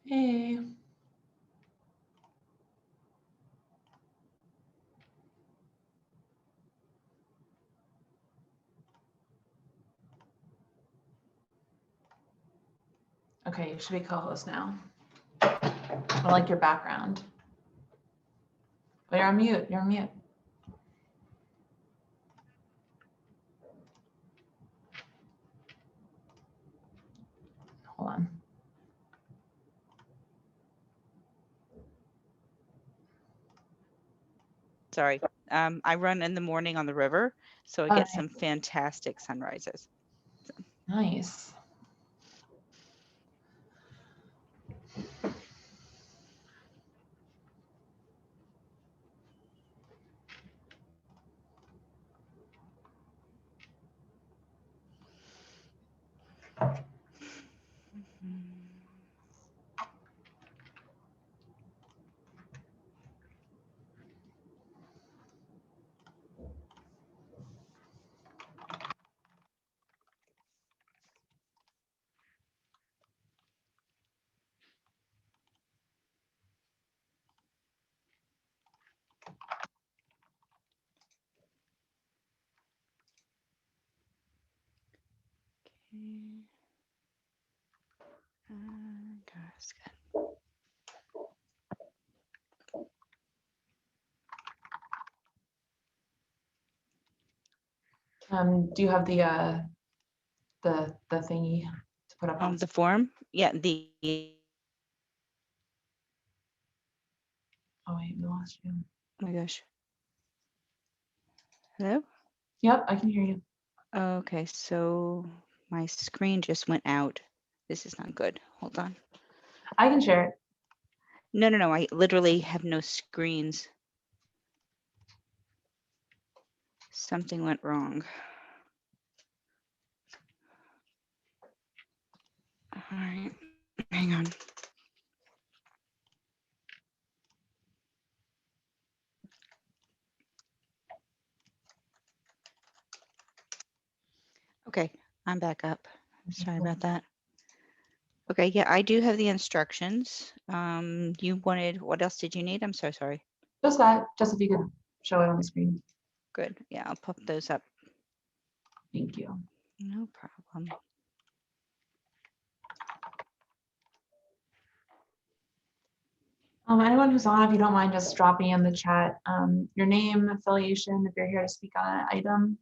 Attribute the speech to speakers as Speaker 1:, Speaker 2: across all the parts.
Speaker 1: Hey. Okay, you should be co-host now. I like your background. Oh, you're on mute. You're on mute. Hold on.
Speaker 2: Sorry. I run in the morning on the river, so I get some fantastic sunrises.
Speaker 1: Nice.
Speaker 2: That's good.
Speaker 1: Do you have the thingy to put up on
Speaker 2: The form? Yeah, the
Speaker 1: Oh wait, we lost you.
Speaker 2: oh my gosh. Hello?
Speaker 1: Yep, I can hear you.
Speaker 2: Okay, so my screen just went out. This is not good. Hold on.
Speaker 1: I can share it.
Speaker 2: No. I literally have no screens. Something went wrong. All right, hang on. Okay, I'm back up. Sorry about that. Okay, yeah, I do have the instructions. You wanted, what else did you need? I'm so sorry.
Speaker 1: Just that, just if you could show it on the screen.
Speaker 2: Good. Yeah, I'll pop those up.
Speaker 1: Thank you.
Speaker 2: No problem.
Speaker 1: Anyone who's on, if you don't mind just dropping in the chat your name, affiliation, if you're here to speak on an item.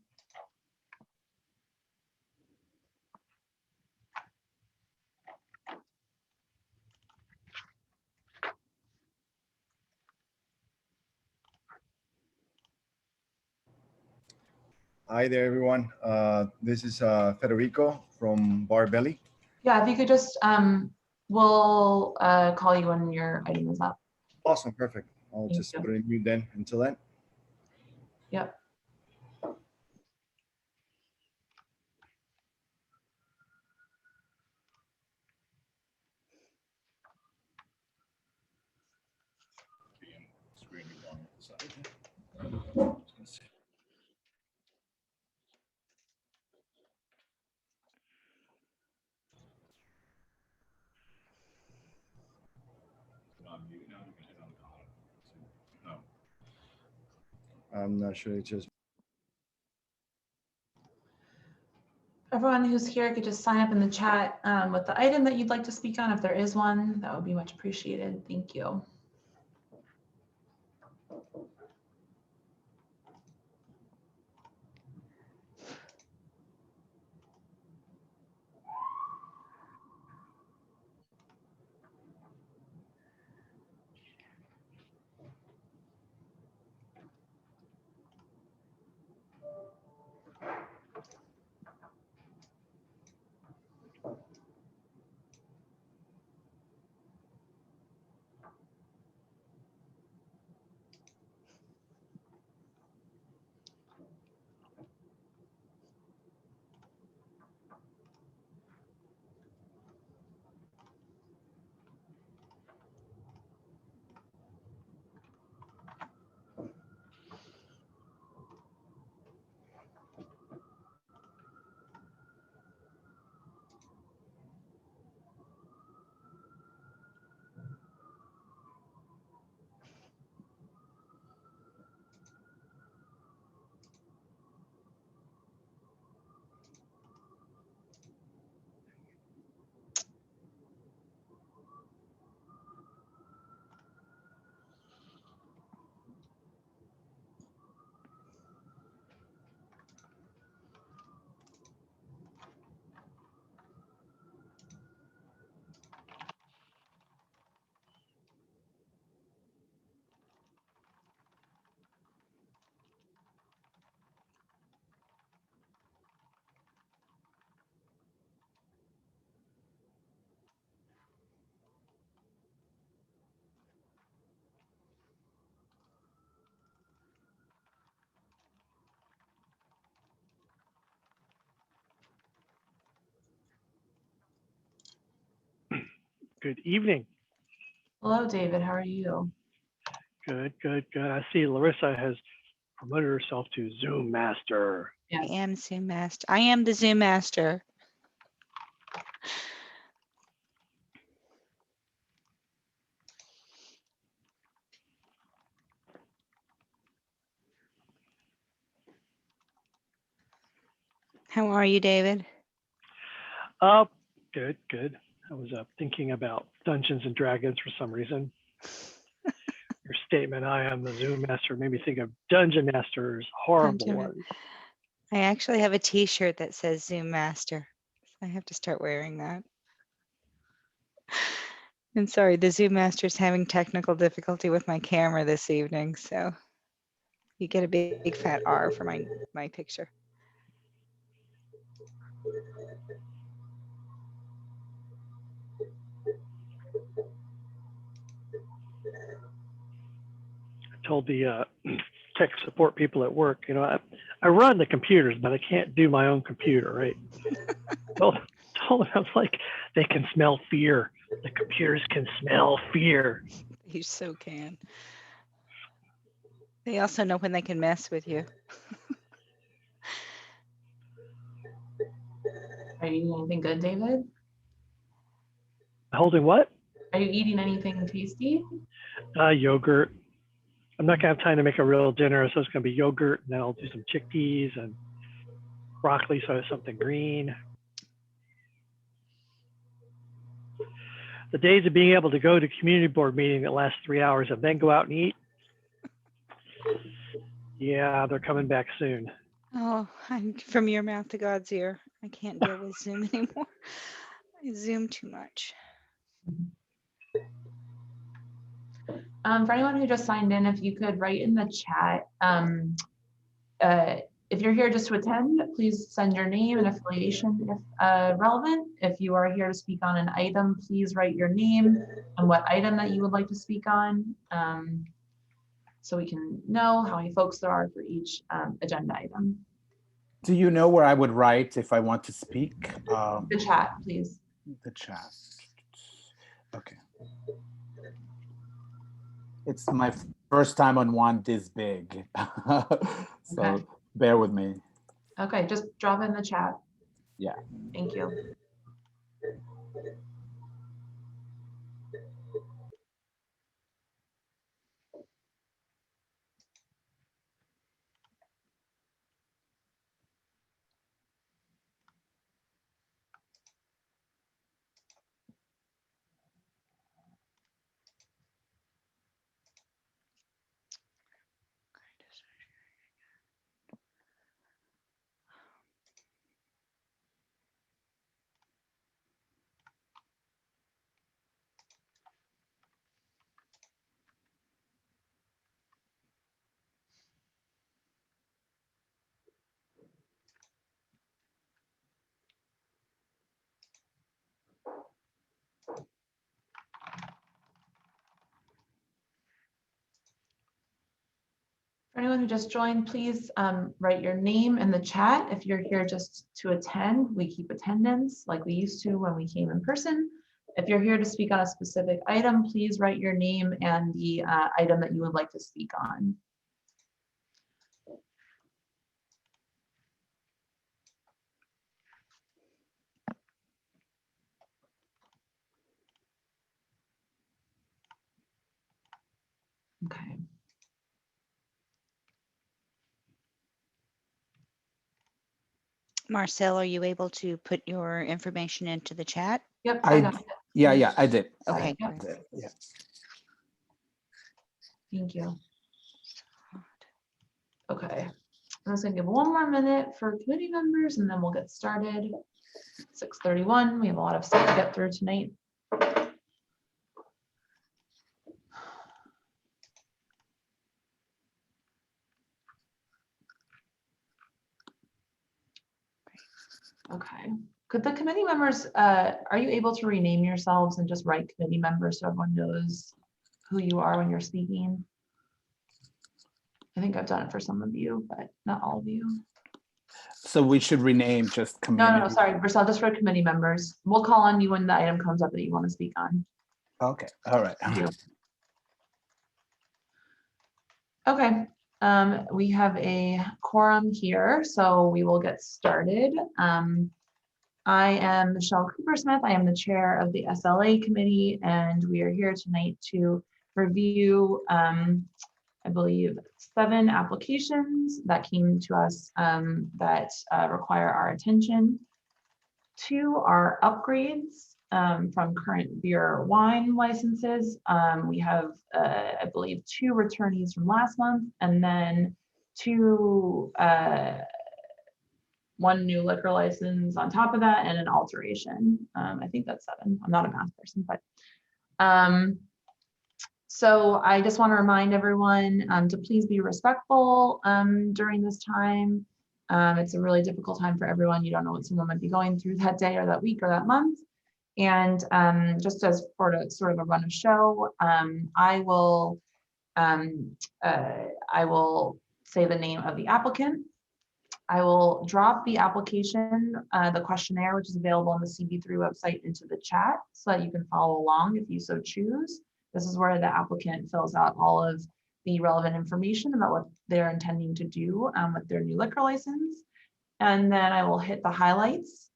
Speaker 3: Hi there, everyone. This is Federico from Bar Belly.
Speaker 1: Yeah, if you could just, we'll call you when your item is up.
Speaker 3: Awesome, perfect. I'll
Speaker 1: Thank
Speaker 3: just
Speaker 1: you.
Speaker 3: put it in mute then. Until then.
Speaker 1: Yep.
Speaker 3: I'm not sure. It's just
Speaker 1: Everyone who's here could just sign up in the chat with the item that you'd like to speak on. If there is one, that would be much appreciated. Thank you.
Speaker 4: Good evening.
Speaker 1: Hello, David. How are you?
Speaker 4: Good, good, good. I see Larissa has promoted herself to Zoom Master.
Speaker 2: I am Zoom Master. I am the Zoom Master. How are you, David?
Speaker 4: Good, good. I was thinking about Dungeons and Dragons for some reason. Your statement, I am the Zoom Master, made me think of Dungeon Masters, horrible
Speaker 2: Dungeon-
Speaker 4: ones.
Speaker 2: I actually have a T-shirt that says Zoom Master. I have to start wearing that. And sorry, the Zoom Master's having technical difficulty with my camera this evening, so you get a big fat R for my picture.
Speaker 4: I told the tech support people at work, you know, I run the computers, but I can't do my own computer, right? Well, told them, I was like, they can smell fear. The computers can smell fear.
Speaker 2: You so can. They also know when they can mess with you.
Speaker 1: Are you eating anything good, David?
Speaker 4: Holding what?
Speaker 1: Are you eating anything tasty?
Speaker 4: Yogurt. I'm not gonna have time to make a real dinner, so it's gonna be yogurt, and then I'll do some chickpeas and broccoli, so I have something green. The days of being able to go to community board meeting that lasts 3 hours and then go out and eat, yeah, they're coming back soon.
Speaker 2: Oh, from your mouth to God's ear. I can't deal with Zoom anymore. I Zoom too much.
Speaker 1: For anyone who just signed in, if you could write in the chat, if you're here just to attend, please send your name and affiliation if relevant. If you are here to speak on an item, please write your name and what item that you would like to speak on, so we can know how many folks there are for each agenda item.
Speaker 5: Do you know where I would write if I want to speak?
Speaker 1: The chat, please.
Speaker 5: The chat. Okay. It's my first time on one this big, so
Speaker 1: Okay.
Speaker 5: bear with me.
Speaker 1: Okay, just drop in the chat.
Speaker 5: Yeah.
Speaker 1: Thank you. For anyone who just joined, please write your name in the chat. If you're here just to attend, we keep attendance like we used to when we came in person. If you're here to speak on a specific item, please write your name and the item that you would like to speak on. Okay.
Speaker 2: Marcel, are you able to put your information into the chat?
Speaker 1: Yep, I got it.
Speaker 5: Yeah, I did.
Speaker 2: Okay,
Speaker 5: I
Speaker 2: great.
Speaker 5: did, yeah.
Speaker 1: Thank you. Okay. I'm just gonna give 1 more minute for committee members and then we'll get started. 6:31, we have a lot of stuff to get through tonight. Okay. Could the committee members, are you able to rename yourselves and just write committee members so everyone knows who you are when you're speaking? I think I've done it for some of you, but not all of you.
Speaker 5: So we should rename just community.
Speaker 1: No, sorry, Marcel, just for committee members. We'll call on you when the item comes up that you want to speak on.
Speaker 5: Okay, all right.
Speaker 1: Thank you. Okay, we have a quorum here, so we will get started. I am Michelle Cooper-Smith. I am the chair of the SLA committee, and we are here tonight to review, I believe, 7 applications that came to us that require our attention. 2 are upgrades from current beer wine licenses. We have, I believe, 2 returnees from last month, and then 1 new liquor license on top of that, and an alteration. I think that's 7. I'm not a math person, but so I just want to remind everyone to please be respectful during this time. It's a really difficult time for everyone. You don't know what someone might be going through that day or that week or that month. And just as for sort of a run of show, I will say the name of the applicant. I will drop the application, the questionnaire, which is available on the CB3 website, into the chat so that you can follow along if you so choose. This is where the applicant fills out all of the relevant information about what they're intending to do with their new liquor license. And then I will hit the highlights.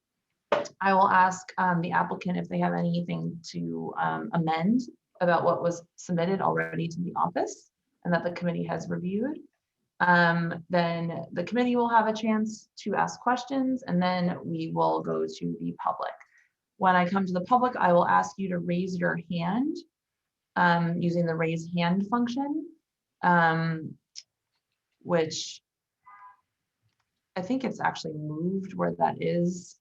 Speaker 1: I will ask the applicant if they have anything to amend about what was submitted already to the office and that the committee has reviewed. Then the committee will have a chance to ask questions, and then we will go to the public. When I come to the public, I will ask you to raise your hand using the raise hand function, which I think it's actually moved where that is.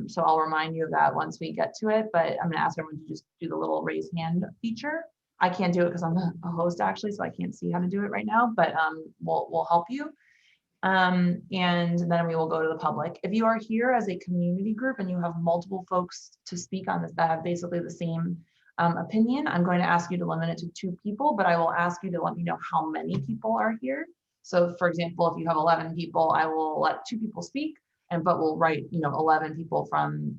Speaker 1: So I'll remind you of that once we get to it, but I'm gonna ask everyone to just do the little raise hand feature. I can't do it because I'm a host actually, so I can't see how to do it right now, but we'll help you. And then we will go to the public. If you are here as a community group and you have multiple folks to speak on this that have basically the same opinion, I'm going to ask you to limit it to 2 people, but I will ask you to let me know how many people are here. So for example, if you have 11 people, I will let 2 people speak, but we'll write, 11 people from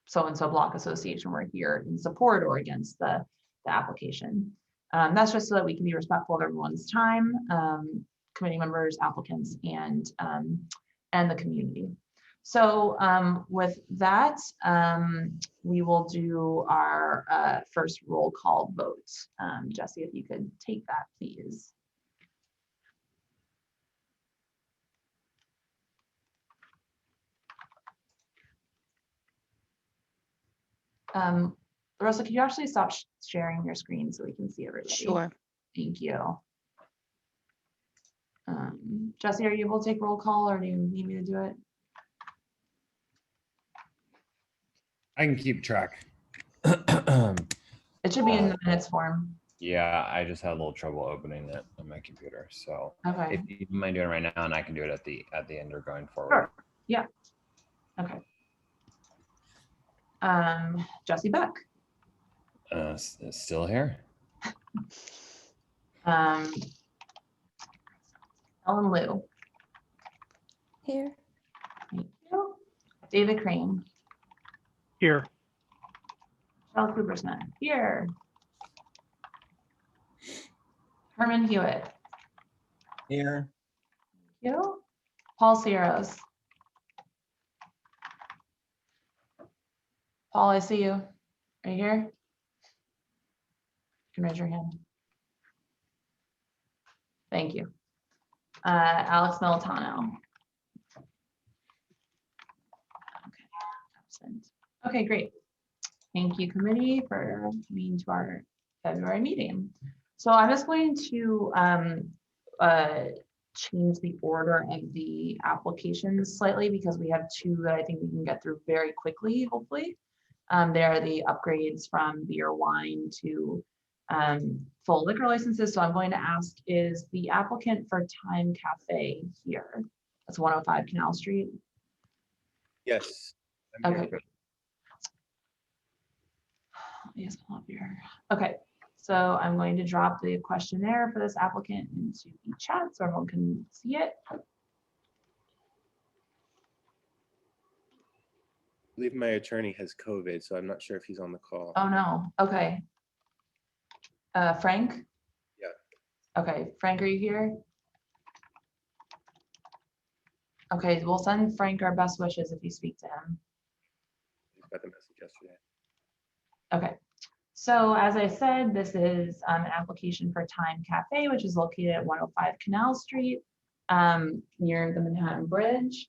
Speaker 1: so-and-so block association were here in support or against the application. That's just so that we can be respectful of everyone's time, committee members, applicants, and the community. So with that, we will do our first roll call vote. Jesse, if you could take that, please. Rosa, could you actually stop sharing your screen so we can see everybody?
Speaker 2: Sure.
Speaker 1: Thank you. Jesse, are you able to take roll call, or do you need me to do it?
Speaker 6: I can keep track.
Speaker 1: It should be in the minutes form.
Speaker 6: Yeah, I just had a little trouble opening it on my computer. So
Speaker 1: Okay.
Speaker 6: if you mind doing it right now, and I can do it at the end or going forward.
Speaker 1: Sure. Yeah. Okay. Jesse Beck.
Speaker 6: Still here?
Speaker 1: Ellen Liu.
Speaker 7: Here.
Speaker 1: Thank you. David Crane.
Speaker 4: Here.
Speaker 1: Michelle Cooper-Smith. Here. Herman Hewitt.
Speaker 5: Here.
Speaker 1: Thank you. Paul Cieros. Paul, I see you. Are you here? You can raise your hand. Thank you. Alex Militano. Okay, absent. Okay, great. Thank you, committee, for coming to our February meeting. So I'm just going to change the order of the applications slightly because we have 2 that I think we can get through very quickly, hopefully. They are the upgrades from beer wine to full liquor licenses. So I'm going to ask, is the applicant for Time Cafe here? That's 105 Canal Street.
Speaker 3: Yes.
Speaker 1: Okay, great. Let me just pull up here. Okay, so I'm going to drop the questionnaire for this applicant into the chat so everyone can see it.
Speaker 8: I believe my attorney has COVID, so I'm not sure if he's on the call.
Speaker 1: Oh no, okay. Frank?
Speaker 3: Yeah.
Speaker 1: Okay, Frank, are you here? Okay, we'll send Frank our best wishes if you speak to him.
Speaker 3: I got the message yesterday.
Speaker 1: Okay, so as I said, this is an application for Time Cafe, which is located at 105 Canal Street, near the Manhattan Bridge.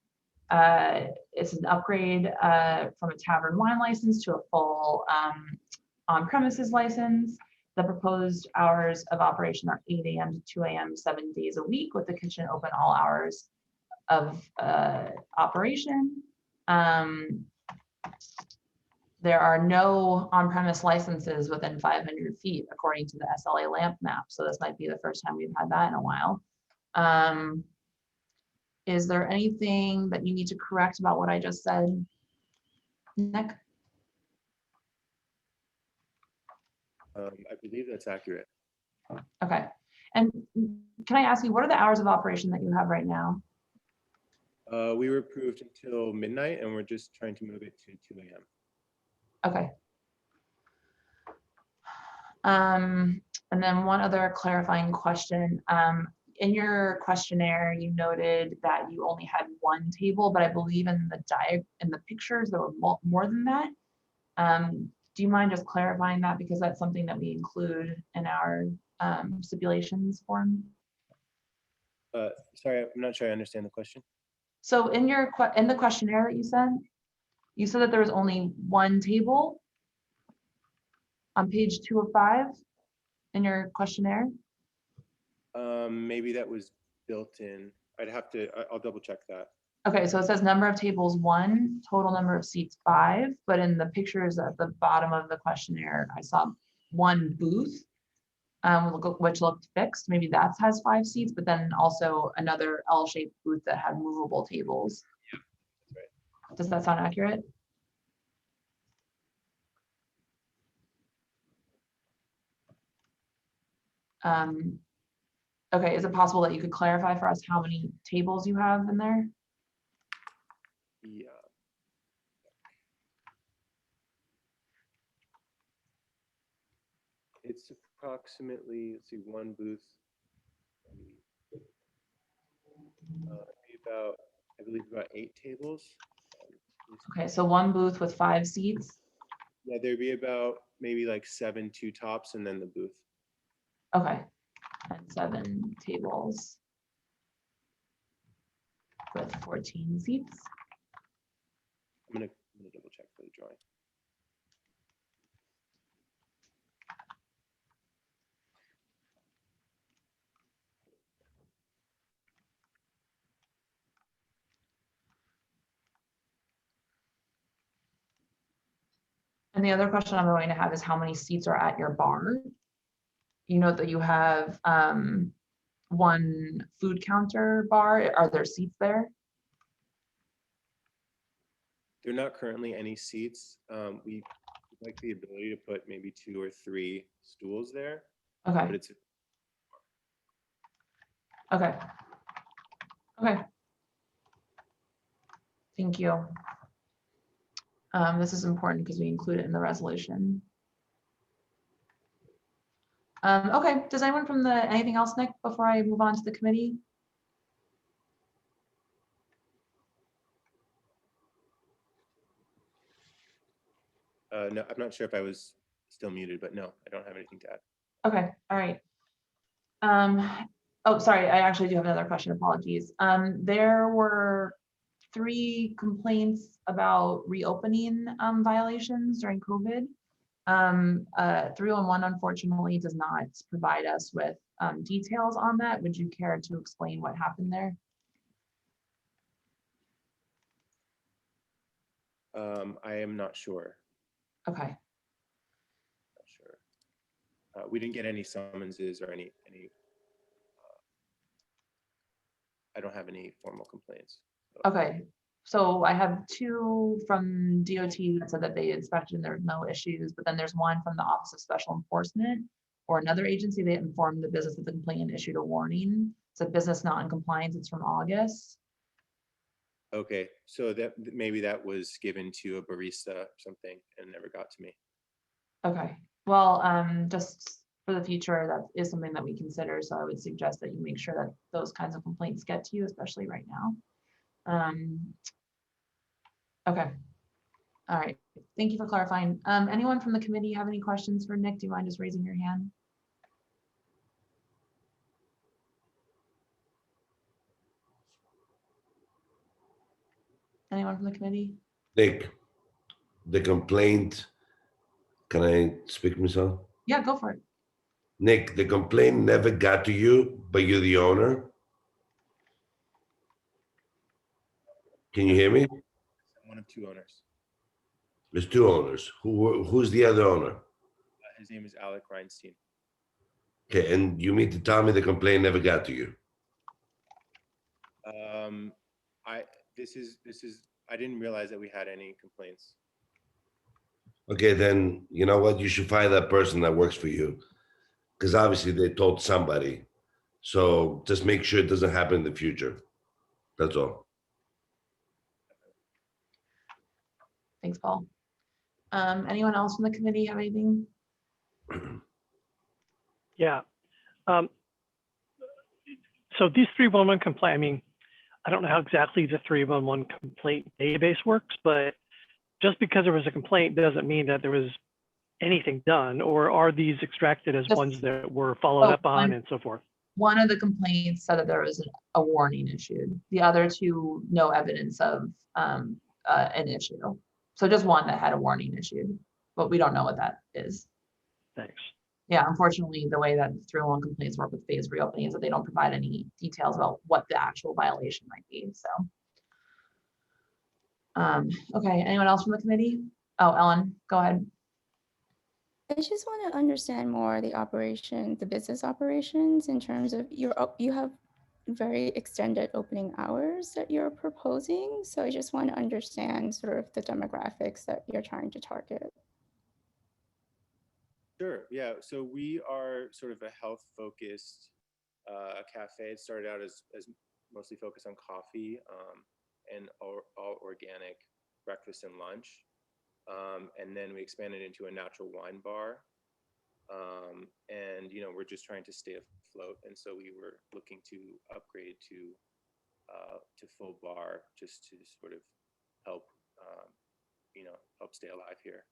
Speaker 1: It's an upgrade from a tavern wine license to a full on-premises license. The proposed hours of operation are 8 a.m. to 2 a.m. 7 days a week, with the kitchen open all hours of operation. There are no on-premise licenses within 500 feet, according to the SLA lamp map. So this might be the first time we've had that in a while. Is there anything that you need to correct about what I just said, Nick?
Speaker 8: I believe that's accurate.
Speaker 1: Okay. And can I ask you, what are the hours of operation that you have right now?
Speaker 8: We were approved until midnight, and we're just trying to move it to 2 a.m.
Speaker 1: Okay. And then one other clarifying question. In your questionnaire, you noted that you only had one table, but I believe in the pictures there were more than that. Do you mind just clarifying that, because that's something that we include in our stipulations form?
Speaker 8: Sorry, I'm not sure I understand the question.
Speaker 1: So in the questionnaire that you said that there was only one table on page 2 of 5 in your questionnaire.
Speaker 8: Maybe that was built in. I'll double check that.
Speaker 1: Okay, so it says number of tables 1, total number of seats 5, but in the pictures at the bottom of the questionnaire, I saw one booth, which looked fixed. Maybe that has 5 seats, but then also another L-shaped booth that had movable tables.
Speaker 8: Yeah, that's right.
Speaker 1: Does that sound accurate? Okay, is it possible that you could clarify for us how many tables you have in there?
Speaker 8: Yeah. It's approximately, let's see, one booth. About, I believe, about 8 tables.
Speaker 1: Okay, so one booth with 5 seats.
Speaker 8: Yeah, there'd be about maybe like 7 two tops, and then the booth.
Speaker 1: Okay, and 7 tables with 14 seats.
Speaker 8: I'm gonna double check for the drawing.
Speaker 1: And the other question I'm going to have is how many seats are at your bar? You know that you have one food counter bar. Are there seats there?
Speaker 8: There are not currently any seats. We like the ability to put maybe 2 or 3 stools there, but
Speaker 1: Okay,
Speaker 8: it's
Speaker 1: okay. Okay. Thank you. This is important because we include it in the resolution. Okay, does anyone from anything else, Nick, before I move on to the committee?
Speaker 8: no, I'm not sure if I was still muted, but no, I don't have anything to add.
Speaker 1: Okay, all right. Oh, sorry, I actually do have another question, apologies. There were 3 complaints about reopening violations during COVID. 311 unfortunately does not provide us with details on that. Would you care to explain what happened there?
Speaker 8: I am not sure.
Speaker 1: Okay,
Speaker 8: Not sure. We didn't get any summonses or any. I don't have any formal complaints. So.
Speaker 1: okay. So I have 2 from DOT that said that they inspected and there's no issues, but then there's one from the Office of Special Enforcement or another agency that informed the business of the complaint and issued a warning. It's a business not in compliance. It's from August.
Speaker 8: Okay, so that maybe that was given to a barista or something and never got to me.
Speaker 1: Okay, well, just for the future, that is something that we consider. So I would suggest that you make sure that those kinds of complaints get to you, especially right now. Okay. All right. Thank you for clarifying. Anyone from the committee have any questions for Nick? Do you mind just raising your hand? Anyone from the committee?
Speaker 9: Nick, the complaint, can I speak myself?
Speaker 1: Yeah, go for it.
Speaker 9: Nick, the complaint never got to you, but you're the owner? Can you hear me?
Speaker 8: One of two owners.
Speaker 9: There's two owners. Who's the other owner?
Speaker 8: His name is Alec Reinstein.
Speaker 9: Okay, and you mean to tell me the complaint never got to you?
Speaker 8: I didn't realize that we had any complaints.
Speaker 9: Okay, then you know what? You should fire that person that works for you. Because obviously they told somebody. So just make sure it doesn't happen in the future. That's all.
Speaker 1: Thanks, Paul. Anyone else from the committee have anything?
Speaker 4: Yeah. So these 311 complaint, I mean, I don't know how exactly the 311 complaint database works, but just because there was a complaint doesn't mean that there was anything done, or are these extracted as
Speaker 1: Just-
Speaker 4: ones that were followed up on and so forth?
Speaker 1: One of the complaints said that there was a warning issued. The other two, no evidence of an issue. So just one that had a warning issued, but we don't know what that is.
Speaker 4: Thanks.
Speaker 1: Yeah, unfortunately, the way that 301 complaints work with phased reopening is that they don't provide any details about what the actual violation might be, so. Okay, anyone else from the committee? Oh, Ellen, go ahead.
Speaker 7: I just want to understand more the operation, the business operations in terms of you have very extended opening hours that you're proposing. So I just want to understand sort of the demographics that you're trying to target.
Speaker 8: Sure. Yeah. So we are sort of a health-focused cafe. It started out as mostly focused on coffee and all organic breakfast and lunch. And then we expanded into a natural wine bar. And, you know, we're just trying to stay afloat. And so we were looking to upgrade to full bar just to sort of help, you know, help stay alive here.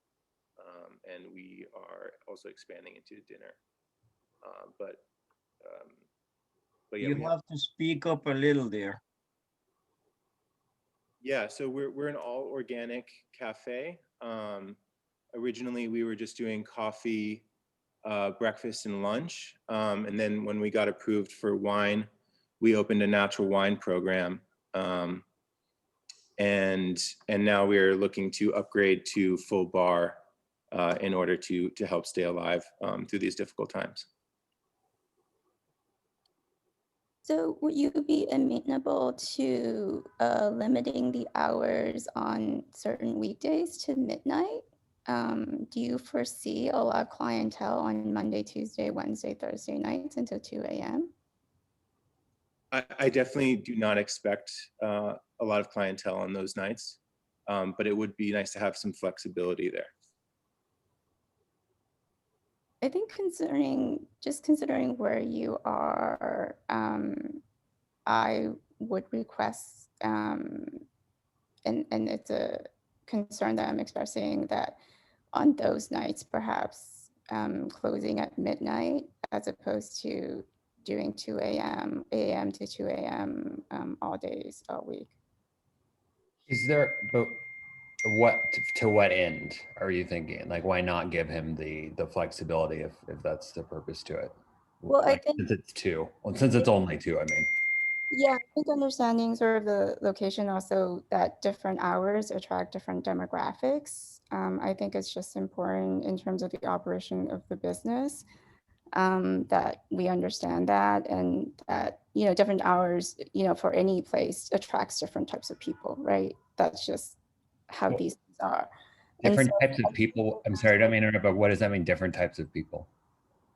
Speaker 8: And we are also expanding into dinner. But yeah,
Speaker 10: You have to speak up a little there.
Speaker 8: yeah, so we're an all organic cafe. Originally, we were just doing coffee, breakfast, and lunch. And then when we got approved for wine, we opened a natural wine program. And now we're looking to upgrade to full bar in order to help stay alive through these difficult times.
Speaker 7: So would you be amenable to limiting the hours on certain weekdays to midnight? Do you foresee a lot of clientele on Monday, Tuesday, Wednesday, Thursday nights until 2 a.m.?
Speaker 8: I definitely do not expect a lot of clientele on those nights, but it would be nice to have some flexibility there.
Speaker 7: I think considering where you are, I would request, and it's a concern that I'm expressing, that on those nights, perhaps closing at midnight as opposed to doing 2 a.m. to 2 a.m. All days, all week.
Speaker 6: Is there, but what, to what end are you thinking? Like, why not give him the flexibility if that's the purpose to it?
Speaker 7: Well,
Speaker 6: like,
Speaker 7: I think
Speaker 6: since it's two, well, since it's only two, I mean.
Speaker 7: yeah, I think understanding sort of the location, also that different hours attract different demographics. I think it's just important in terms of the operation of the business, that we understand that, and that, you know, different hours, you know, for any place attracts different types of people, right? That's just how these things are.
Speaker 6: Different types of people. I'm sorry, I don't mean to interrupt, but what does that mean, different types of people?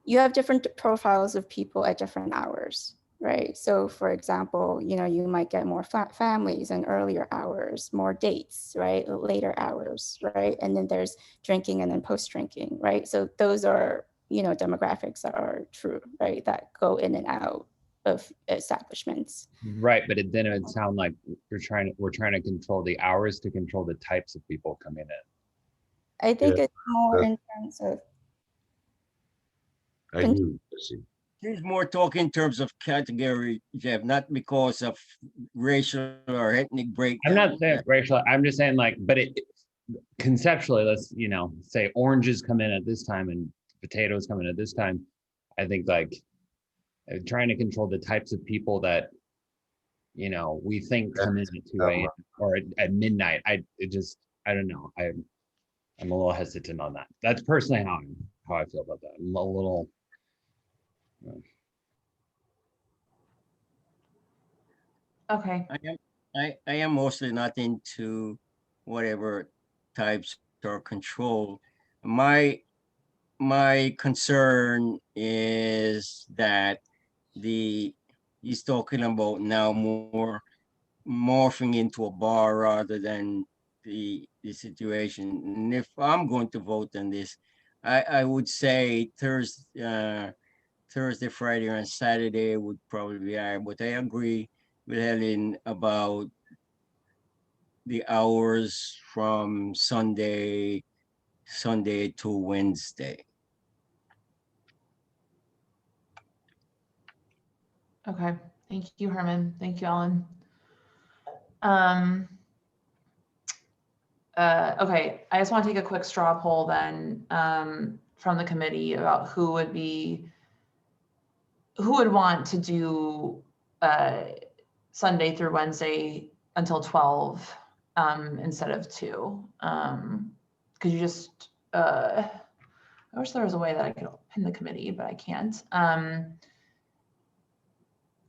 Speaker 7: You have different profiles of people at different hours, right? So for example, you know, you might get more families in earlier hours, more dates, right? Later hours, right? And then there's drinking and then post-drinking, right? So those are demographics that are true, right? That go in and out of establishments.
Speaker 6: Right, but then it would sound like we're trying to control the hours to control the types of people coming in.
Speaker 7: I think
Speaker 9: Yeah,
Speaker 7: it's more
Speaker 9: that-
Speaker 7: in terms of
Speaker 9: I agree. Jesse.
Speaker 10: There's more talk in terms of category, Jeff, not because of racial or ethnic breakdown.
Speaker 6: I'm not saying racial. I'm just saying like, but conceptually, let's say oranges come in at this time and potatoes come in at this time. I think like trying to control the types of people that we think come in at 2 a.m. or at midnight. I don't know. I'm a little hesitant on that. That's personally how I feel about that. I'm a little.
Speaker 1: Okay.
Speaker 10: I am mostly not into whatever types or control. My concern is that he's talking about now more morphing into a bar rather than the situation. And if I'm going to vote on this, I would say Thursday, Friday, and Saturday would probably be all right. But I agree with Helen about the hours from Sunday to Wednesday.
Speaker 1: Okay. Thank you, Herman. Thank you, Ellen. Okay, I just want to take a quick straw poll then from the committee about who would want to do Sunday through Wednesday until 12 instead of 2. Could you just, I wish there was a way that I could pin the committee, but I can't.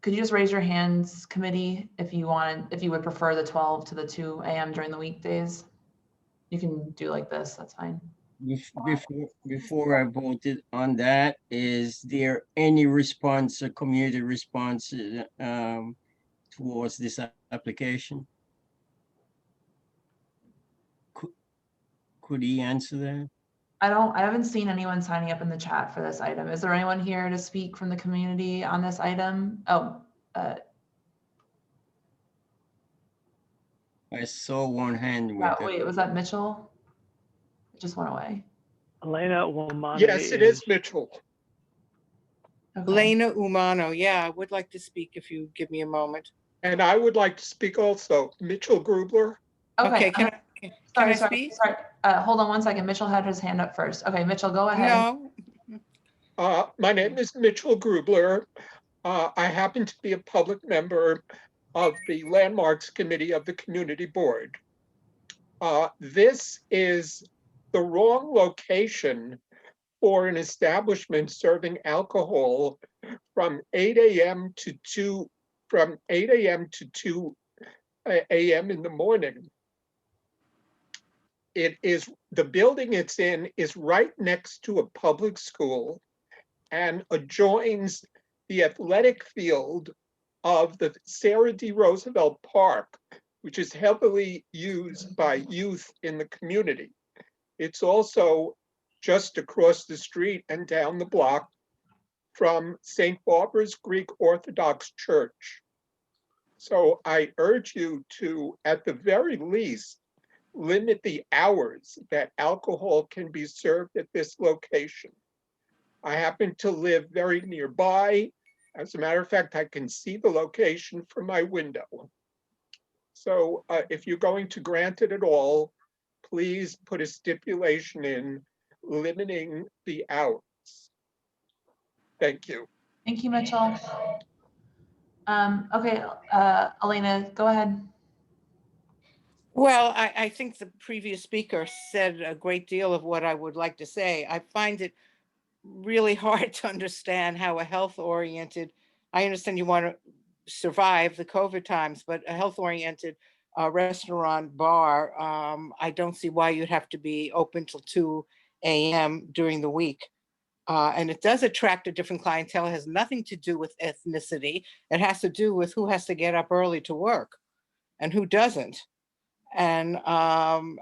Speaker 1: Could you just raise your hands, committee, if you would prefer the 12 to the 2 a.m. during the weekdays? You can do like this, that's fine.
Speaker 10: Before I voted on that, is there any response or community response towards this application? Could he answer that?
Speaker 1: I haven't seen anyone signing up in the chat for this item. Is there anyone here to speak from the community on this item? Oh,
Speaker 10: I saw one hand with it.
Speaker 1: wait, was that Mitchell? It just went away.
Speaker 4: Elena Womani.
Speaker 11: Yes, it is Mitchell.
Speaker 1: Okay.
Speaker 12: Elena Umano. Yeah, I would like to speak if you give me a moment.
Speaker 11: And I would like to speak also. Mitchell Grubler.
Speaker 1: Okay.
Speaker 12: Can I speak?
Speaker 1: Sorry. Hold on one second. Mitchell had his hand up first. Okay, Mitchell, go ahead.
Speaker 12: No.
Speaker 11: My name is Mitchell Grubler. I happen to be a public member of the Landmarks Committee of the Community Board. This is the wrong location for an establishment serving alcohol from 8 a.m. to 2 a.m. in the morning. The building it's in is right next to a public school and adjoins the athletic field of the Sarah D. Roosevelt Park, which is heavily used by youth in the community. It's also just across the street and down the block from St. Barbara's Greek Orthodox Church. So I urge you to, at the very least, limit the hours that alcohol can be served at this location. I happen to live very nearby. As a matter of fact, I can see the location from my window. So if you're going to grant it at all, please put a stipulation in limiting the hours. Thank you.
Speaker 1: Thank you, Mitchell. Okay, Elena, go ahead.
Speaker 12: Well, I think the previous speaker said a great deal of what I would like to say. I find it really hard to understand how a health-oriented, I understand you want to survive the COVID times, but a health-oriented restaurant bar, I don't see why you'd have to be open till 2 a.m. during the week. And it does attract a different clientele. It has nothing to do with ethnicity. It has to do with who has to get up early to work and who doesn't. And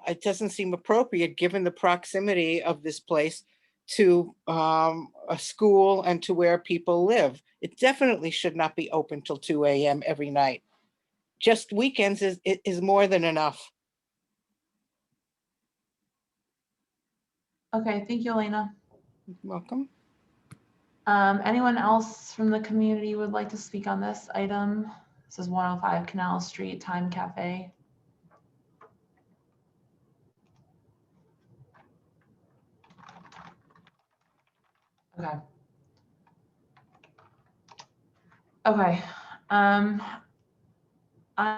Speaker 12: it doesn't seem appropriate, given the proximity of this place, to a school and to where people live. It definitely should not be open till 2 a.m. every night. Just weekends is more than enough.
Speaker 1: Okay, thank you, Elena.
Speaker 12: Welcome.
Speaker 1: Anyone else from the community would like to speak on this item? This is 105 Canal Street Time Cafe. Okay. Okay. I'm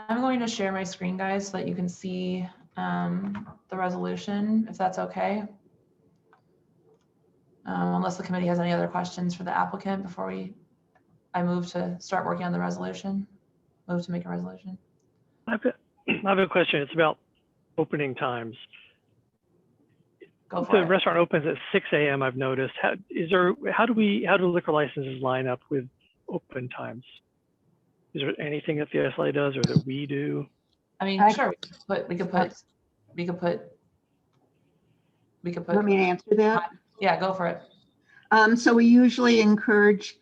Speaker 1: going to share my screen, guys, so that you can see the resolution, if that's okay. Unless the committee has any other questions for the applicant before I move to start working on the resolution. Move to make a resolution.
Speaker 4: I have a question. It's about opening times.
Speaker 1: Go for
Speaker 4: The
Speaker 1: it.
Speaker 4: restaurant opens at 6 a.m. I've noticed. How do liquor licenses line up with open times? Is there anything that the SLA does or that we do?
Speaker 1: I mean, sure, we could put.
Speaker 13: Want me to answer that?
Speaker 1: Yeah, go for it.
Speaker 13: So we usually encourage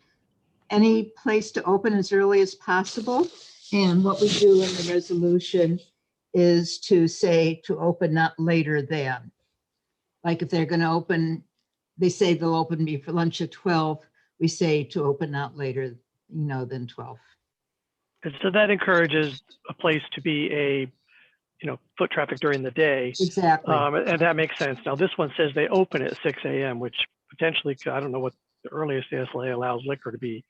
Speaker 13: any place to open as early as possible. And what we do in the resolution is to say to open not later than. Like if they're going to open, they say they'll open me for lunch at 12. We say to open not later, than 12.
Speaker 4: And so that encourages a place to be foot traffic during the day.
Speaker 13: Exactly.
Speaker 4: And that makes sense. Now this one says they open at 6 a.m., which potentially, I don't know what the earliest the SLA allows liquor to be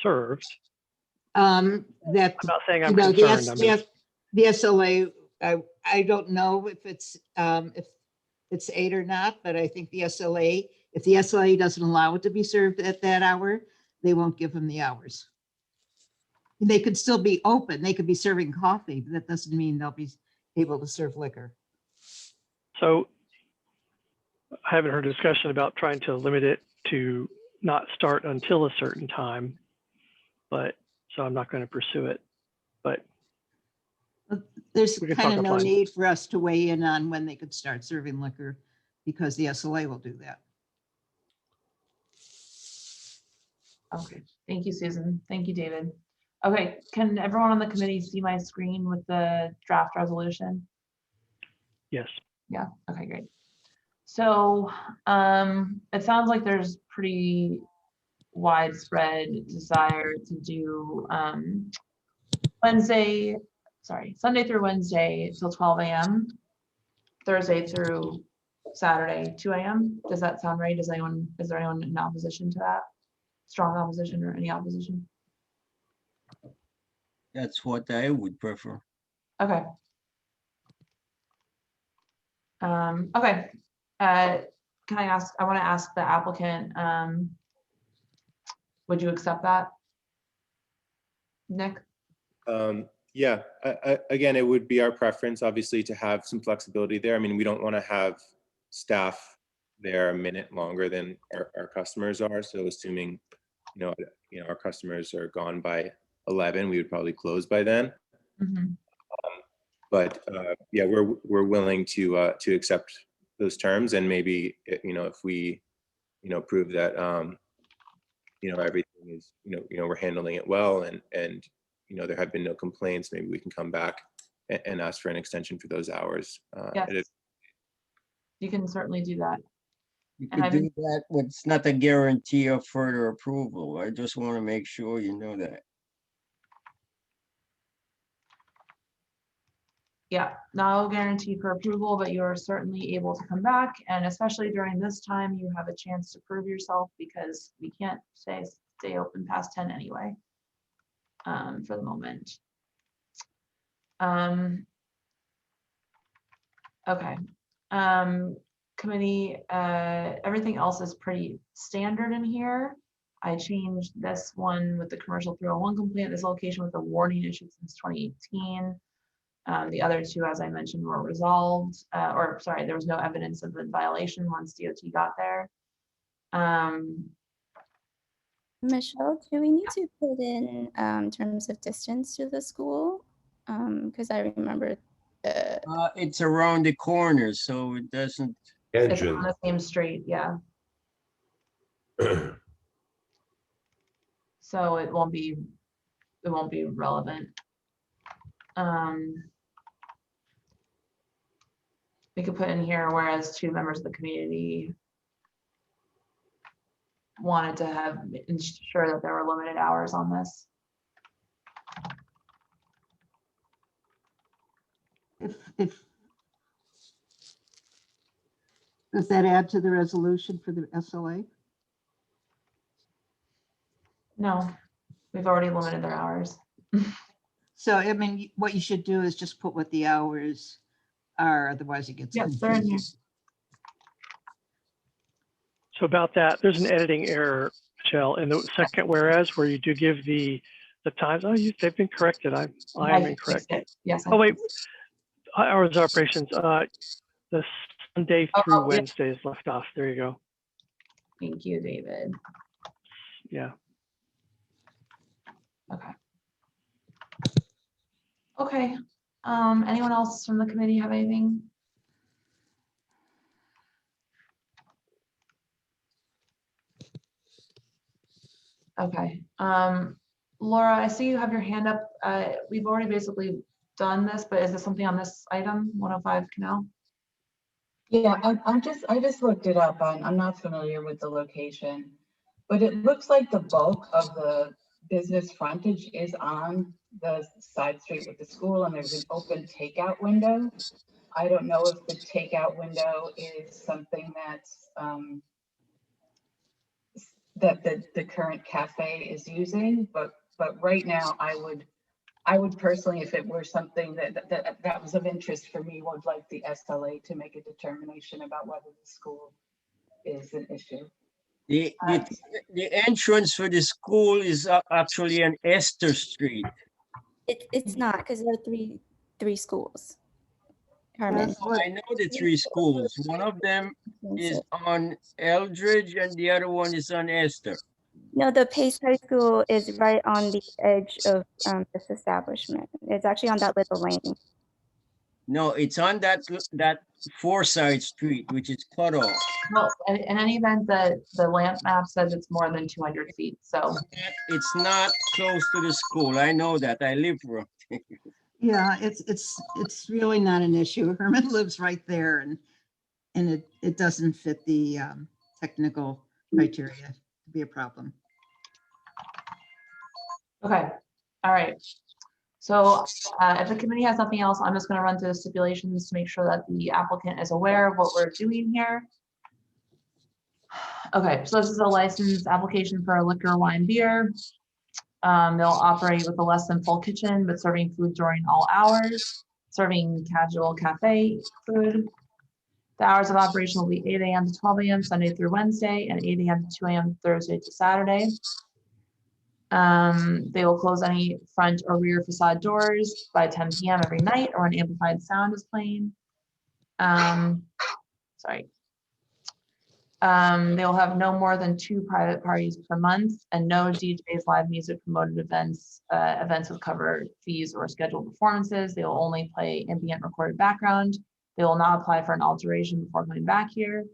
Speaker 4: served. I'm not saying I'm concerned.
Speaker 13: The SLA, I don't know if it's 8 or not, but I think the SLA, if the SLA doesn't allow it to be served at that hour, they won't give them the hours. They could still be open. They could be serving coffee, but that doesn't mean they'll be able to serve liquor.
Speaker 4: So I haven't heard a discussion about trying to limit it to not start until a certain time, but so I'm not going to pursue it. But
Speaker 13: there's kind of no need for us to weigh in on when they could start serving liquor because the SLA will do that.
Speaker 1: Okay, thank you, Susan. Thank you, David. Okay, can everyone on the committee see my screen with the draft resolution?
Speaker 4: Yes.
Speaker 1: Yeah, okay, great. So it sounds like there's pretty widespread desire to do Sunday through Wednesday till 12 a.m. Thursday through Saturday, 2 a.m. Does that sound right? Is there anyone in opposition to that? Strong opposition or any opposition?
Speaker 10: That's what I would prefer.
Speaker 1: Okay. Okay. Can I want to ask the applicant, would you accept that? Nick?
Speaker 8: Yeah, again, it would be our preference, obviously, to have some flexibility there. I mean, we don't want to have staff there a minute longer than our customers are. So assuming, our customers are gone by 11, we would probably close by then.
Speaker 1: Mm-hmm.
Speaker 8: But yeah, we're willing to accept those terms, and maybe if we prove that everything is we're handling it well, and there have been no complaints, maybe we can come back and ask for an extension for those hours.
Speaker 1: Yes. You can certainly do that.
Speaker 10: You could do that, but it's not a guarantee of further approval. I just want to make sure you know that.
Speaker 1: Yeah, no guarantee for approval, but you're certainly able to come back. And especially during this time, you have a chance to prove yourself because we can't stay open past 10 anyway, for the moment. Okay. Committee, everything else is pretty standard in here. I changed this one with the commercial 301 complaint, this location with a warning issued since 2018. The other two, as I mentioned, were resolved, there was no evidence of the violation once DOT got there.
Speaker 7: Michelle, do we need to put in terms of distance to the school? Because I remember
Speaker 10: it's around the corner, so it doesn't.
Speaker 1: It's on the same street, yeah. So it won't be relevant. We could put in here, whereas 2 members of the community wanted to have ensure that there were limited hours on this.
Speaker 13: If does that add to the resolution for the SLA?
Speaker 1: No, we've already limited their hours.
Speaker 13: So, I mean, what you should do is just put what the hours are, otherwise it gets
Speaker 1: Yes, they're in here.
Speaker 13: confusing.
Speaker 4: So about that, there's an editing error, Michelle, in the second whereas where you do give the times. Oh, they've been corrected. I am incorrect.
Speaker 1: Yes.
Speaker 4: Oh wait, hours of operations. The Sunday through Wednesday is left off. There you go.
Speaker 1: Thank you, David.
Speaker 4: Yeah.
Speaker 1: Okay. Okay. Anyone else from the committee have anything? Okay. Laura, I see you have your hand up. We've already basically done this, but is there something on this item, 105 Canal?
Speaker 14: Yeah, I just looked it up. I'm not familiar with the location, but it looks like the bulk of the business frontage is on the side street with the school, and there's an open takeout window. I don't know if the takeout window is something that's that the current cafe is using, but right now I would personally, if it were something that was of interest for me, would like the SLA to make a determination about whether the school is an issue.
Speaker 10: The entrance for the school is actually on Esther Street.
Speaker 7: It's not, because there are three schools. Herman.
Speaker 10: I know the 3 schools. One of them is on Eldridge and the other one is on Esther.
Speaker 7: No, the Pace High School is right on the edge of this establishment. It's actually on that little lane.
Speaker 10: No, it's on that Forsyth Street, which is cut off.
Speaker 1: Well, in any event, the land map says it's more than 200 feet. So
Speaker 10: it's not close to the school. I know that. I live for it.
Speaker 13: Yeah, it's really not an issue. Herman lives right there, and it doesn't fit the technical criteria to be a problem.
Speaker 1: okay, all right. So if the committee has nothing else, I'm just going to run through the stipulations to make sure that the applicant is aware of what we're doing here. Okay, so this is a license application for a liquor, wine, beer. They'll operate with a less than full kitchen, but serving food during all hours, serving casual cafe food. The hours of operation will be 8 a.m. to 12 a.m. Sunday through Wednesday, and 8 a.m. to 2 a.m. Thursday to Saturday. They will close any front or rear facade doors by 10 p.m. every night, or an amplified sound is playing. Sorry. They will have no more than 2 private parties per month, and no DJs, live music, promoted events, events with cover fees or scheduled performances. They will only play ambient recorded background. They will not apply for an alteration before coming back here.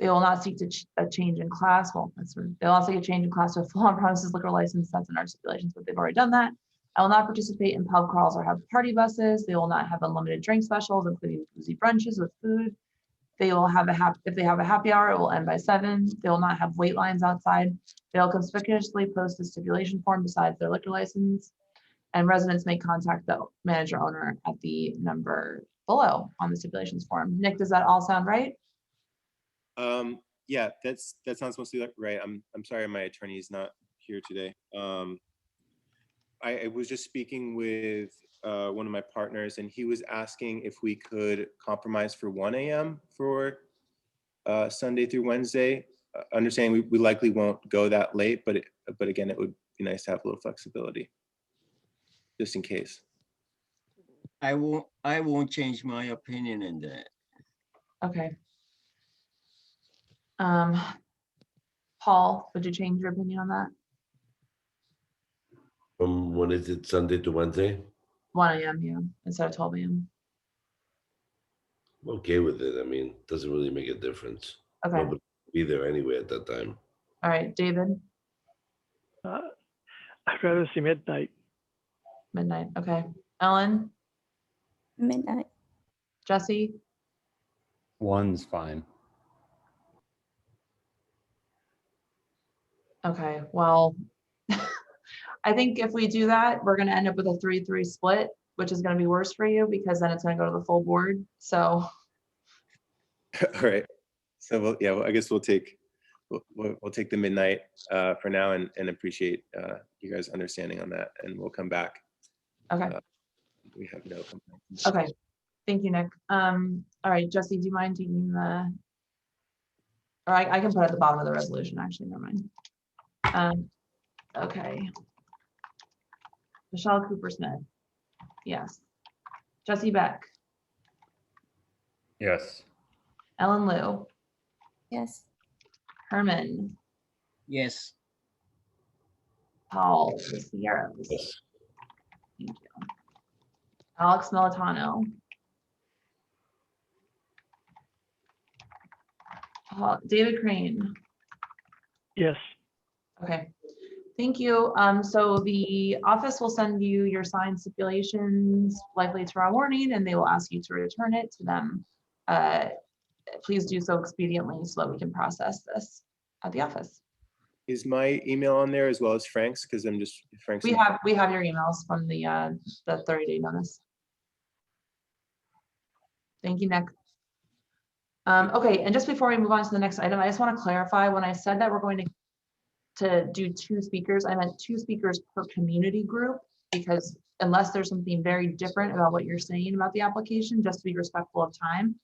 Speaker 1: They will not seek a change in class. Well, they'll also seek a change in class to a full on-premises liquor license. That's in our stipulations, but they've already done that. I will not participate in pub crawls or have party buses. They will not have unlimited drink specials, including boozy brunches with food. They will have if they have a happy hour, it will end by 7. They will not have wait lines outside. They'll conspicuously post a stipulation form besides their liquor license, and residents may contact the manager owner at the number below on the stipulations form. Nick, does that all sound right?
Speaker 8: Yeah, that sounds mostly right. I'm sorry, my attorney is not here today. I was just speaking with one of my partners, and he was asking if we could compromise for 1 a.m. for Sunday through Wednesday. Understanding we likely won't go that late, but again, it would be nice to have a little flexibility, just in case.
Speaker 10: I won't change my opinion in that.
Speaker 1: Okay. Paul, would you change your opinion on that?
Speaker 9: From when is it, Sunday to Wednesday?
Speaker 1: 1 a.m. yeah, instead of 12 a.m.
Speaker 9: I'm okay with it. I mean, it doesn't really make a difference.
Speaker 1: Okay.
Speaker 9: Nobody will be there anyway at that time.
Speaker 1: All right, David,
Speaker 4: I'd rather see midnight.
Speaker 1: midnight. Okay. Ellen,
Speaker 7: Midnight.
Speaker 1: Jesse,
Speaker 6: One's fine.
Speaker 1: okay. Well, I think if we do that, we're going to end up with a 3-3 split, which is going to be worse for you because then it's going to go to the full board. So,
Speaker 8: All right. So I guess we'll take the midnight for now and appreciate you guys' understanding on that, and we'll come back.
Speaker 1: okay.
Speaker 8: We have no complaints.
Speaker 1: Okay. Thank you, Nick. All right, Jesse, do you mind taking the, or I can put it at the bottom of the resolution, actually, never mind. Okay. Michelle Cooper Smith. Yes. Jesse Beck.
Speaker 6: Yes.
Speaker 1: Ellen Liu.
Speaker 7: Yes.
Speaker 1: Herman.
Speaker 10: Yes.
Speaker 1: Paul Sierras. Thank you. Alex Militano. David Crane.
Speaker 4: Yes.
Speaker 1: Okay, thank you. So the office will send you your signed stipulations likely tomorrow morning, and they will ask you to return it to them. Please do so expediently so that we can process this at the office.
Speaker 8: Is my email on there as well as Frank's? Because I'm just Frank's.
Speaker 1: We have your emails from the 30-day notice. Thank you, Nick. Okay, and just before we move on to the next item, I just want to clarify, when I said that we're going to do 2 speakers, I meant 2 speakers per community group, because unless there's something very different about what you're saying about the application, just to be respectful of time,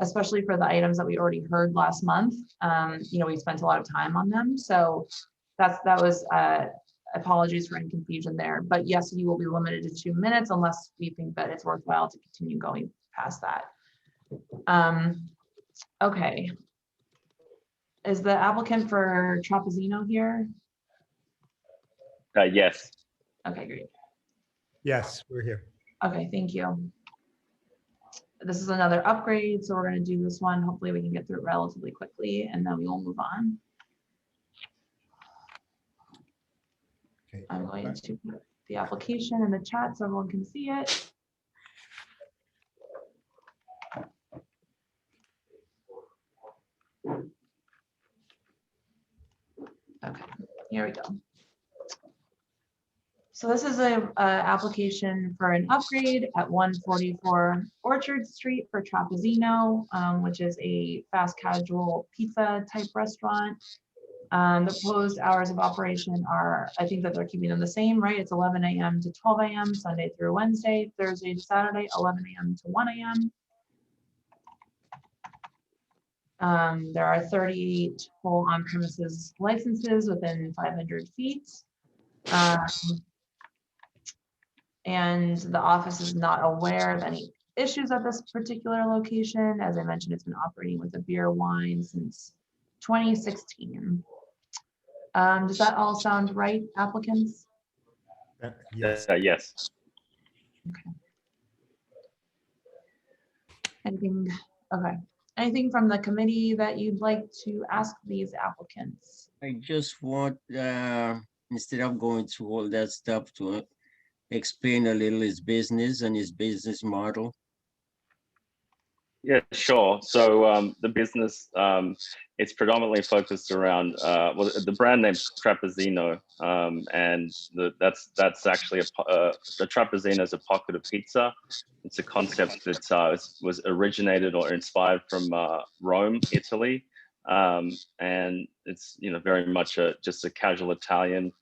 Speaker 1: especially for the items that we already heard last month. You know, we spent a lot of time on them, so that was apologies for any confusion there. But yes, you will be limited to 2 minutes unless we think that it's worthwhile to continue going past that. Okay. Is the applicant for Trapizzino here?
Speaker 15: Yes.
Speaker 1: Okay, great.
Speaker 16: Yes, we're here.
Speaker 1: Okay, thank you. This is another upgrade, so we're going to do this one. Hopefully we can get through it relatively quickly, and then we will move on.
Speaker 16: Okay.
Speaker 1: I'm going to put the application in the chat so everyone can see it. Okay, here we go. So this is a application for an upgrade at 144 Orchard Street for Trapizzino, which is a fast casual pizza type restaurant. The proposed hours of operation are, I think that they're keeping them the same, right? It's 11 a.m. to 12 a.m. Sunday through Wednesday, Thursday to Saturday, 11 a.m. to 1 a.m. There are 38 full on-premises licenses within 500 feet. And the office is not aware of any issues at this particular location. As I mentioned, it's been operating with a beer wine since 2016. Does that all sound right, applicants?
Speaker 16: Yes.
Speaker 15: Yes.
Speaker 1: Okay. Anything, okay. Anything from the committee that you'd like to ask these applicants?
Speaker 10: I just want, instead of going through all that stuff, to explain a little his business and his business model.
Speaker 15: Yeah, sure. So the business, it's predominantly focused around, well, the brand name's Trapizzino, and that's actually the Trapizzino is a pocket of pizza. It's a concept that was originated or inspired from Rome, Italy, and it's very much just a casual Italian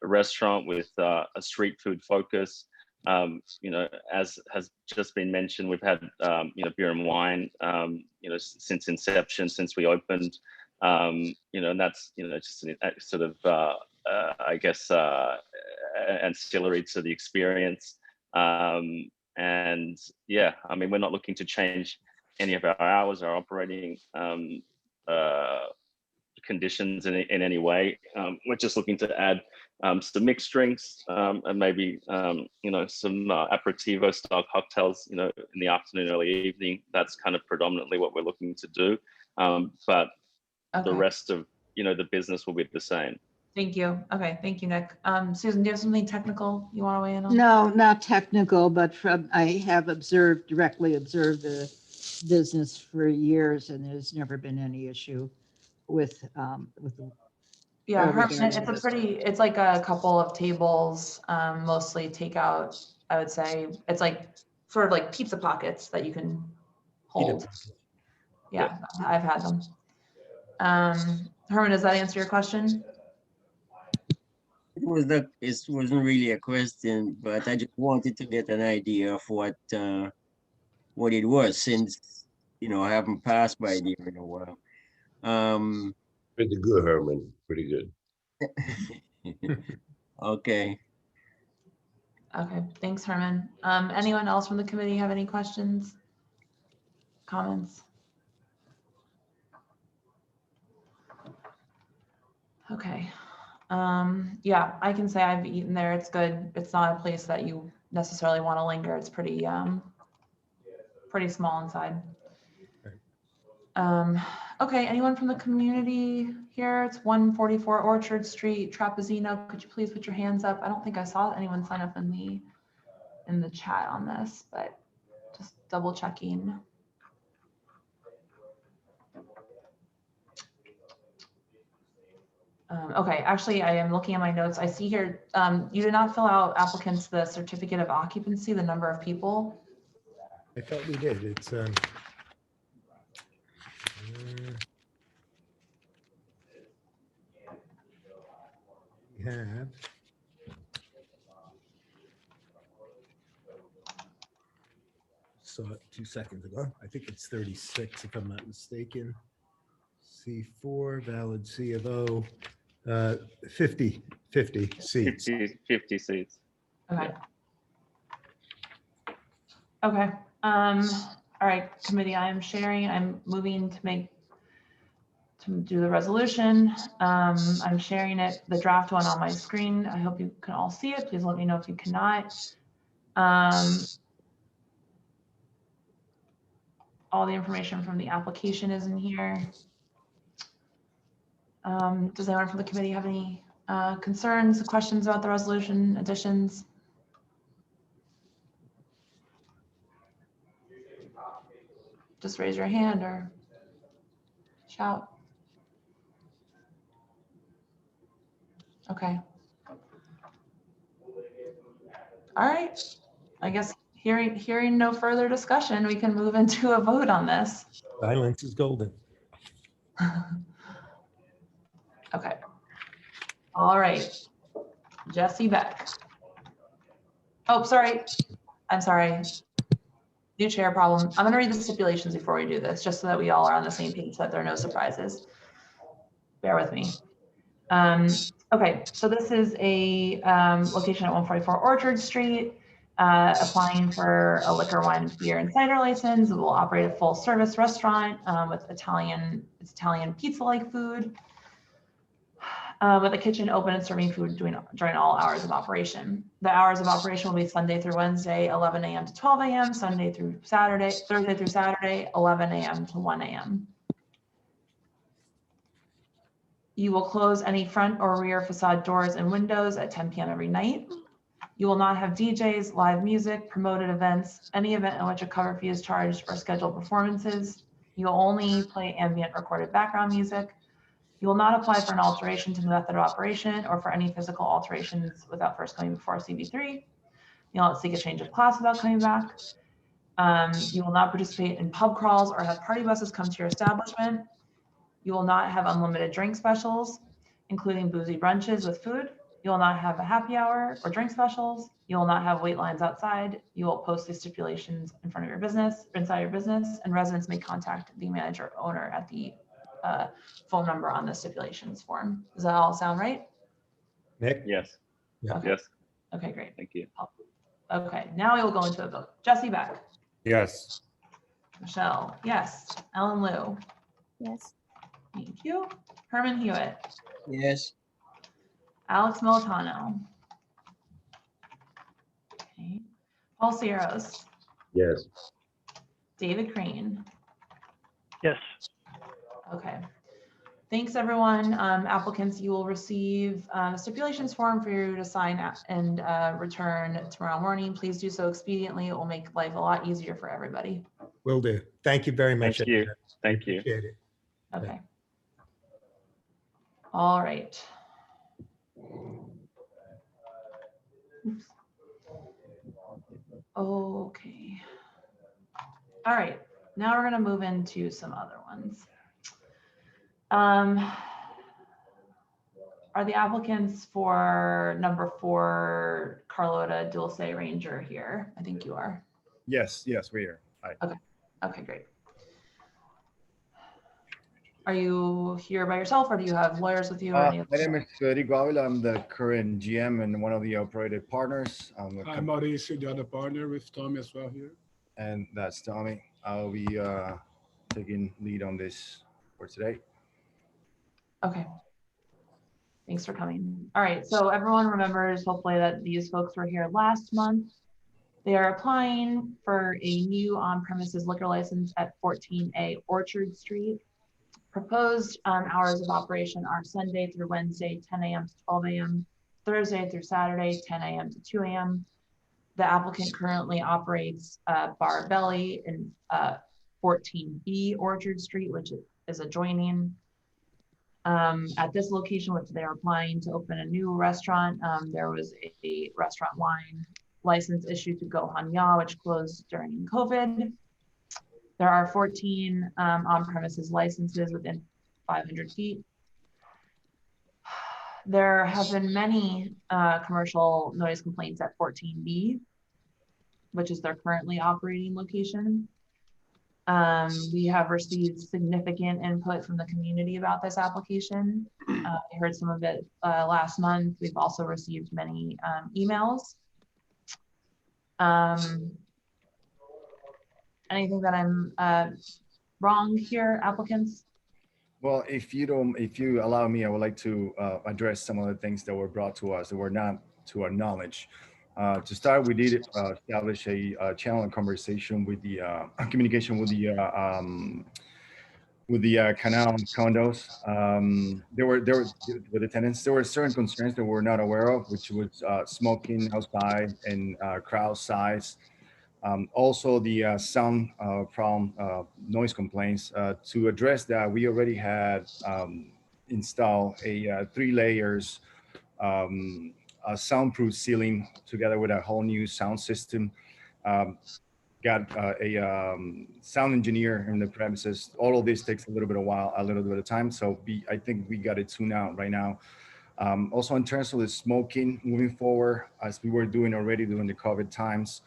Speaker 15: restaurant with a street food focus. As has just been mentioned, we've had beer and wine since inception, since we opened, and that's just sort of I guess ancillary to the experience. And yeah, I mean, we're not looking to change any of our hours, our operating conditions in any way. We're just looking to add some mixed drinks and maybe some aperitivo style cocktails in the afternoon, early evening. That's kind of predominantly what we're looking to do. But the rest of the business will be the same.
Speaker 1: Thank you. Okay, thank you, Nick. Susan, do you have something technical you want to weigh in on?
Speaker 13: No, not technical, but I have directly observed the business for years, and there's never been any issue with the.
Speaker 1: Yeah,
Speaker 13: everything
Speaker 1: Herman,
Speaker 13: is
Speaker 1: it's like a couple of tables, mostly takeout, I would say. It's like sort of like pizza pockets that you can hold. Yeah, I've had them. Herman, does that answer your question?
Speaker 10: It wasn't really a question, but I just wanted to get an idea of what it was, since I haven't passed by there in a while.
Speaker 9: Pretty good, Herman. Pretty good.
Speaker 10: Okay.
Speaker 1: Okay, thanks, Herman. Anyone else from the committee have any questions, comments? Okay. Yeah, I can say I've eaten there. It's good. It's not a place that you necessarily want to linger. It's pretty small inside. Okay, anyone from the community here? It's 144 Orchard Street, Trapizzino. Could you please put your hands up? I don't think I saw anyone sign up in the chat on this, but just double checking. Okay, actually, I am looking at my notes. I see here, you did not fill out applicants the certificate of occupancy, the number of people.
Speaker 16: I thought we did. It's we have. Saw it 2 seconds ago. I think it's 36 if I'm not mistaken. C4 valid C of O. 50 seats.
Speaker 15: 50 seats.
Speaker 1: Okay. Okay. All right, committee, I am sharing. I'm moving to do the resolution. I'm sharing it, the draft one on my screen. I hope you can all see it. Please let me know if you cannot. All the information from the application is in here. Does anyone from the committee have any concerns, questions about the resolution, additions? Just raise your hand or shout. Okay. All right. I guess hearing no further discussion, we can move into a vote on this.
Speaker 16: Silence is golden.
Speaker 1: Okay. All right. Jesse Beck. Oh, sorry. I'm sorry. New chair problem. I'm going to read the stipulations before we do this, just so that we all are on the same page, so that there are no surprises. Bear with me. Okay, so this is a location at 144 Orchard Street, applying for a liquor, wine, beer, and cider license. It will operate a full service restaurant with Italian pizza-like food, with a kitchen open and serving food during all hours of operation. The hours of operation will be Sunday through Wednesday, 11 a.m. to 12 a.m., Thursday through Saturday, 11 a.m. to 1 a.m. You will close any front or rear facade doors and windows at 10 p.m. every night. You will not have DJs, live music, promoted events, any event in which a cover fee is charged, or scheduled performances. You will only play ambient recorded background music. You will not apply for an alteration to the method of operation or for any physical alterations without first coming before CB3. You'll not seek a change of class without coming back. You will not participate in pub crawls or have party buses come to your establishment. You will not have unlimited drink specials, including boozy brunches with food. You will not have a happy hour or drink specials. You will not have wait lines outside. You will post the stipulations in front of your business, inside your business, and residents may contact the manager or owner at the phone number on the stipulations form. Does that all sound right?
Speaker 16: Nick?
Speaker 15: Yes.
Speaker 16: Yeah.
Speaker 1: Okay.
Speaker 15: Yes.
Speaker 1: Okay, great.
Speaker 15: Thank you.
Speaker 1: Okay, now we will go into a vote. Jesse Beck.
Speaker 6: Yes.
Speaker 1: Michelle, yes. Ellen Liu.
Speaker 7: Yes.
Speaker 1: Thank you. Herman Hewitt.
Speaker 10: Yes.
Speaker 1: Alex Militano. Okay. Paul Sierros.
Speaker 9: Yes.
Speaker 1: David Crane.
Speaker 4: Yes.
Speaker 1: Okay. Thanks, everyone. Applicants, you will receive a stipulations form for you to sign and return tomorrow morning. Please do so expediently. It will make life a lot easier for everybody.
Speaker 16: Will do. Thank you very much.
Speaker 15: Thank you.
Speaker 16: Ed.
Speaker 15: Thank you.
Speaker 16: Appreciate it.
Speaker 1: Okay. All right. Oops. Okay. All right. Now we're going to move into some other ones. Are the applicants for number 4, Carlota Dulce Ranger here? I think you are.
Speaker 3: Yes, yes, we are. Hi.
Speaker 1: Okay. Okay, great. Are you here by yourself, or do you have lawyers with you? Or any
Speaker 3: My name is Federico Avila. I'm the current GM and one of the operated partners.
Speaker 17: I'm Mauricio, the other partner with Tommy as well here.
Speaker 3: And that's Tommy. I'll be taking lead on this for today.
Speaker 1: Okay. Thanks for coming. All right, so everyone remembers hopefully that these folks were here last month. They are applying for a new on-premises liquor license at 14A Orchard Street. Proposed hours of operation are Sunday through Wednesday, 10 a.m. to 12 a.m., Thursday through Saturday, 10 a.m. to 2 a.m. The applicant currently operates Bar Belly in 14B Orchard Street, which is adjoining. At this location, which they're applying to open a new restaurant, there was a restaurant wine license issued to Go Hanya, which closed during COVID. There are 14 on-premises licenses within 500 feet. There have been many commercial noise complaints at 14B, which is their currently operating location. We have received significant input from the community about this application. I heard some of it last month. We've also received many emails. Anything that I'm wrong here, applicants?
Speaker 3: Well, if you allow me, I would like to address some of the things that were brought to us that were not to our knowledge. To start, we did establish a channel of conversation with the communication with the Canal condos. There were with the tenants. There were certain concerns that we're not aware of, which was smoking outside and crowd size. Also, the sound problem, noise complaints. To address that, we already had installed a 3 layers a soundproof ceiling together with a whole new sound system. Got a sound engineer in the premises. All of this takes a little bit of time. So I think we got it tuned out right now. Also, in terms of the smoking moving forward, as we were doing already during the COVID times,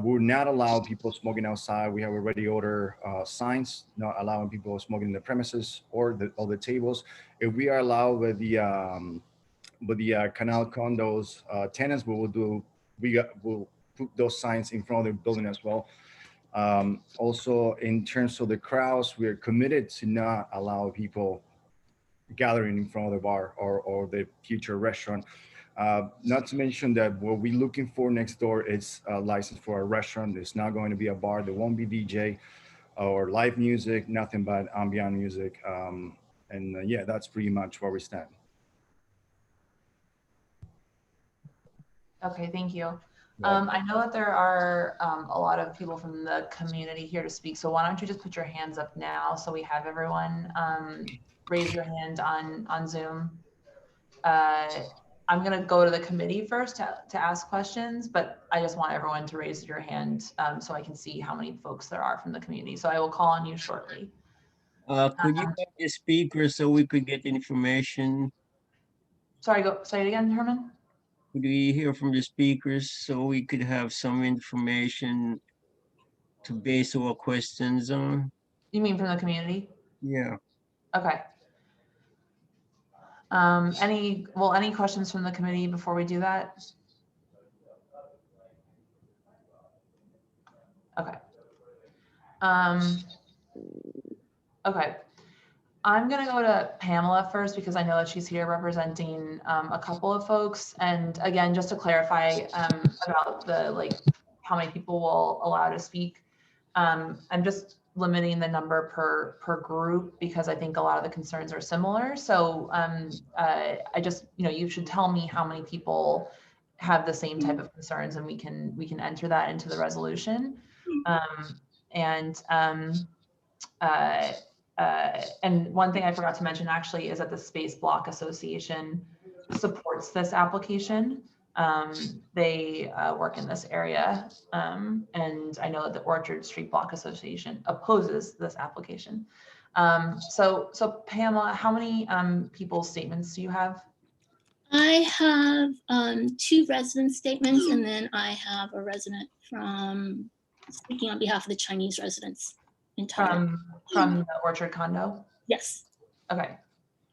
Speaker 3: we will not allow people smoking outside. We have already ordered signs not allowing people smoking in the premises or the tables. If we are allowed with the Canal condos tenants, we'll put those signs in front of the building as well. Also, in terms of the crowds, we are committed to not allow people gathering in front of the bar or the future restaurant. Not to mention that what we're looking for next door is a license for a restaurant. It's not going to be a bar. There won't be DJ or live music, nothing but ambient music. Yeah, that's pretty much where we stand.
Speaker 1: Okay, thank you. I know that there are a lot of people from the community here to speak, so why don't you just put your hands up now so we have everyone raise your hand on Zoom. I'm gonna go to the committee first to ask questions, but I just want everyone to raise your hand so I can see how many folks there are from the community. So I will call on you shortly.
Speaker 10: Could you have the speaker so we could get information?
Speaker 1: Sorry, say it again, Herman.
Speaker 10: Could we hear from the speakers so we could have some information to base our questions on?
Speaker 1: You mean from the community?
Speaker 10: Yeah.
Speaker 1: Okay. Any questions from the committee before we do that? Okay. Okay. I'm gonna go to Pamela first because I know that she's here representing a couple of folks. And again, just to clarify about the how many people will allow to speak. I'm just limiting the number per group, because I think a lot of the concerns are similar. So I just, you should tell me how many people have the same type of concerns, and we can enter that into the resolution. And one thing I forgot to mention actually is that the Space Block Association supports this application. They work in this area, and I know that the Orchard Street Block Association opposes this application. So Pamela, how many people's statements do you have?
Speaker 18: I have 2 resident statements, and then I have a resident from speaking on behalf of the Chinese residents in total.
Speaker 1: From the Orchard condo?
Speaker 18: Yes.
Speaker 1: Okay.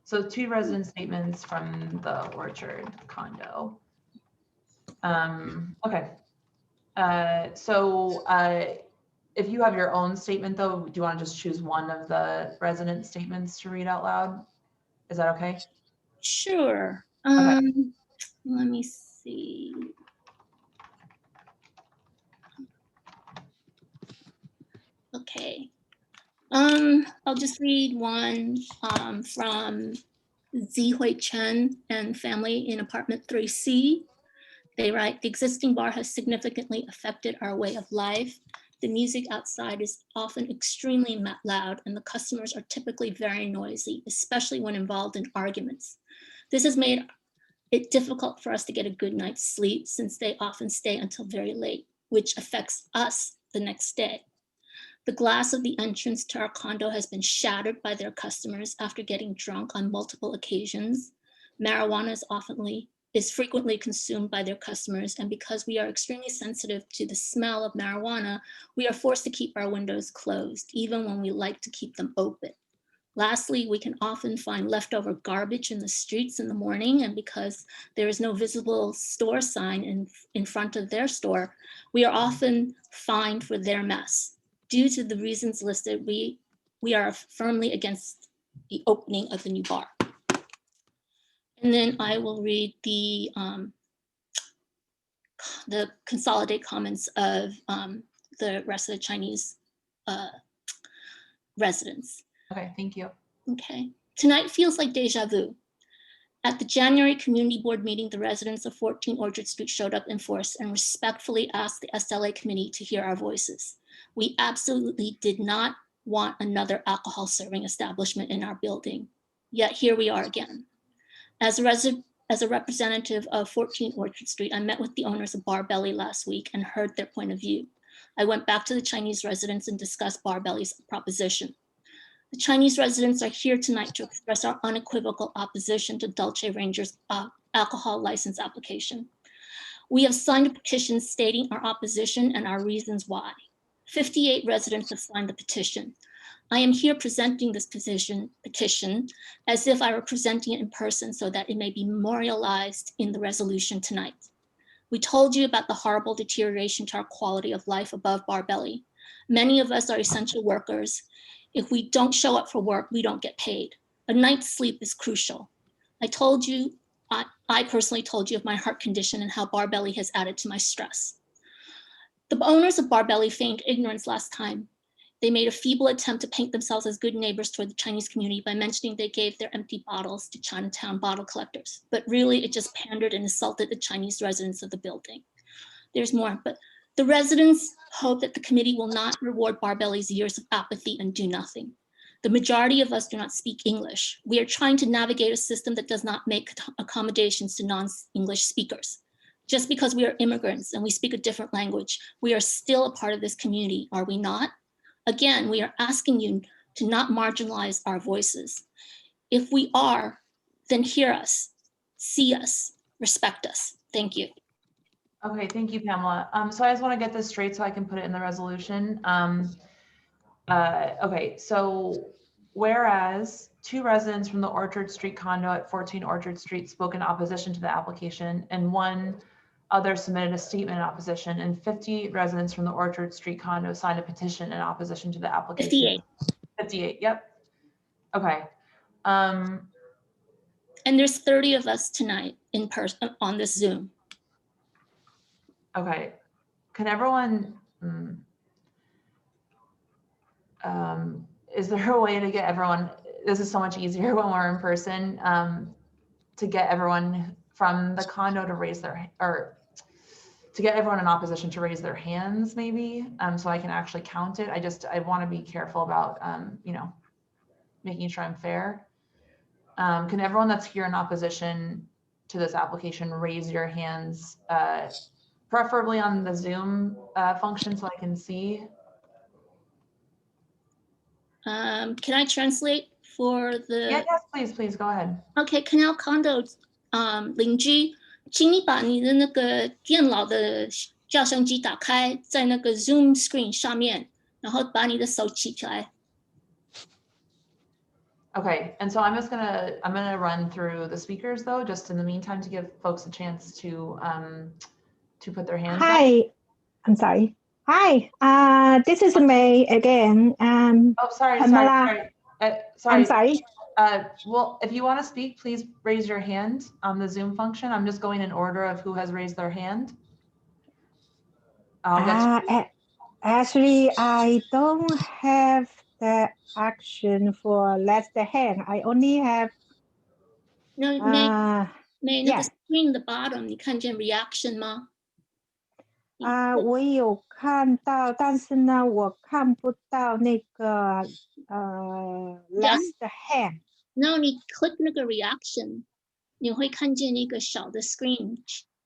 Speaker 1: So 2 resident statements from the Orchard condo. Okay. So if you have your own statement though, do you want to just choose one of the resident statements to read out loud? Is that okay?
Speaker 18: Sure.
Speaker 1: Okay.
Speaker 18: Let me see. Okay. I'll just read one from Zihui Chen and family in apartment 3C. They write, the existing bar has significantly affected our way of life. The music outside is often extremely loud, and the customers are typically very noisy, especially when involved in arguments. This has made it difficult for us to get a good night's sleep, since they often stay until very late, which affects us the next day. The glass of the entrance to our condo has been shattered by their customers after getting drunk on multiple occasions. Marijuana is frequently consumed by their customers, and because we are extremely sensitive to the smell of marijuana, we are forced to keep our windows closed, even when we like to keep them open. Lastly, we can often find leftover garbage in the streets in the morning, and because there is no visible store sign in front of their store, we are often fined for their mess. Due to the reasons listed, we are firmly against the opening of the new bar. And then I will read the consolidated comments of the rest of the Chinese residents.
Speaker 1: Okay, thank you.
Speaker 18: Okay. Tonight feels like deja vu. At the January community board meeting, the residents of 14 Orchard Street showed up in force and respectfully asked the SLA committee to hear our voices. We absolutely did not want another alcohol serving establishment in our building. Yet here we are again. As a representative of 14 Orchard Street, I met with the owners of Bar Belly last week and heard their point of view. I went back to the Chinese residents and discussed Bar Belly's proposition. The Chinese residents are here tonight to express our unequivocal opposition to Dulce Ranger's alcohol license application. We have signed a petition stating our opposition and our reasons why. 58 residents have signed the petition. I am here presenting this petition as if I were presenting it in person so that it may be memorialized in the resolution tonight. We told you about the horrible deterioration to our quality of life above Bar Belly. Many of us are essential workers. If we don't show up for work, we don't get paid. A night's sleep is crucial. I personally told you of my heart condition and how Bar Belly has added to my stress. The owners of Bar Belly feigned ignorance last time. They made a feeble attempt to paint themselves as good neighbors toward the Chinese community by mentioning they gave their empty bottles to Chinatown bottle collectors. But really, it just pandered and insulted the Chinese residents of the building. There's more, but the residents hope that the committee will not reward Bar Belly's years of apathy and do nothing. The majority of us do not speak English. We are trying to navigate a system that does not make accommodations to non-English speakers. Just because we are immigrants and we speak a different language, we are still a part of this community, are we not? Again, we are asking you to not marginalize our voices. If we are, then hear us, see us, respect us. Thank you.
Speaker 1: Okay, thank you, Pamela. So I just want to get this straight so I can put it in the resolution. Okay, so whereas 2 residents from the Orchard Street condo at 14 Orchard Street spoke in opposition to the application, and 1 other submitted a statement in opposition, and 50 residents from the Orchard Street condo signed a petition in opposition to the application.
Speaker 18: 58.
Speaker 1: 58, yep. Okay.
Speaker 18: And there's 30 of us tonight in person on this Zoom.
Speaker 1: Okay. Can everyone, Is there a way to get everyone, this is so much easier when we're in person, to get everyone from the condo to raise their, or to get everyone in opposition to raise their hands maybe, so I can actually count it. I want to be careful about, you know, making sure I'm fair. Can everyone that's here in opposition to this application raise your hands, preferably on the Zoom function so I can see?
Speaker 18: Can I translate for the?
Speaker 1: Yeah, yes, please go ahead.
Speaker 18: Okay, Canal Condo 邻居，请你把你的那个电脑的叫声机打开，在那个 Zoom screen 上面，然后把你的手举起来。
Speaker 1: Okay, and so I'm gonna run through the speakers though, just in the meantime to give folks a chance to put their hands up.
Speaker 19: Hi, I'm sorry. Hi, this is May again.
Speaker 1: Oh, sorry.
Speaker 19: Pamela.
Speaker 1: Sorry.
Speaker 19: I'm sorry.
Speaker 1: Well, if you want to speak, please raise your hand on the Zoom function. I'm just going in order of who has raised their hand.
Speaker 19: Actually, I don't have the action for raise the hand. I only have.
Speaker 18: No, May 那个 screen 的 bottom 你看见 reaction 吗？
Speaker 19: 我有看到，但是呢，我看不到那个raise the hand。
Speaker 18: 然后你 click 那个 reaction， 你会看见一个小的 screen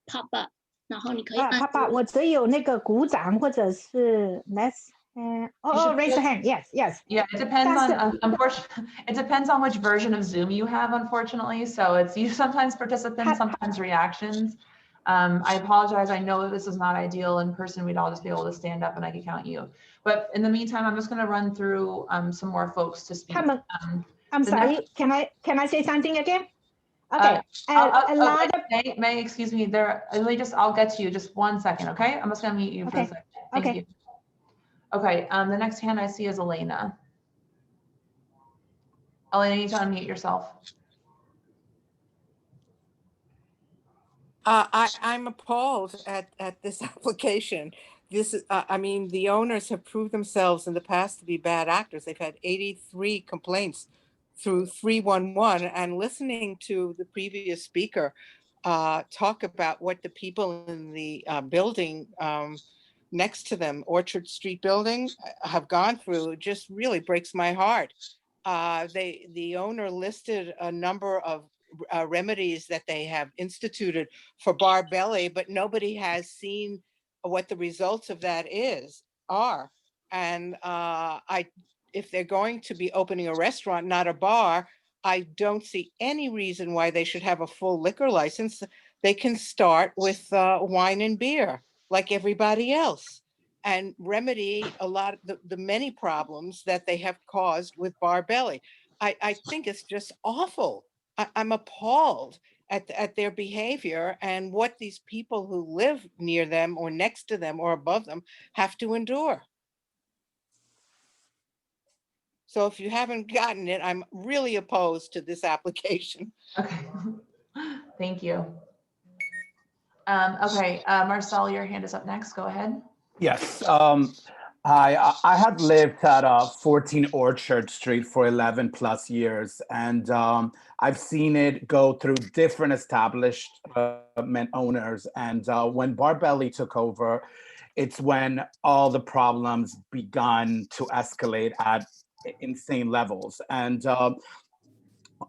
Speaker 18: pop up， 然后你可以按。
Speaker 19: pop up， 我只有那个鼓掌或者是 raise hand。raise the hand. Yes.
Speaker 1: Yeah, it depends on unfortunately. It depends on which version of Zoom you have, unfortunately. So it's you sometimes participants, sometimes reactions. I apologize. I know that this is not ideal in person. We'd all just be able to stand up and I could count you. But in the meantime, I'm just going to run through some more folks to speak.
Speaker 19: I'm sorry. Can I say something again? Okay.
Speaker 1: May, excuse me. I'll get to you. Just 1 second, okay? I'm just going to mute you for a second. Thank you. Okay. The next hand I see is Elena. Elena, you need to unmute yourself.
Speaker 12: I'm appalled at this application. This is, I mean, the owners have proved themselves in the past to be bad actors. They've had 83 complaints through 311, and listening to the previous speaker talk about what the people in the building next to them, Orchard Street building, have gone through just really breaks my heart. The owner listed a number of remedies that they have instituted for bar belly, but nobody has seen what the results of that are. And if they're going to be opening a restaurant, not a bar, I don't see any reason why they should have a full liquor license. They can start with wine and beer like everybody else and remedy a lot of the many problems that they have caused with bar belly. I think it's just awful. I'm appalled at their behavior and what these people who live near them or next to them or above them have to endure. So if you haven't gotten it, I'm really opposed to this application.
Speaker 1: Okay, thank you. Okay, Marcel, your hand is up next. Go ahead.
Speaker 5: Yes. I have lived at 14 Orchard Street for 11 plus years, and I've seen it go through different establishment owners. And when Bar Belly took over, it's when all the problems begun to escalate at insane levels. And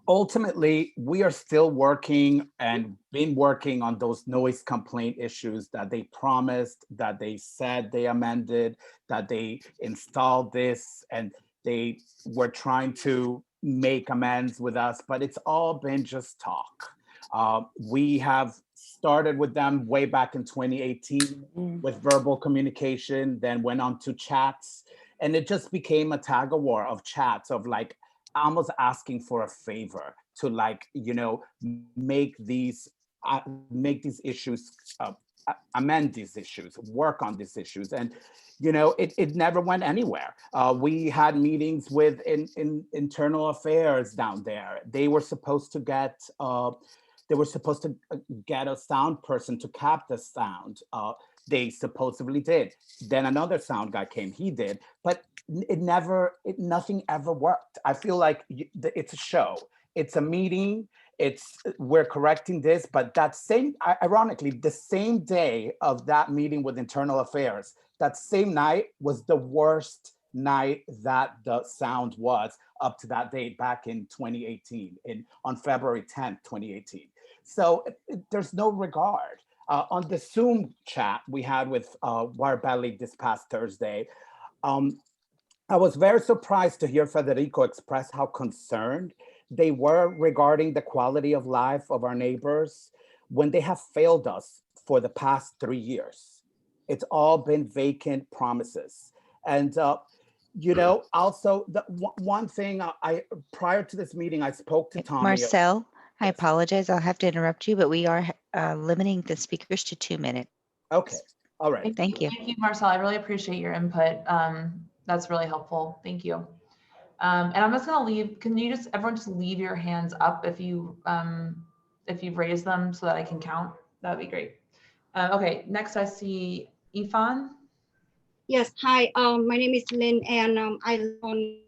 Speaker 5: ultimately, we are still working and been working on those noise complaint issues that they promised, that they said they amended, that they installed this, and they were trying to make amends with us, but it's all been just talk. We have started with them way back in 2018 with verbal communication, then went on to chats, and it just became a tag of war of chats of like, almost asking for a favor to like, you know, make these issues, amend these issues, work on these issues. And, you know, it never went anywhere. We had meetings with internal affairs down there. They were supposed to get, a sound person to cap the sound. They supposedly did. Then another sound guy came, he did. But nothing ever worked. I feel like it's a show, it's a meeting, we're correcting this, but ironically, the same day of that meeting with internal affairs, that same night was the worst night that the sound was up to that date back in 2018, on February 10th, 2018. So there's no regard. On the Zoom chat we had with Warbelly this past Thursday, I was very surprised to hear Federico express how concerned they were regarding the quality of life of our neighbors when they have failed us for the past 3 years. It's all been vacant promises. And, also the one thing prior to this meeting, I spoke to Tommy.
Speaker 2: Marcel, I apologize. I'll have to interrupt you, but we are limiting the speakers to 2 minutes.
Speaker 5: Okay. All right.
Speaker 2: Thank you.
Speaker 1: Thank you, Marcel. I really appreciate your input. That's really helpful. Thank you. And I'm just going to leave. Can you everyone just leave your hands up if you've raised them so that I can count? That would be great. Okay. Next, I see Ifan.
Speaker 20: Yes. Hi. My name is Lynn, and I live on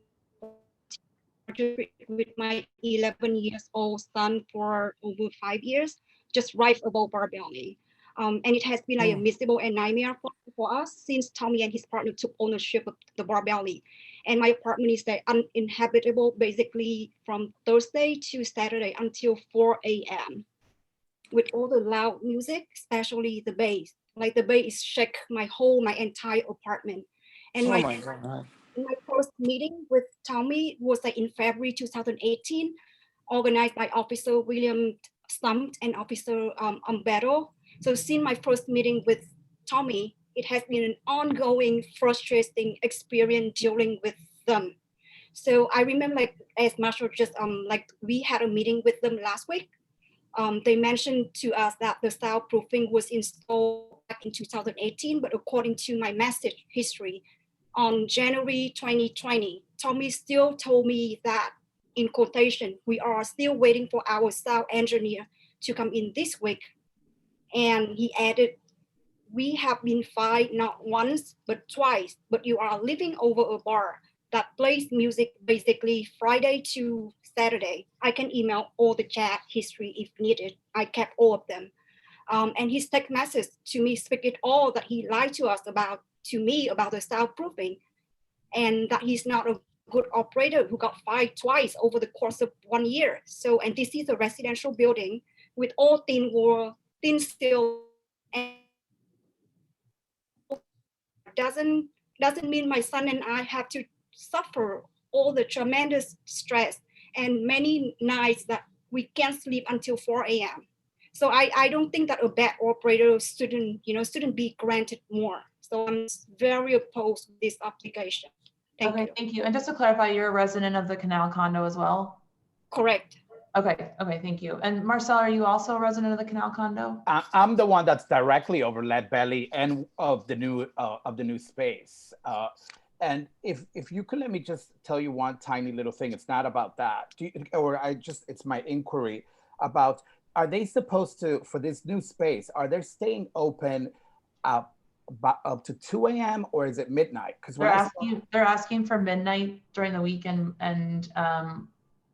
Speaker 20: with my 11 years old son for over 5 years, just right above Barbelly. And it has been like a miserable and nightmare for us since Tommy and his partner took ownership of the Barbelly. And my apartment is like uninhabitable basically from Thursday to Saturday until 4 a.m. with all the loud music, especially the bass. Like the bass shake my entire apartment. And my first meeting with Tommy was like in February 2018, organized by Officer William Stump and Officer Umberto. So since my first meeting with Tommy, it has been an ongoing frustrating experience dealing with them. So I remember, like, as Marshall just we had a meeting with them last week. They mentioned to us that the soundproofing was installed back in 2018, but according to my message history, on January 2020, Tommy still told me that, in quotation, we are still waiting for our sound engineer to come in this week. And he added, we have been fined not once, but twice, but you are living over a bar that plays music basically Friday to Saturday. I can email all the chat history if needed. I kept all of them. And his text message to me speak it all that he lied to me about the soundproofing, and that he's not a good operator who got fined twice over the course of 1 year. So, and this is a residential building with all thin wall, thin steel, and doesn't mean my son and I have to suffer all the tremendous stress and many nights that we can't sleep until 4 a.m. So I don't think that a bad operator shouldn't be granted more. So I'm very opposed to this application. Thank you.
Speaker 1: Thank you. And just to clarify, you're a resident of the Canal condo as well?
Speaker 20: Correct.
Speaker 1: Okay, thank you. And Marcel, are you also a resident of the Canal condo?
Speaker 5: I'm the one that's directly over Lead Belly and of the new space. And if you could let me just tell you one tiny little thing, it's not about that. It's my inquiry about, are they supposed to, for this new space, are they staying open up to 2 a.m. or is it midnight? Because
Speaker 1: they're asking for midnight during the week and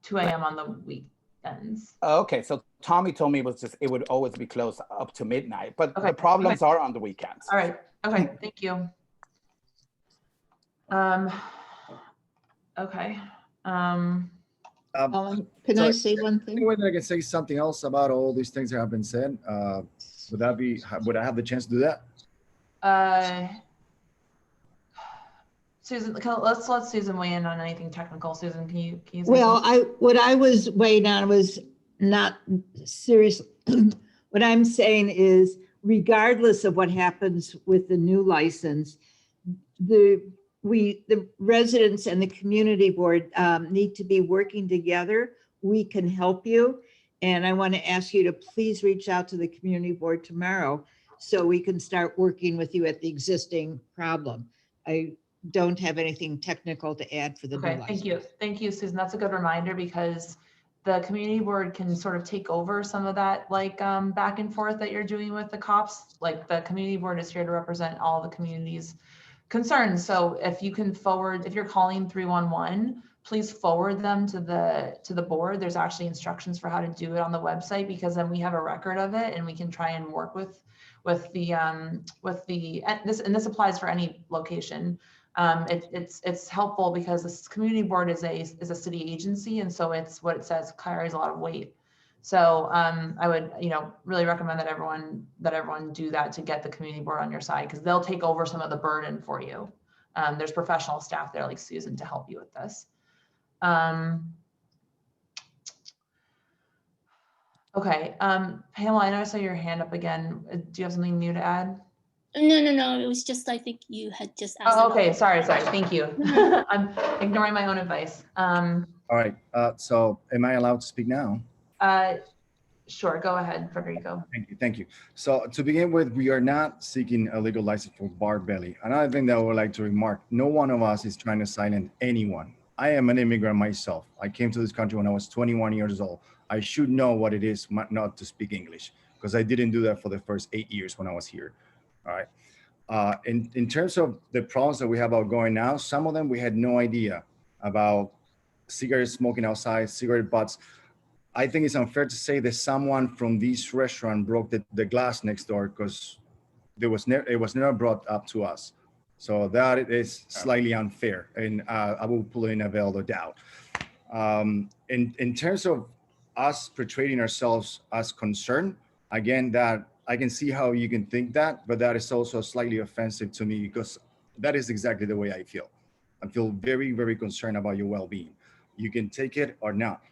Speaker 1: 2 a.m. on the weekends.
Speaker 5: Okay, so Tommy told me it would always be closed up to midnight, but the problems are on the weekends.
Speaker 1: All right. Okay. Thank you. Okay.
Speaker 13: Can I say one thing?
Speaker 3: Anyway, I can say something else about all these things that have been said. Would I have the chance to do that?
Speaker 1: Susan, let's let Susan weigh in on anything technical. Susan, can you say
Speaker 13: Well,
Speaker 1: something?
Speaker 13: what I was weighing on was not serious. What I'm saying is, regardless of what happens with the new license, the residents and the community board need to be working together. We can help you. And I want to ask you to please reach out to the community board tomorrow so we can start working with you at the existing problem. I don't have anything technical to add for the new license.
Speaker 1: Thank you. Thank you, Susan. That's a good reminder, because the community board can sort of take over some of that back and forth that you're doing with the cops. Like, the community board is here to represent all the communities concerns. So if you can forward, if you're calling 311, please forward them to the board. There's actually instructions for how to do it on the website, because then we have a record of it and we can try and work with the and this applies for any location. It's helpful because this community board is a city agency, and so it's what it says carries a lot of weight. So I would, really recommend that everyone do that to get the community board on your side, because they'll take over some of the burden for you. There's professional staff there like Susan to help you with this. Okay, Pamela, I know I saw your hand up again. Do you have something new to add?
Speaker 18: No. It was just, I think you had just asked.
Speaker 1: Oh, okay. Sorry. Thank you. I'm ignoring my own advice.
Speaker 3: All right. So am I allowed to speak now?
Speaker 1: Sure. Go ahead, Federico.
Speaker 3: Thank you. So to begin with, we are not seeking a legal license for Bar Belly. Another thing that I would like to remark, no one of us is trying to silence anyone. I am an immigrant myself. I came to this country when I was 21 years old. I should know what it is not to speak English, because I didn't do that for the first 8 years when I was here. All right. In terms of the problems that we have outgoing now, some of them we had no idea about. Cigarette smoking outside, cigarette butts. I think it's unfair to say that someone from this restaurant broke the glass next door, because it was never brought up to us. So that is slightly unfair, and I will put in a veil of doubt. In terms of us portraying ourselves as concerned, again, that I can see how you can think that, but that is also slightly offensive to me, because that is exactly the way I feel. I feel very, very concerned about your well-being. You can take it or not.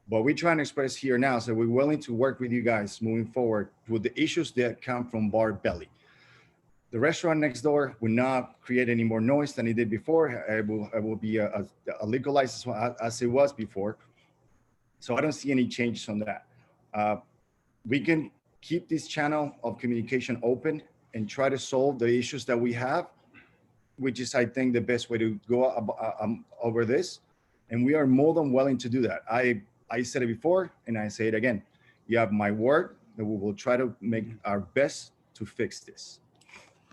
Speaker 3: What we're trying to express here now is that we're willing to work with you guys moving forward with the issues that come from Bar Belly. The restaurant next door will not create any more noise than it did before. It will be a legal license as it was before. So I don't see any changes on that. We can keep this channel of communication open and try to solve the issues that we have, which is, I think, the best way to go over this. And we are more than willing to do that. I said it before, and I say it again. You have my word that we will try to make our best to fix this.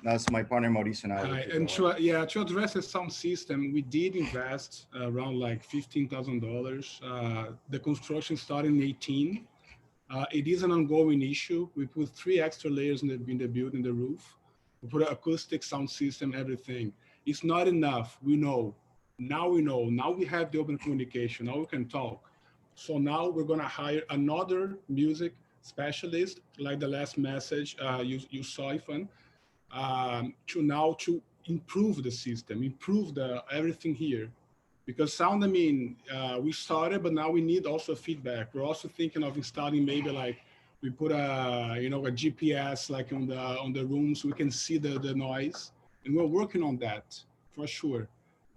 Speaker 3: That's my partner, Mauricio.
Speaker 17: And to address the sound system, we did invest around like $15,000. The construction started in 18. It is an ongoing issue. We put 3 extra layers in the building, the roof. We put an acoustic sound system, everything. It's not enough. We know. Now we know. Now we have the open communication. Now we can talk. So now we're going to hire another music specialist, like the last message you saw, Ifan, to improve the system, improve everything here. Because sound, we started, but now we need also feedback. We're also thinking of installing maybe like we put a GPS like on the rooms, so we can see the noise, and we're working on that for sure.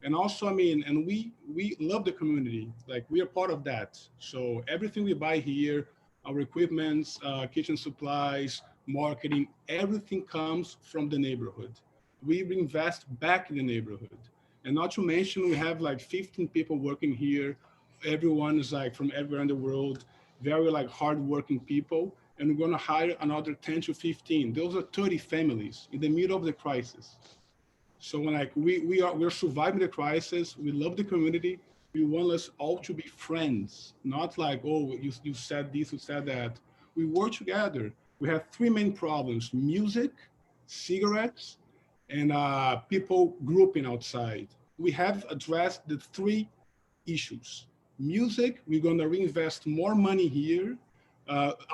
Speaker 17: And also, and we love the community. Like, we are part of that. So everything we buy here, our equipments, kitchen supplies, marketing, everything comes from the neighborhood. We invest back in the neighborhood. And not to mention, we have like 15 people working here. Everyone is like from everywhere in the world, very like hardworking people. And we're going to hire another 10 to 15. Those are 30 families in the middle of the crisis. So like we're surviving the crisis. We love the community. We want us all to be friends, not like, oh, you said this, you said that. We work together. We have 3 main problems: music, cigarettes, and people grouping outside. We have addressed the 3 issues. Music, we're gonna reinvest more money here.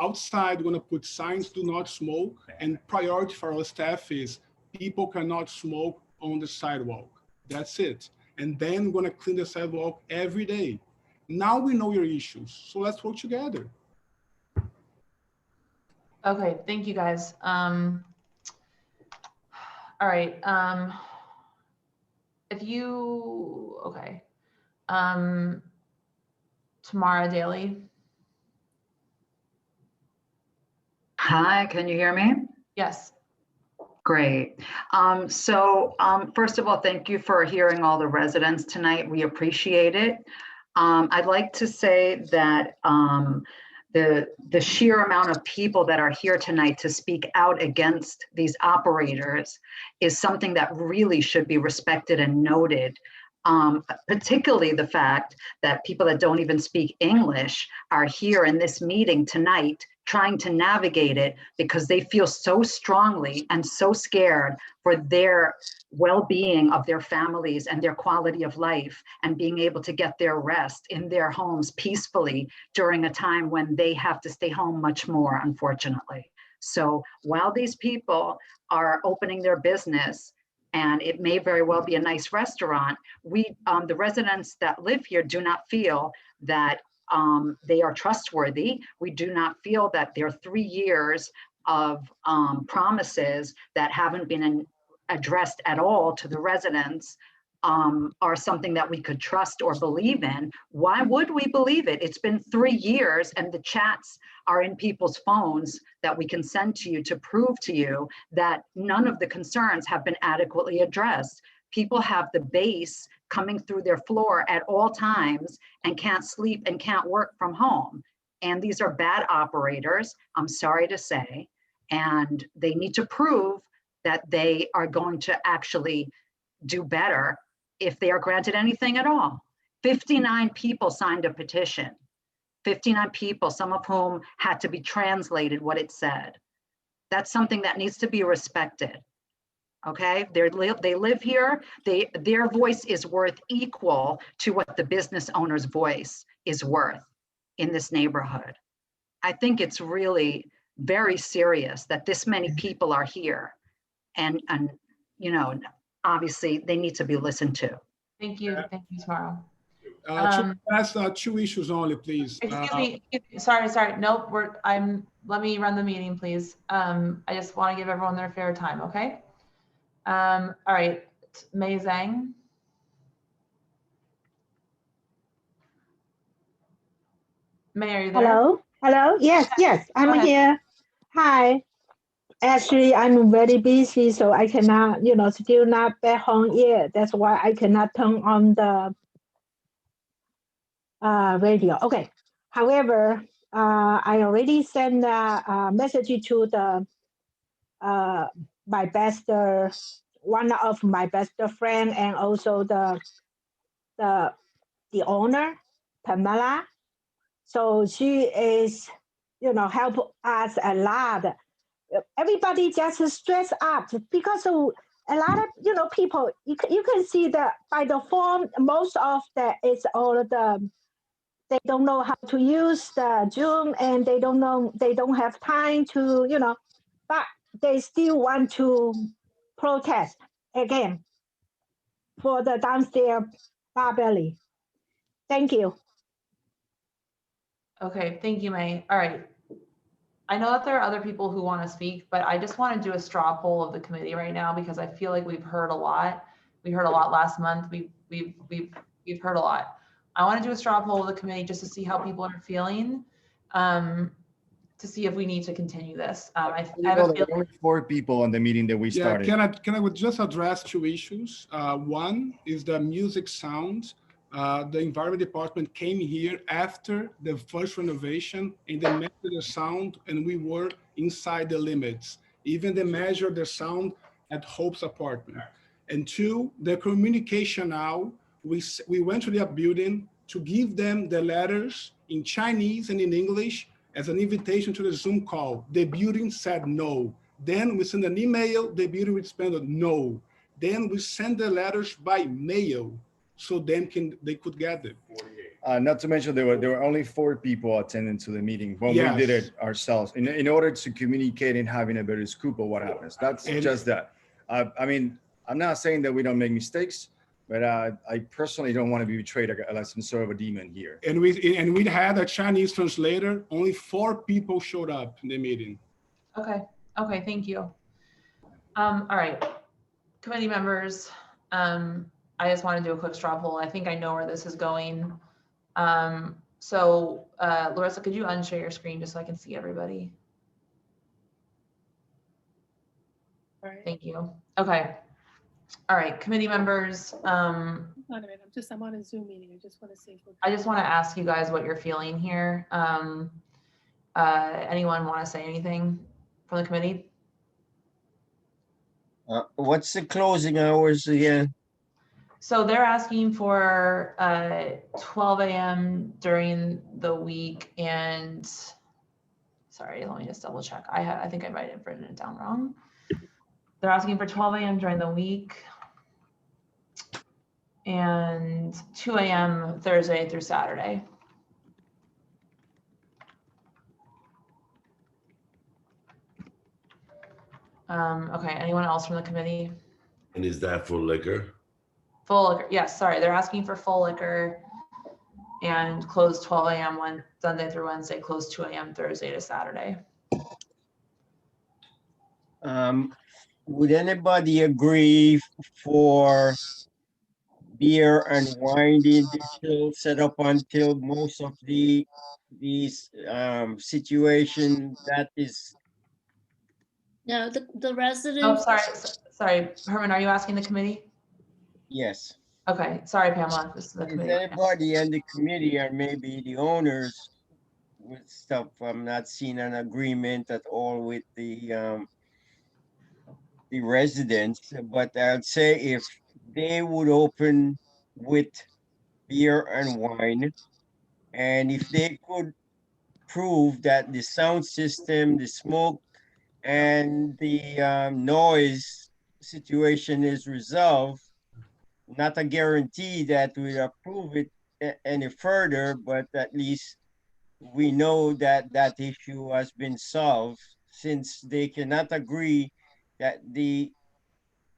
Speaker 17: Outside, we're gonna put signs, do not smoke. And priority for our staff is people cannot smoke on the sidewalk. That's it. And then we're gonna clean the sidewalk every day. Now we know your issues, so let's work together.
Speaker 1: Okay, thank you guys. All right. Tamara Daly.
Speaker 21: Hi, can you hear me?
Speaker 1: Yes.
Speaker 21: Great. First of all, thank you for hearing all the residents tonight. We appreciate it. I'd like to say that the sheer amount of people that are here tonight to speak out against these operators is something that really should be respected and noted. Particularly the fact that people that don't even speak English are here in this meeting tonight trying to navigate it because they feel so strongly and so scared for their well-being of their families and their quality of life and being able to get their rest in their homes peacefully during a time when they have to stay home much more, unfortunately. So while these people are opening their business, and it may very well be a nice restaurant, the residents that live here do not feel that they are trustworthy. We do not feel that their 3 years of promises that haven't been addressed at all to the residents are something that we could trust or believe in. Why would we believe it? It's been 3 years and the chats are in people's phones that we can send to you to prove to you that none of the concerns have been adequately addressed. People have the base coming through their floor at all times and can't sleep and can't work from home. And these are bad operators, I'm sorry to say, and they need to prove that they are going to actually do better if they are granted anything at all. 59 people signed a petition. 59 people, some of whom had to be translated what it said. That's something that needs to be respected. Okay, they live here. Their voice is worth equal to what the business owner's voice is worth in this neighborhood. I think it's really very serious that this many people are here, and you know, obviously they need to be listened to.
Speaker 1: Thank you, Taro.
Speaker 17: That's 2 issues only, please.
Speaker 1: Excuse me, sorry, nope, let me run the meeting, please. I just want to give everyone their fair time, okay? All right, Mei Zhang. Mei, are you there?
Speaker 19: Hello, yes, I'm here. Hi. Actually, I'm very busy, so I cannot, still not back home yet. That's why I cannot turn on the radio. Okay. However, I already sent a message to the one of my best friend, and also the owner, Pamela. So she is, help us a lot. Everybody just stress up because of a lot of people. You can see that by the form, most of that is all they don't know how to use the Zoom, and they don't have time to but they still want to protest again for the downstairs bar belly. Thank you.
Speaker 1: Okay, thank you, May. All right. I know that there are other people who want to speak, but I just want to do a straw poll of the committee right now because I feel like we've heard a lot. We heard a lot last month. We've heard a lot. I want to do a straw poll of the committee just to see how people are feeling, to see if we need to continue this. I have a feeling.
Speaker 3: Only 4 people on the meeting that we started.
Speaker 17: Can I just address 2 issues? One is the music sound. The environment department came here after the first renovation and they measured the sound, and we were inside the limits. Even they measured the sound at Hope's apartment. And 2, the communication now, we went to their building to give them the letters in Chinese and in English as an invitation to the Zoom call. The building said no. Then we sent an email, the building responded no. Then we sent the letters by mail, so they could get it.
Speaker 3: Not to mention there were only 4 people attending to the meeting when we did it ourselves in order to communicate and having a better scoop of what happens. That's just that. I mean, I'm not saying that we don't make mistakes, but I personally don't want to be betrayed as some sort of a demon here.
Speaker 17: And we had a Chinese translator. Only 4 people showed up in the meeting.
Speaker 1: Okay, thank you. All right, committee members. I just want to do a quick straw poll. I think I know where this is going. So Larissa, could you unshare your screen just so I can see everybody?
Speaker 11: All right.
Speaker 1: Thank you. Okay. All right, committee members.
Speaker 11: Wait a minute, I'm on a Zoom meeting. I just want to see.
Speaker 1: I just want to ask you guys what you're feeling here. Anyone want to say anything from the committee?
Speaker 10: What's the closing hours again?
Speaker 1: So they're asking for 12 a.m. during the week and, sorry, let me just double check. I think I might have written it down wrong. They're asking for 12 a.m. during the week and 2 a.m. Thursday through Saturday. Okay, anyone else from the committee?
Speaker 9: And is that for liquor?
Speaker 1: Full liquor, yes, sorry, they're asking for full liquor and close 12 a.m. Sunday through Wednesday, close 2 a.m. Thursday to Saturday.
Speaker 10: Would anybody agree for beer and wine the initial set up until most of these situation that is?
Speaker 18: No, the
Speaker 1: Oh,
Speaker 18: residents.
Speaker 1: sorry, Herman, are you asking the committee?
Speaker 10: Yes.
Speaker 1: Okay, sorry, Pamela, this is the
Speaker 10: Is
Speaker 1: committee.
Speaker 10: anybody in the committee or maybe the owners with stuff? I'm not seeing an agreement at all with the residents, but I'd say if they would open with beer and wine, and if they could prove that the sound system, the smoke, and the noise situation is resolved, not a guarantee that we'd approve it any further, but at least we know that that issue has been solved, since they cannot agree that the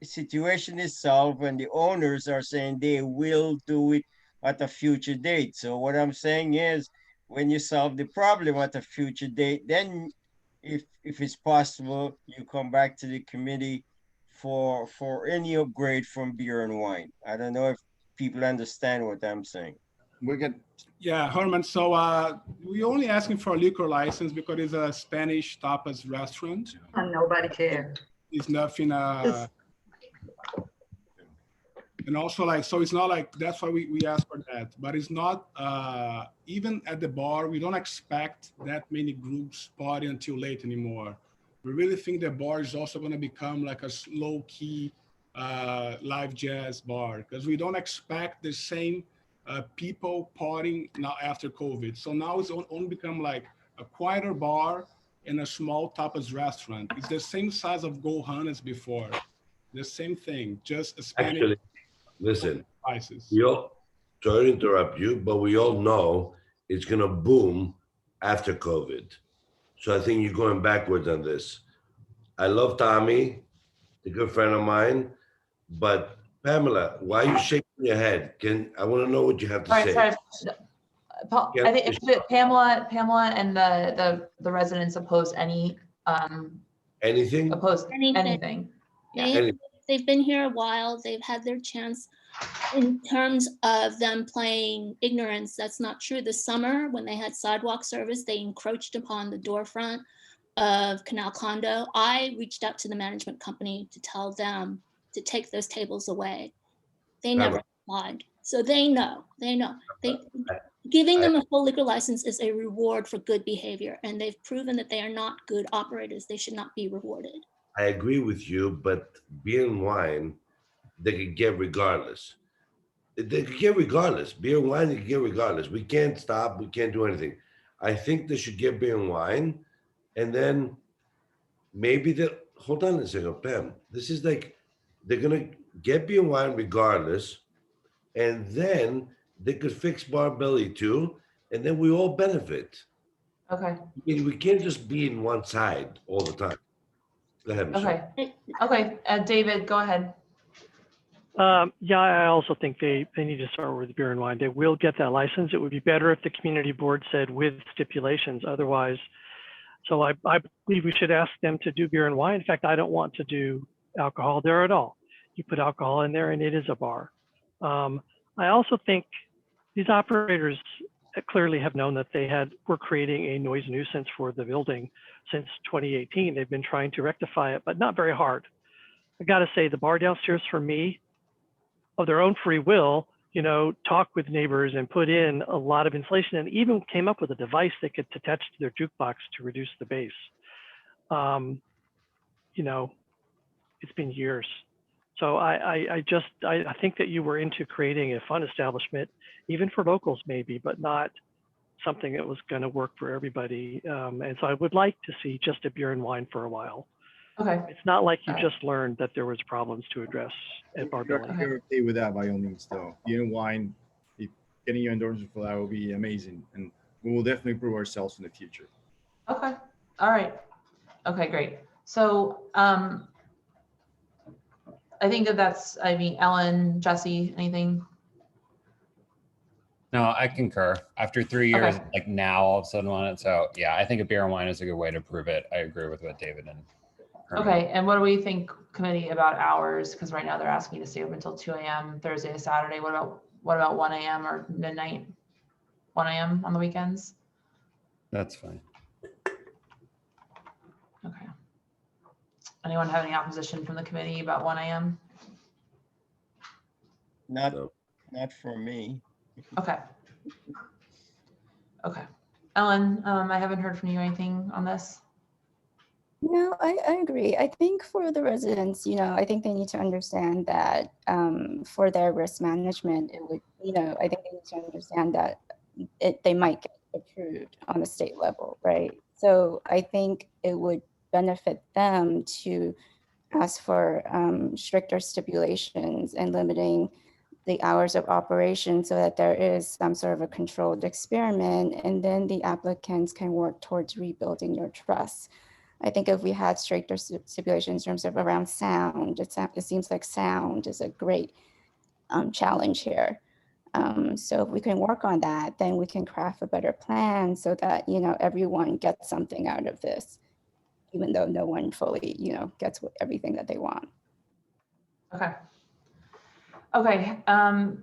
Speaker 10: situation is solved and the owners are saying they will do it at a future date. So what I'm saying is, when you solve the problem at a future date, then if it's possible, you come back to the committee for any upgrade from beer and wine. I don't know if people understand what I'm saying.
Speaker 3: We're good.
Speaker 17: Yeah, Herman. So we only asking for a liquor license because it's a Spanish tapas restaurant.
Speaker 21: And nobody cares.
Speaker 17: It's nothing. And also, like, so it's not like, that's why we ask for that. But it's not, even at the bar, we don't expect that many groups party until late anymore. We really think the bar is also going to become like a low key live jazz bar, because we don't expect the same people partying now after COVID. So now it's only become like a quieter bar and a small tapas restaurant. It's the same size of Gohan as before. The same thing, just a Spanish.
Speaker 9: Actually, listen,
Speaker 17: prices.
Speaker 9: we all, sorry to interrupt you, but we all know it's going to boom after COVID. So I think you're going backwards on this. I love Tommy, a good friend of mine, but Pamela, why are you shaking your head? I want to know what you have to say.
Speaker 1: Sorry. Paul, I think it's Pamela and the residents oppose any
Speaker 9: anything.
Speaker 1: Oppose anything.
Speaker 18: Yeah. They've been here a while. They've had their chance. In terms of them playing ignorance, that's not true. This summer, when they had sidewalk service, they encroached upon the doorfront of Canal Condo. I reached out to the management company to tell them to take those tables away. They never lied. So they know. Giving them a full liquor license is a reward for good behavior, and they've proven that they are not good operators. They should not be rewarded.
Speaker 9: I agree with you, but beer and wine, they could get regardless. They could get regardless. Beer and wine, they could get regardless. We can't stop. We can't do anything. I think they should get beer and wine, and then maybe hold on a second, Pam. This is like, they're gonna get beer and wine regardless, and then they could fix Bar Belly too, and then we all benefit.
Speaker 1: Okay.
Speaker 9: I mean, we can't just be in one side all the time. Go ahead, Michelle.
Speaker 1: Okay. David, go ahead.
Speaker 4: Yeah, I also think they need to start with beer and wine. They will get that license. It would be better if the community board said with stipulations. Otherwise, so I believe we should ask them to do beer and wine. In fact, I don't want to do alcohol there at all. You put alcohol in there and it is a bar. I also think these operators clearly have known that they were creating a noise nuisance for the building since 2018. They've been trying to rectify it, but not very hard. I got to say, the bar downstairs for me, of their own free will, talk with neighbors and put in a lot of insulation, and even came up with a device that could attach to their jukebox to reduce the bass. It's been years. So I think that you were into creating a fun establishment, even for locals maybe, but not something that was going to work for everybody. And so I would like to see just a beer and wine for a while.
Speaker 1: Okay.
Speaker 4: It's not like you just learned that there was problems to address at Bar Billy.
Speaker 3: You're okay with that by all means, though. Beer and wine, if getting your endorsement for that will be amazing, and we will definitely prove ourselves in the future.
Speaker 1: Okay. All right. Okay, great. So I think that's, Ellen, Jesse, anything?
Speaker 6: No, I concur. After 3 years, like now all of a sudden on it. So yeah, I think a beer and wine is a good way to prove it. I agree with what David and Herman.
Speaker 1: Okay, and what do we think, committee, about hours? Because right now they're asking you to stay open until 2 a.m. Thursday to Saturday. What about 1 a.m. or midnight? 1 a.m. on the weekends?
Speaker 6: That's fine.
Speaker 1: Okay. Anyone have any opposition from the committee about 1 a.m.?
Speaker 10: Not for me.
Speaker 1: Okay. Okay. Ellen, I haven't heard from you anything on this.
Speaker 7: No, I agree. I think for the residents, I think they need to understand that for their risk management, it would, I think they need to understand that they might get approved on the state level, right? So I think it would benefit them to ask for stricter stipulations and limiting the hours of operation so that there is some sort of a controlled experiment, and then the applicants can work towards rebuilding your trust. I think if we had stricter stipulations in terms of around sound, it seems like sound is a great challenge here. So if we can work on that, then we can craft a better plan so that, everyone gets something out of this, even though no one fully, gets everything that they want.
Speaker 1: Okay. Okay. All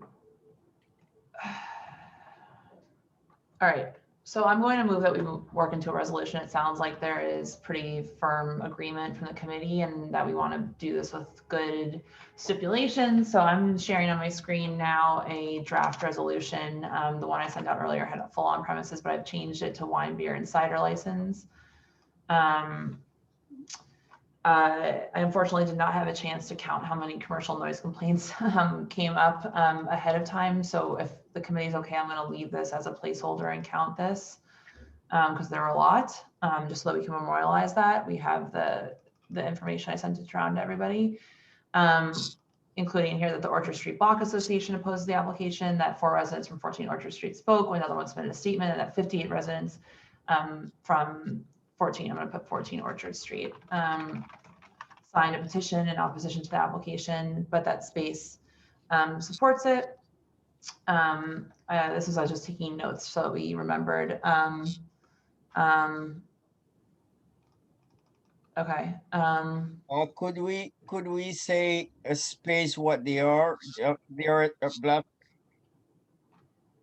Speaker 1: right. So I'm going to move that we work into a resolution. It sounds like there is pretty firm agreement from the committee and that we want to do this with good stipulations. So I'm sharing on my screen now a draft resolution. The one I sent out earlier had a full on premises, but I've changed it to wine, beer, and cider license. I unfortunately did not have a chance to count how many commercial noise complaints came up ahead of time. So if the committee's okay, I'm going to leave this as a placeholder and count this because there were a lot, just so that we can memorialize that. We have the information I sent it around to everybody, including here that the Orchard Street Block Association opposed the application, that 4 residents from 14 Orchard Street spoke, another one submitted a statement, and that 58 residents from 14, I'm going to put 14 Orchard Street, signed a petition in opposition to the application, but that space supports it. This is, I was just taking notes so that we remembered. Okay.
Speaker 10: Could we say a space what they are? They are a block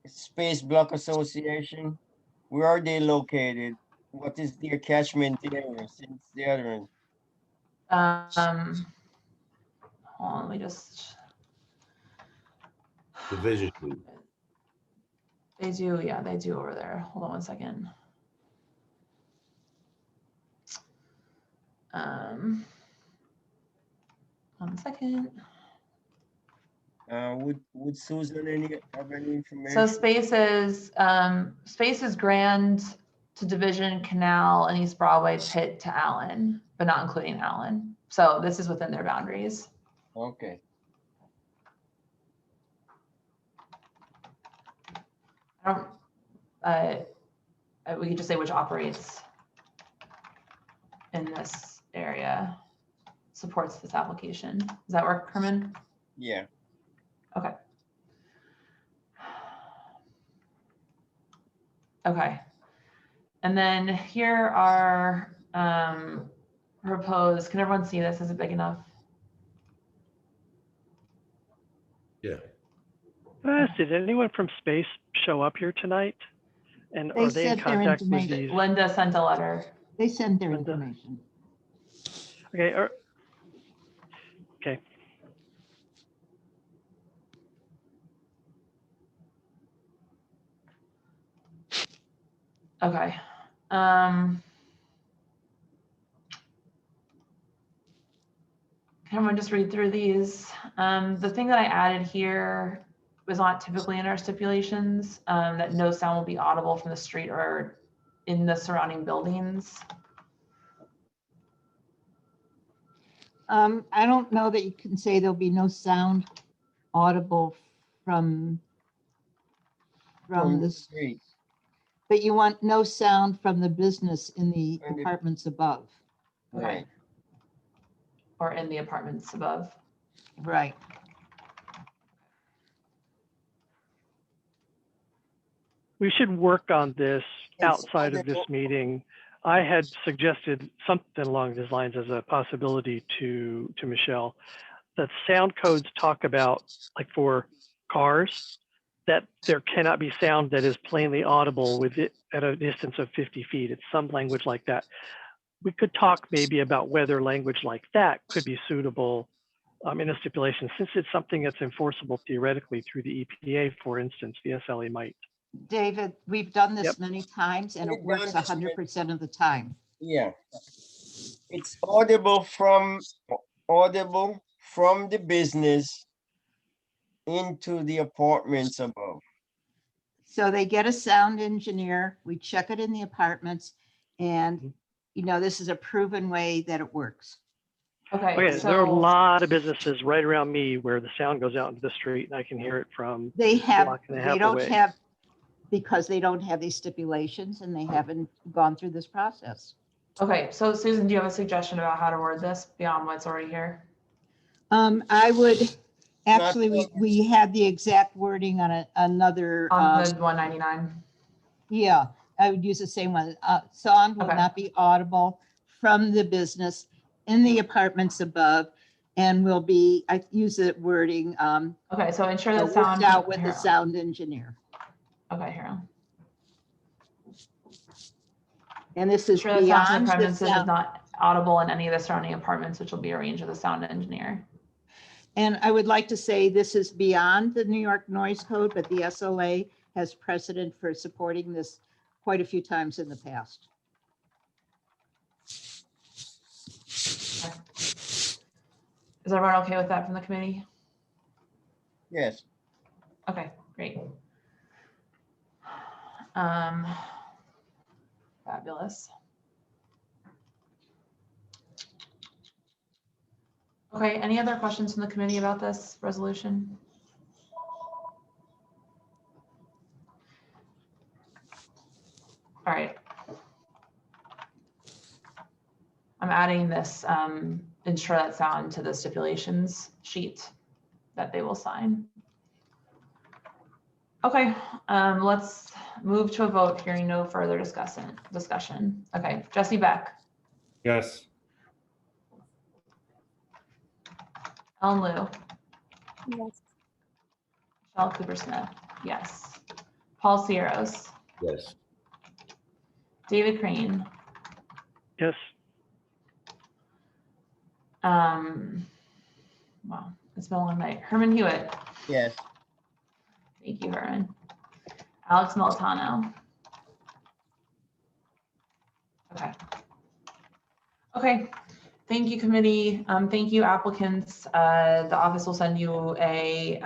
Speaker 10: space block association. Where are they located? What is their catchment area since the other one?
Speaker 1: Hold on, let me just.
Speaker 9: Division.
Speaker 1: They do, yeah, they do over there. Hold on one second. One second.
Speaker 10: Would Susan have any information?
Speaker 1: So spaces Grand to Division, Canal, and East Broadway, Pitt to Allen, but not including Allen. So this is within their boundaries.
Speaker 10: Okay.
Speaker 1: We could just say which operates in this area, supports this application. Does that work, Herman?
Speaker 10: Yeah.
Speaker 1: Okay. Okay. And then here are proposed, can everyone see this? Is it big enough?
Speaker 9: Yeah.
Speaker 4: Did anyone from Space show up here tonight? And are they in contact with these?
Speaker 1: Linda sent a letter.
Speaker 13: They sent their information.
Speaker 4: Okay. Okay.
Speaker 1: Okay. Can I just read through these? The thing that I added here was not typically in our stipulations, that no sound will be audible from the street or in the surrounding buildings.
Speaker 13: I don't know that you can say there'll be no sound audible from the
Speaker 10: street,
Speaker 13: but you want no sound from the business in the apartments above.
Speaker 1: Okay. Or in the apartments above.
Speaker 13: Right.
Speaker 4: We should work on this outside of this meeting. I had suggested something along these lines as a possibility to Michelle, that sound codes talk about, like for cars, that there cannot be sound that is plainly audible with it at a distance of 50 feet. It's some language like that. We could talk maybe about whether language like that could be suitable in a stipulation, since it's something that's enforceable theoretically through the EPA, for instance. The SLA might.
Speaker 13: David, we've done this
Speaker 4: Yep.
Speaker 13: many times and it
Speaker 10: We've
Speaker 13: works
Speaker 10: done this
Speaker 13: 100% of the time.
Speaker 10: yeah. It's audible from the business into the apartments above.
Speaker 13: So they get a sound engineer, we check it in the apartments, and you know, this is a proven way that it works.
Speaker 1: Okay,
Speaker 4: Okay,
Speaker 1: so
Speaker 4: there are a lot of businesses right around me where the sound goes out into the street and I can hear it from
Speaker 13: They
Speaker 4: a block and a half
Speaker 13: they don't
Speaker 4: away.
Speaker 13: have, because they don't have these stipulations and they haven't gone through this process.
Speaker 1: okay, so Susan, do you have a suggestion about how to word this beyond what's already here?
Speaker 13: I would, actually, we had the exact wording on another.
Speaker 1: On the 199.
Speaker 13: Yeah, I would use the same one. Sound will
Speaker 1: Okay.
Speaker 13: not be audible from the business in the apartments above, and will be, I use the wording.
Speaker 1: Okay, so ensure that
Speaker 13: worked
Speaker 1: sound.
Speaker 13: out with the
Speaker 1: here.
Speaker 13: sound engineer.
Speaker 1: Okay, here.
Speaker 13: And this is
Speaker 1: Ensure that sound from
Speaker 13: beyond
Speaker 1: the
Speaker 13: the
Speaker 1: premises is
Speaker 13: sound.
Speaker 1: not audible in any of the surrounding apartments, which will be arranged with the sound engineer.
Speaker 13: And I would like to say this is beyond the New York Noise Code, but the SLA has precedent for supporting this quite a few times in the past.
Speaker 1: Is everyone okay with that from the committee?
Speaker 10: Yes.
Speaker 1: Okay, great. Fabulous. Okay, any other questions from the committee about this resolution? All right. I'm adding this ensure that sound to the stipulations sheet that they will sign. Okay, let's move to a vote, hearing no further discussion. Okay, Jesse Beck,
Speaker 3: Yes.
Speaker 1: Ellen Liu,
Speaker 18: Yes.
Speaker 1: Michelle Cooper Smith, yes. Paul Sierros,
Speaker 9: Yes.
Speaker 1: David Crane,
Speaker 4: Yes.
Speaker 1: wow, it's been a long night. Herman Hewitt,
Speaker 10: Yes.
Speaker 1: thank you, Herman. Alex Militano. Okay. Okay, thank you, committee. Thank you, applicants. The office will send you a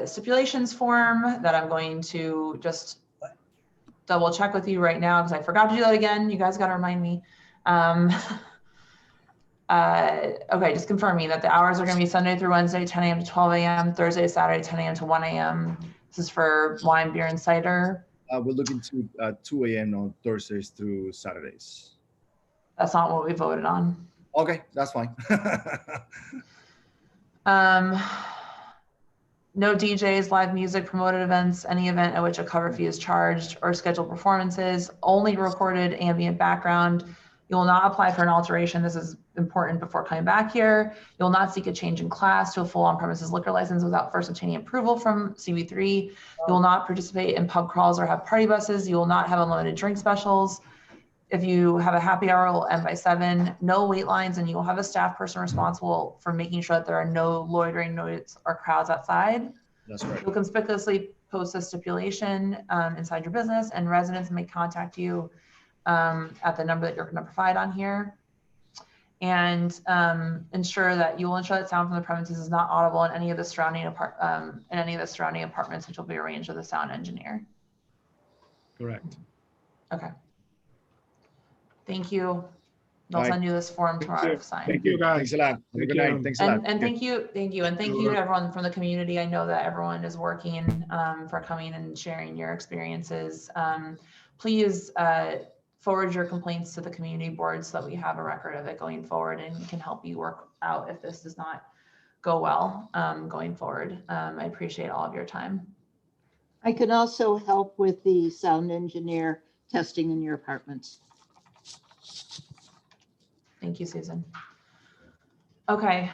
Speaker 1: stipulations form that I'm going to just double check with you right now because I forgot to do that again. You guys got to remind me. Okay, just confirming that the hours are going to be Sunday through Wednesday, 10 a.m. to 12 a.m., Thursday to Saturday, 10 a.m. to 1 a.m. This is for wine, beer, and cider.
Speaker 3: We're looking to 2 a.m. on Thursdays through Saturdays.
Speaker 1: That's not what we voted on.
Speaker 3: Okay, that's fine.
Speaker 1: No DJs, live music, promoted events, any event at which a cover fee is charged, or scheduled performances, only recorded ambient background. You will not apply for an alteration. This is important before coming back here. You will not seek a change in class to a full on-premises liquor license without first obtaining approval from CB3. You will not participate in pub crawls or have party buses. You will not have unlimited drink specials. If you have a happy hour, it will end by 7. No wait lines, and you will have a staff person responsible for making sure that there are no loitering noise or crowds outside.
Speaker 3: That's right.
Speaker 1: You'll conspicuously post a stipulation inside your business, and residents may contact you at the number that you're going to provide on here. And ensure that you will ensure that sound from the premises is not audible in any of the surrounding apartments, which will be arranged with a sound engineer.
Speaker 17: Correct.
Speaker 1: Okay. Thank you. They'll
Speaker 3: All right.
Speaker 1: send you this form tomorrow to sign.
Speaker 17: Thank you, guys.
Speaker 3: Thanks a lot. Have a good night. Thanks a lot.
Speaker 1: And thank you, and thank you to everyone from the community. I know that everyone is working for coming and sharing your experiences. Please forward your complaints to the community board so that we have a record of it going forward and can help you work out if this does not go well going forward. I appreciate all of your time.
Speaker 13: I can also help with the sound engineer testing in your apartments.
Speaker 1: Thank you, Susan. Okay.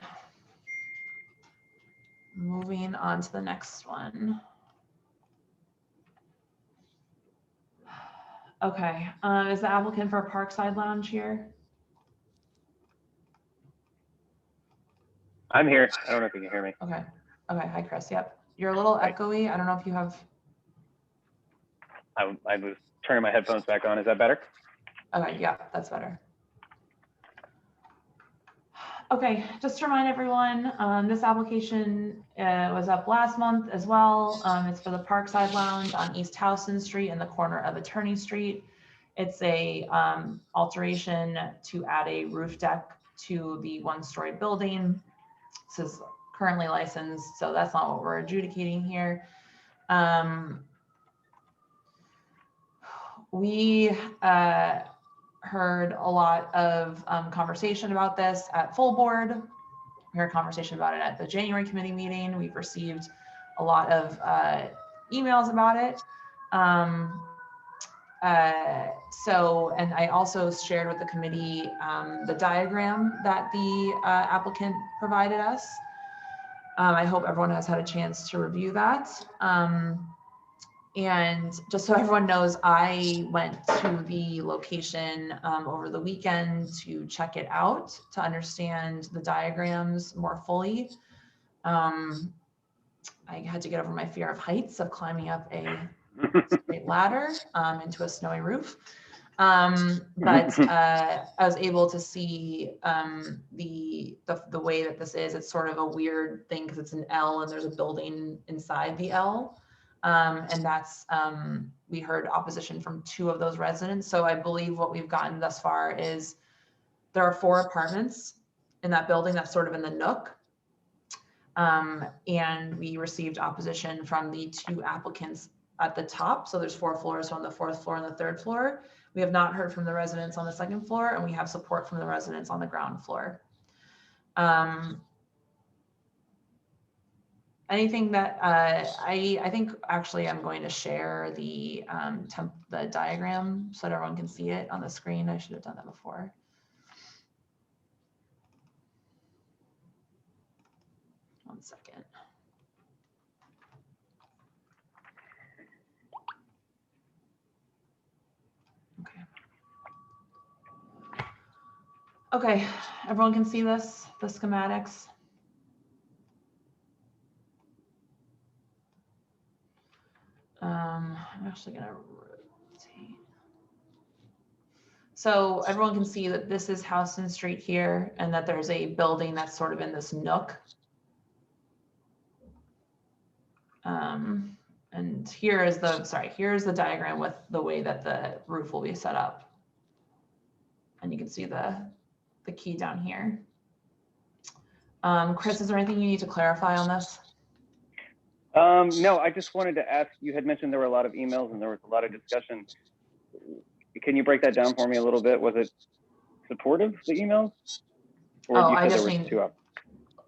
Speaker 1: Moving on to the next one. Okay, is the applicant for Parkside Lounge here?
Speaker 14: I'm here. I don't know if you can hear me.
Speaker 1: Okay. Okay. Hi, Chris. Yep. You're a little echoey. I don't know if you have.
Speaker 14: I was turning my headphones back on. Is that better?
Speaker 1: Okay. Yeah, that's better. Okay. Just to remind everyone, this application was up last month as well. It's for the Parkside Lounge on East Houston Street in the corner of Attorney Street. It's a alteration to add a roof deck to the one-story building. This is currently licensed, so that's not what we're adjudicating here. We heard a lot of conversation about this at full board. We heard conversation about it at the January committee meeting. We've received a lot of emails about it. And I also shared with the committee the diagram that the applicant provided us. I hope everyone has had a chance to review that. And just so everyone knows, I went to the location over the weekend to check it out, to understand the diagrams more fully. I had to get over my fear of heights, of climbing up a straight ladder into a snowy roof. But I was able to see the way that this is. It's sort of a weird thing because it's an L and there's a building inside the L. And that's, we heard opposition from 2 of those residents. So I believe what we've gotten thus far is there are 4 apartments in that building that's sort of in the nook. And we received opposition from the 2 applicants at the top. So there's 4 floors on the 4th floor and the 3rd floor. We have not heard from the residents on the 2nd floor, and we have support from the residents on the ground floor. Anything that I think actually I'm going to share the diagram so that everyone can see it on the screen. I should have done that before. One second. Okay. Okay, everyone can see this, the schematics. I'm actually gonna rotate. So everyone can see that this is Houston Street here, and that there's a building that's sort of in this nook. And here is here's the diagram with the way that the roof will be set up. And you can see the key down here. Chris, is there anything you need to clarify on this?
Speaker 14: No, I just wanted to ask, you had mentioned there were a lot of emails and there was a lot of discussion. Can you break that down for me a little bit? Was it supportive, the emails? Or
Speaker 1: I just mean,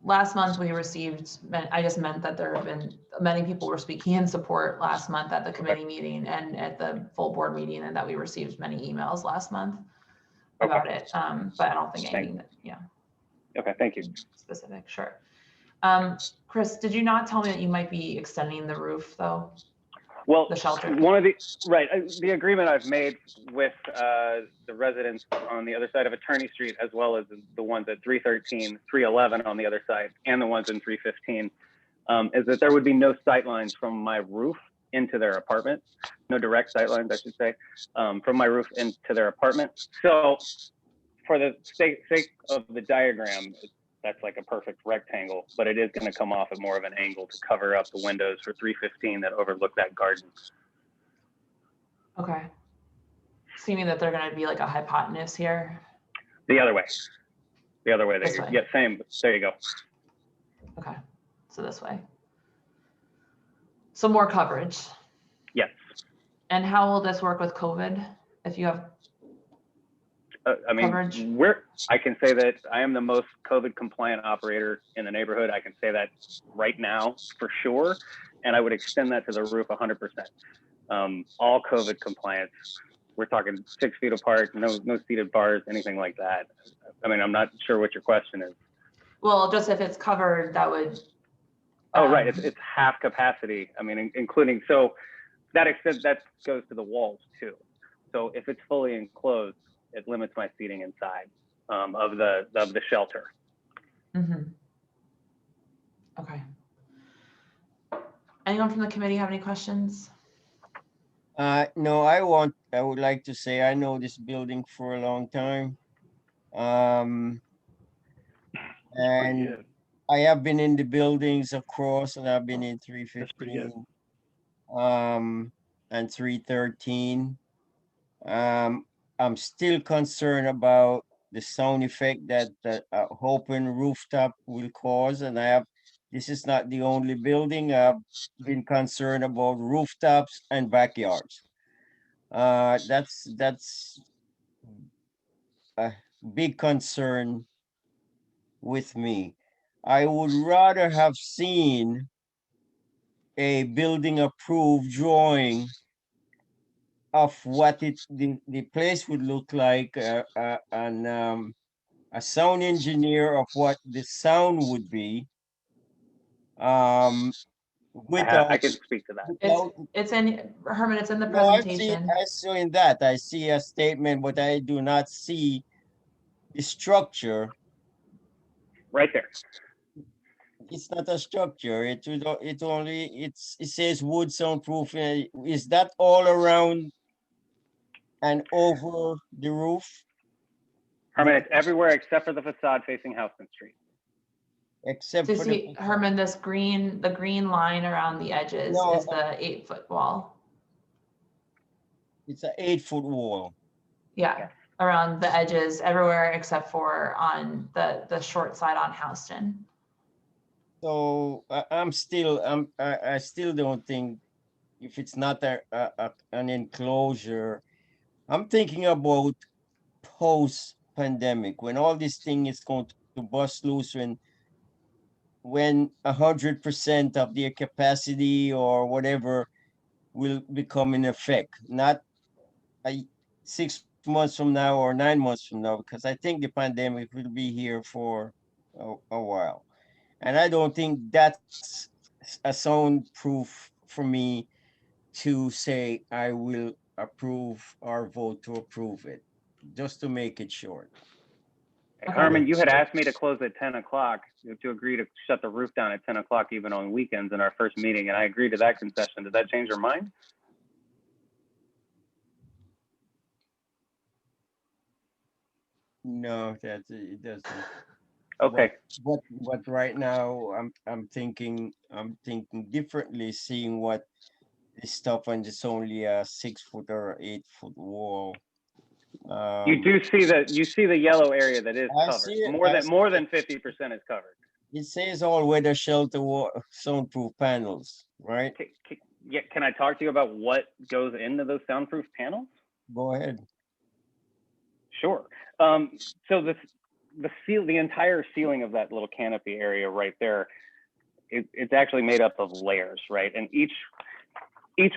Speaker 1: last month we received, I just meant that there have been, many people were speaking in support last month at the committee meeting and at the full board meeting, and that we received many emails last month about it. But I don't think anything that, yeah.
Speaker 14: Okay, thank you.
Speaker 1: Specific, sure. Chris, did you not tell me that you might be extending the roof though?
Speaker 14: Well,
Speaker 1: the shelter.
Speaker 14: The agreement I've made with the residents on the other side of Attorney Street, as well as the ones at 313, 311 on the other side, and the ones in 315, is that there would be no sight lines from my roof into their apartment. No direct sight lines, I should say, from my roof into their apartment. So for the sake of the diagram, that's like a perfect rectangle, but it is going to come off at more of an angle to cover up the windows for 315 that overlook that garden.
Speaker 1: Okay. So you mean that they're going to be like a hypotenuse here?
Speaker 14: The other way. The other way.
Speaker 1: This way.
Speaker 14: Yeah, same. There you go.
Speaker 1: Okay. So this way. So more coverage.
Speaker 14: Yes.
Speaker 1: And how will this work with COVID? If you have
Speaker 14: I mean,
Speaker 1: coverage?
Speaker 14: I can say that I am the most COVID compliant operator in the neighborhood. I can say that right now for sure. And I would extend that to the roof 100%. All COVID compliance. We're talking 6 feet apart, no seated bars, anything like that. I mean, I'm not sure what your question is.
Speaker 1: Well, just if it's covered, that would.
Speaker 14: Oh, right. It's half capacity. I mean, including, so that goes to the walls too. So if it's fully enclosed, it limits my seating inside of the shelter.
Speaker 1: Mm-hmm. Okay. Anyone from the committee have any questions?
Speaker 10: No, I would like to say I know this building for a long time. And I have been in the buildings across, and I've been in 315 and 313. I'm still concerned about the sound effect that the open rooftop will cause, and this is not the only building. I've been concerned about rooftops and backyards. That's a big concern with me. I would rather have seen a building approved drawing of what the place would look like, and a sound engineer of what the sound would be.
Speaker 14: I can speak to that.
Speaker 1: It's in Herman. It's in the
Speaker 10: No,
Speaker 1: presentation.
Speaker 10: I see in that. I see a statement, but I do not see the structure.
Speaker 14: Right there.
Speaker 10: It's not a structure. It says wood soundproof. Is that all around and over the roof?
Speaker 14: Herman, it's everywhere except for the facade facing Houston Street.
Speaker 10: Except
Speaker 1: So
Speaker 10: for
Speaker 1: see, Herman, the green line around the edges is the 8-foot wall.
Speaker 10: It's an 8-foot wall.
Speaker 1: Yeah, around the edges, everywhere except for on the short side on Houston.
Speaker 10: So I still don't think, if it's not an enclosure, I'm thinking about post-pandemic, when all this thing is going to bust loose, when 100% of their capacity or whatever will become in effect, not 6 months from now or 9 months from now, because I think the pandemic will be here for a while. And I don't think that's a soundproof for me to say I will approve or vote to approve it, just to make it short.
Speaker 14: Herman, you had asked me to close at 10 o'clock, to agree to shut the roof down at 10 o'clock even on weekends in our first meeting, and I agreed to that concession. Did that change your mind?
Speaker 10: No, it doesn't.
Speaker 14: Okay.
Speaker 10: But right now I'm thinking differently, seeing what this stuff, and it's only a 6-foot or 8-foot wall.
Speaker 14: You do see the yellow area that is covered. More than 50% is covered.
Speaker 10: It says all weather shelter soundproof panels, right?
Speaker 14: Yeah, can I talk to you about what goes into those soundproof panels?
Speaker 10: Go ahead.
Speaker 14: Sure. So the entire ceiling of that little canopy area right there, it's actually made up of layers, right? And each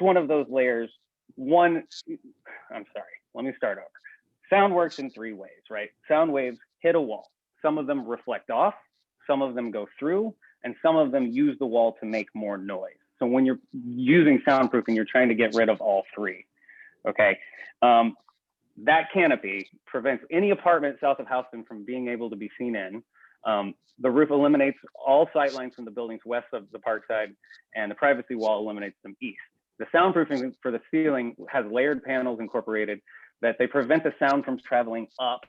Speaker 14: one of those layers, let me start over. Sound works in 3 ways, right? Sound waves hit a wall. Some of them reflect off, some of them go through, and some of them use the wall to make more noise. So when you're using soundproofing, you're trying to get rid of all 3, okay? That canopy prevents any apartment south of Houston from being able to be seen in. The roof eliminates all sight lines from the buildings west of the parkside, and the privacy wall eliminates them east. The soundproofing for the ceiling has layered panels incorporated that they prevent the sound from traveling up.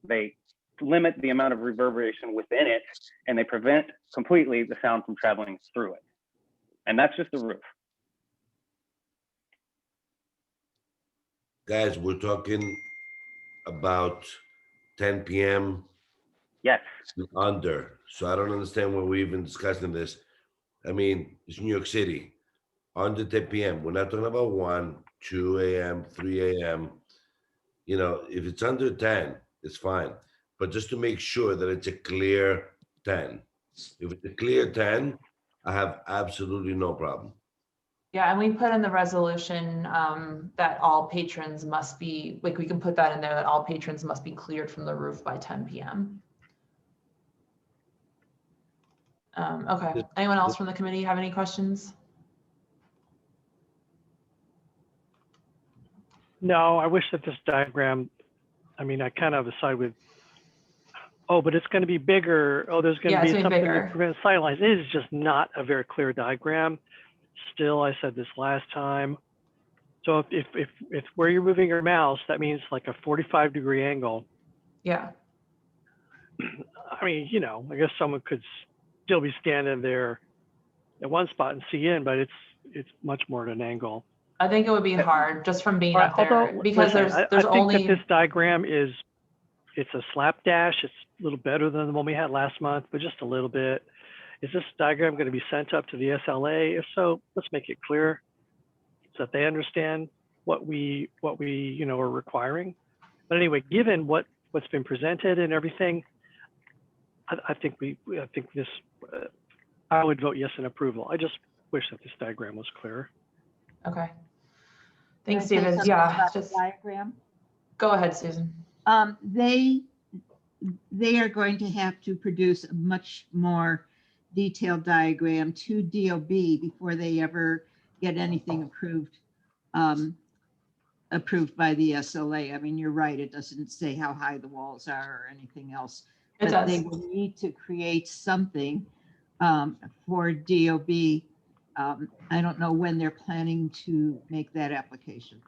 Speaker 14: They limit the amount of reverberation within it, and they prevent completely the sound from traveling through it. And that's just the roof.
Speaker 9: Guys, we're talking about 10 p.m.
Speaker 14: Yes.
Speaker 9: Under. So I don't understand why we're even discussing this. I mean, it's New York City. Under 10 p.m. We're not talking about 1, 2 a.m., 3 a.m. You know, if it's under 10, it's fine. But just to make sure that it's a clear 10. If it's a clear 10, I have absolutely no problem.
Speaker 1: Yeah, and we put in the resolution that all patrons must be, like, we can put that in there, that all patrons must be cleared from the roof by 10 p.m. Okay, anyone else from the committee have any questions?
Speaker 4: No, I wish that this diagram, I mean, I kind of aside with, oh, but it's going to be bigger. Oh, there's going to be something that prevents sightlines. It is just not a very clear diagram. Still, I said this last time. So if where you're moving your mouse, that means like a 45-degree angle.
Speaker 1: Yeah.
Speaker 4: I mean, you know, I guess someone could still be standing there at one spot and see in, but it's much more at an angle.
Speaker 1: I think it would be hard just from being up there because
Speaker 4: listen,
Speaker 1: there's
Speaker 4: I
Speaker 1: only.
Speaker 4: think that this diagram it's a slapdash. It's a little better than the one we had last month, but just a little bit. Is this diagram going to be sent up to the SLA? If so, let's make it clear so that they understand what we you know are requiring. But anyway, given what's been presented and everything, I think this I would vote yes in approval. I just wish that this diagram was clearer.
Speaker 1: Okay. Thanks,
Speaker 13: Can I say
Speaker 1: David.
Speaker 13: something
Speaker 1: Yeah,
Speaker 13: about the
Speaker 1: just
Speaker 13: diagram.
Speaker 1: go ahead, Susan.
Speaker 13: They are going to have to produce a much more detailed diagram to DOB before they ever get anything approved by the SLA. I mean, you're right. It doesn't say how high the walls are or anything else.
Speaker 1: It
Speaker 13: But
Speaker 1: does.
Speaker 13: they will need to create something for DOB. I don't know when they're planning to make that application.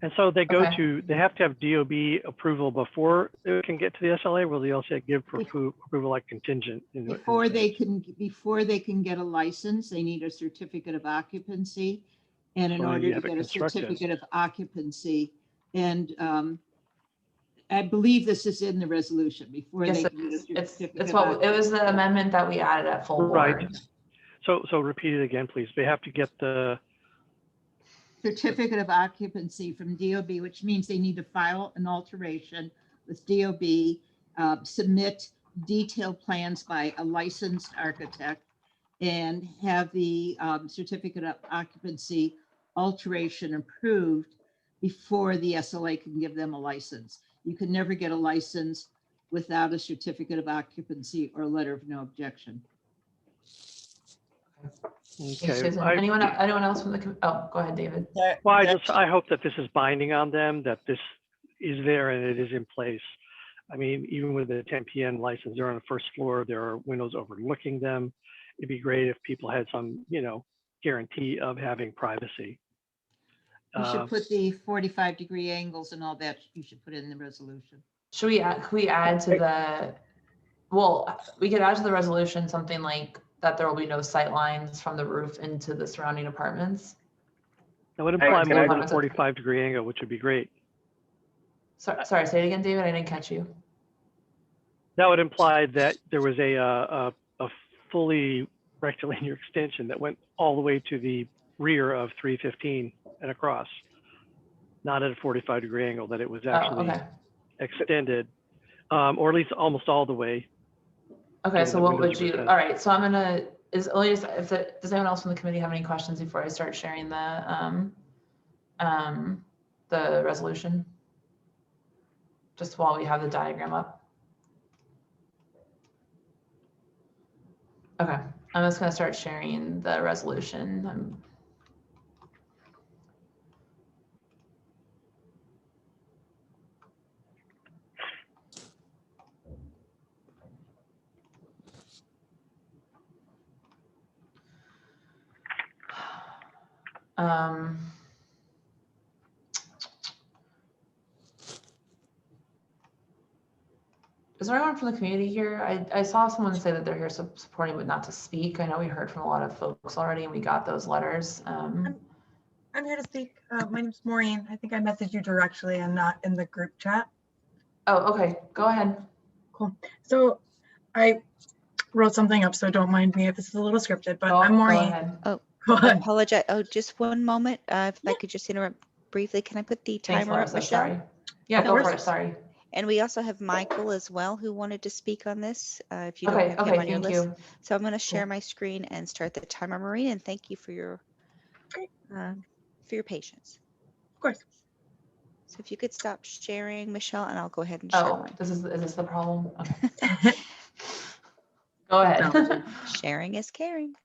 Speaker 4: And so they go to, they have to have DOB approval before they can get to the SLA. Will the LCA give approval like contingent?
Speaker 13: Before they can get a license, they need a certificate of occupancy. And in order to get a certificate of occupancy, and I believe this is in the resolution before
Speaker 1: Yes,
Speaker 13: they can get a certificate
Speaker 1: it's
Speaker 13: of
Speaker 1: what it
Speaker 13: occupancy.
Speaker 1: was the amendment that we added at full board.
Speaker 4: Right. So repeat it again, please. They have to get the
Speaker 13: Certificate of occupancy from DOB, which means they need to file an alteration with DOB, submit detailed plans by a licensed architect, and have the certificate of occupancy alteration approved before the SLA can give them a license. You can never get a license without a certificate of occupancy or letter of no objection.
Speaker 1: Thanks, Susan. Anyone else from the, oh, go ahead, David.
Speaker 4: Well, I hope that this is binding on them, that this is there and it is in place. I mean, even with the 10 p.m. license, they're on the first floor, there are windows overlooking them. It'd be great if people had some, you know, guarantee of having privacy.
Speaker 13: You should put the 45-degree angles and all that. You should put it in the resolution.
Speaker 1: Should we add to the, well, we could add to the resolution something like that there will be no sight lines from the roof into the surrounding apartments?
Speaker 4: That would imply more than a 45-degree angle, which would be great.
Speaker 1: Sorry, say it again, David. I didn't catch you.
Speaker 4: That would imply that there was a fully rectilinear extension that went all the way to the rear of 315 and across, not at a 45-degree angle, that it was actually extended, or at least almost all the way.
Speaker 1: Okay, so what would you, all right, so I'm gonna, does anyone else from the committee have any questions before I start sharing the resolution? Just while we have the diagram up. Okay, I'm just gonna start sharing the resolution. Is there anyone from the community here? I saw someone say that they're here supporting but not to speak. I know we heard from a lot of folks already and we got those letters.
Speaker 8: I'm here to speak. My name's Maureen. I think I messaged you directly and not in the group chat.
Speaker 1: Oh, okay. Go ahead.
Speaker 8: Cool. So I wrote something up, so don't mind me if this is a little scripted, but I'm Maureen.
Speaker 2: Oh,
Speaker 8: Go
Speaker 2: I
Speaker 8: ahead.
Speaker 2: apologize. Oh, just one moment. If I could just interrupt briefly, can I put the
Speaker 1: Thanks,
Speaker 2: timer up,
Speaker 1: Larissa.
Speaker 2: Michelle?
Speaker 1: Sorry. Yeah, go for it. Sorry.
Speaker 2: And we also have Michael as well who wanted to speak on this. If you don't
Speaker 1: Okay,
Speaker 2: have
Speaker 1: okay,
Speaker 2: him on your
Speaker 1: thank
Speaker 2: list.
Speaker 1: you.
Speaker 2: So I'm going to share my screen and start the timer, Maureen, and thank you for your patience.
Speaker 8: Of course.
Speaker 2: So if you could stop sharing, Michelle, and I'll go ahead and share
Speaker 1: Oh,
Speaker 2: mine.
Speaker 1: is this the problem? Okay. Go ahead.
Speaker 2: Sharing is caring.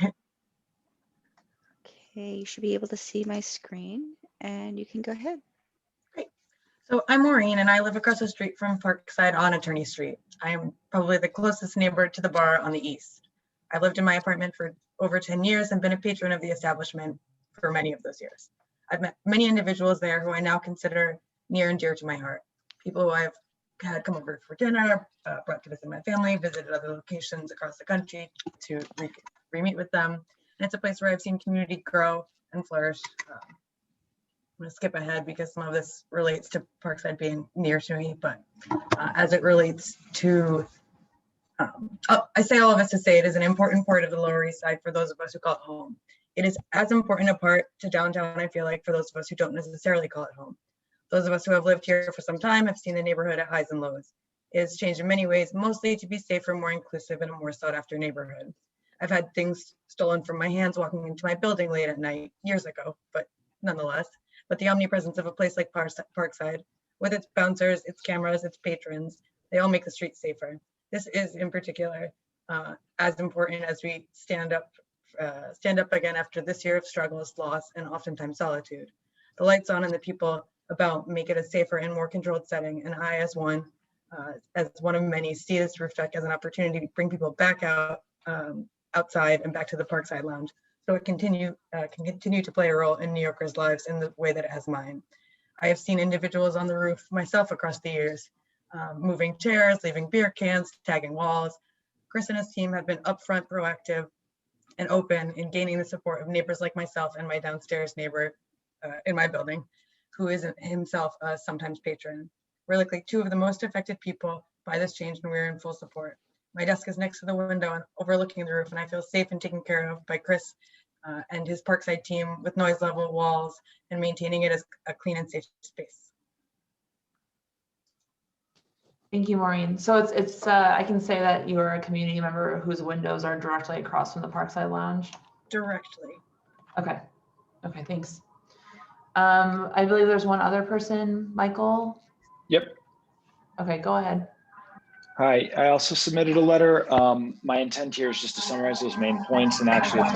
Speaker 2: Okay, you should be able to see my screen and you can go ahead.
Speaker 8: Great. So I'm Maureen and I live across the street from Parkside on Attorney Street. I am probably the closest neighbor to the bar on the east. I've lived in my apartment for over 10 years and been a patron of the establishment for many of those years. I've met many individuals there who I now consider near and dear to my heart. People who I've had come over for dinner, brought to visit my family, visited other locations across the country to re-meet with them. And it's a place where I've seen community grow and flourish. I'm going to skip ahead because some of this relates to Parkside being near to me, but as it relates to, I say all of this to say it is an important part of the Lower East Side for those of us who call it home. It is as important a part to downtown, I feel like, for those of us who don't necessarily call it home. Those of us who have lived here for some time have seen the neighborhood at highs and lows. It has changed in many ways, mostly to be safer, more inclusive, and a more sought after neighborhood. I've had things stolen from my hands walking into my building late at night, years ago, but nonetheless. But the omnipresence of a place like Parkside, with its bouncers, its cameras, its patrons, they all make the streets safer. This is in particular as important as we stand up again after this year of struggles, loss, and oftentimes solitude. The lights on and the people about make it a safer and more controlled setting. And I, as one of many, see this roof deck as an opportunity to bring people back out outside and back to the Parkside Lounge, so it can continue to play a role in New Yorkers' lives in the way that it has mine. I have seen individuals on the roof myself across the years, moving chairs, leaving beer cans, tagging walls. Chris and his team have been upfront, proactive, and open in gaining the support of neighbors like myself and my downstairs neighbor in my building, who is himself a sometimes patron. We're likely two of the most affected people by this change, and we're in full support. My desk is next to the window and overlooking the roof, and I feel safe and taken care of by Chris and his Parkside team with noise level walls and maintaining it as a clean and safe space.
Speaker 1: Thank you, Maureen. So it's I can say that you are a community member whose windows are directly across from the Parkside Lounge?
Speaker 8: Directly.
Speaker 1: Okay. Okay, thanks. I believe there's one other person, Michael.
Speaker 22: Yep.
Speaker 1: Okay, go ahead.
Speaker 22: Hi, I also submitted a letter. My intent here is just to summarize those main points, and actually it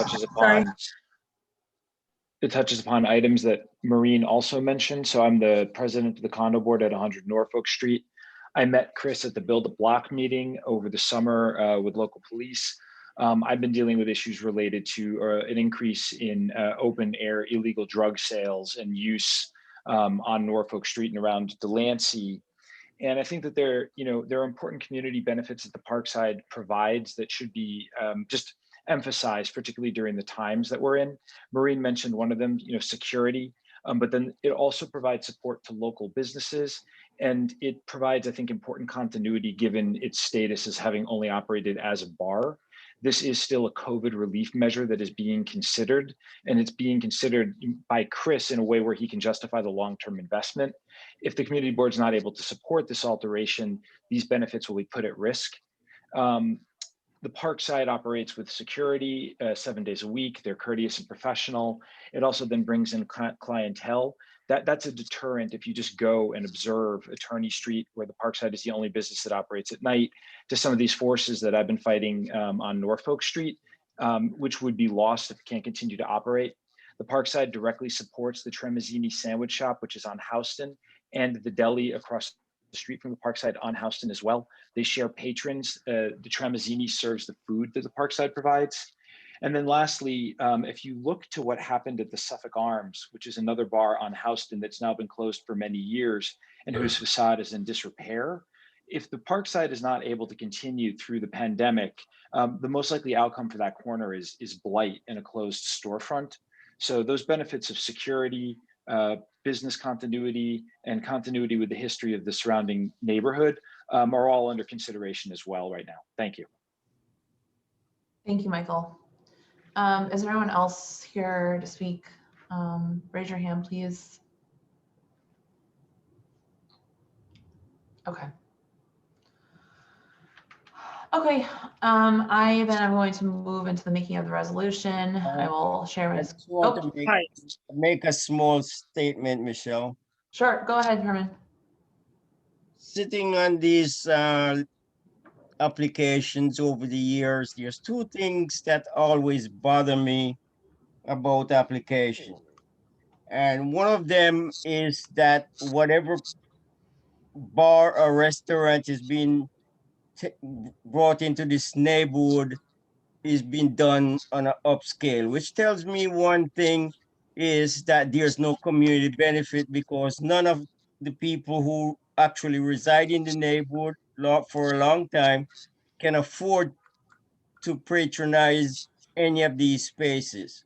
Speaker 22: touches upon items that Maureen also mentioned. So I'm the president of the condo board at 100 Norfolk Street. I met Chris at the Build a Block meeting over the summer with local police. I've been dealing with issues related to an increase in open air illegal drug sales and use on Norfolk Street and around Delancey. And I think that there are important community benefits that the Parkside provides that should be just emphasized, particularly during the times that we're in. Maureen mentioned one of them, security, but then it also provides support to local businesses. And it provides, I think, important continuity given its status as having only operated as a bar. This is still a COVID relief measure that is being considered, and it's being considered by Chris in a way where he can justify the long-term investment. If the community board is not able to support this alteration, these benefits will be put at risk. The Parkside operates with security 7 days a week. They're courteous and professional. It also then brings in clientele. That's a deterrent if you just go and observe Attorney Street, where the Parkside is the only business that operates at night, to some of these forces that I've been fighting on Norfolk Street, which would be lost if it can't continue to operate. The Parkside directly supports the Trapizzino Sandwich Shop, which is on Houston, and the deli across the street from the Parkside on Houston as well. They share patrons. The Trapizzino serves the food that the Parkside provides. And then lastly, if you look to what happened at the Suffolk Arms, which is another bar on Houston that's now been closed for many years and whose facade is in disrepair, if the Parkside is not able to continue through the pandemic, the most likely outcome for that corner is blight and a closed storefront. So those benefits of security, business continuity, and continuity with the history of the surrounding neighborhood are all under consideration as well right now. Thank you.
Speaker 1: Thank you, Michael. Is there anyone else here to speak? Raise your hand, please. Okay. Okay, I'm going to move into the making of the resolution. I will share my.
Speaker 10: I just want to make a small statement, Michelle.
Speaker 1: Sure, go ahead, Herman.
Speaker 10: Sitting on these applications over the years, there's two things that always bother me about application. And one of them is that whatever bar or restaurant is being brought into this neighborhood is being done on an upscale, which tells me one thing is that there's no community benefit because none of the people who actually reside in the neighborhood for a long time can afford to patronize any of these spaces.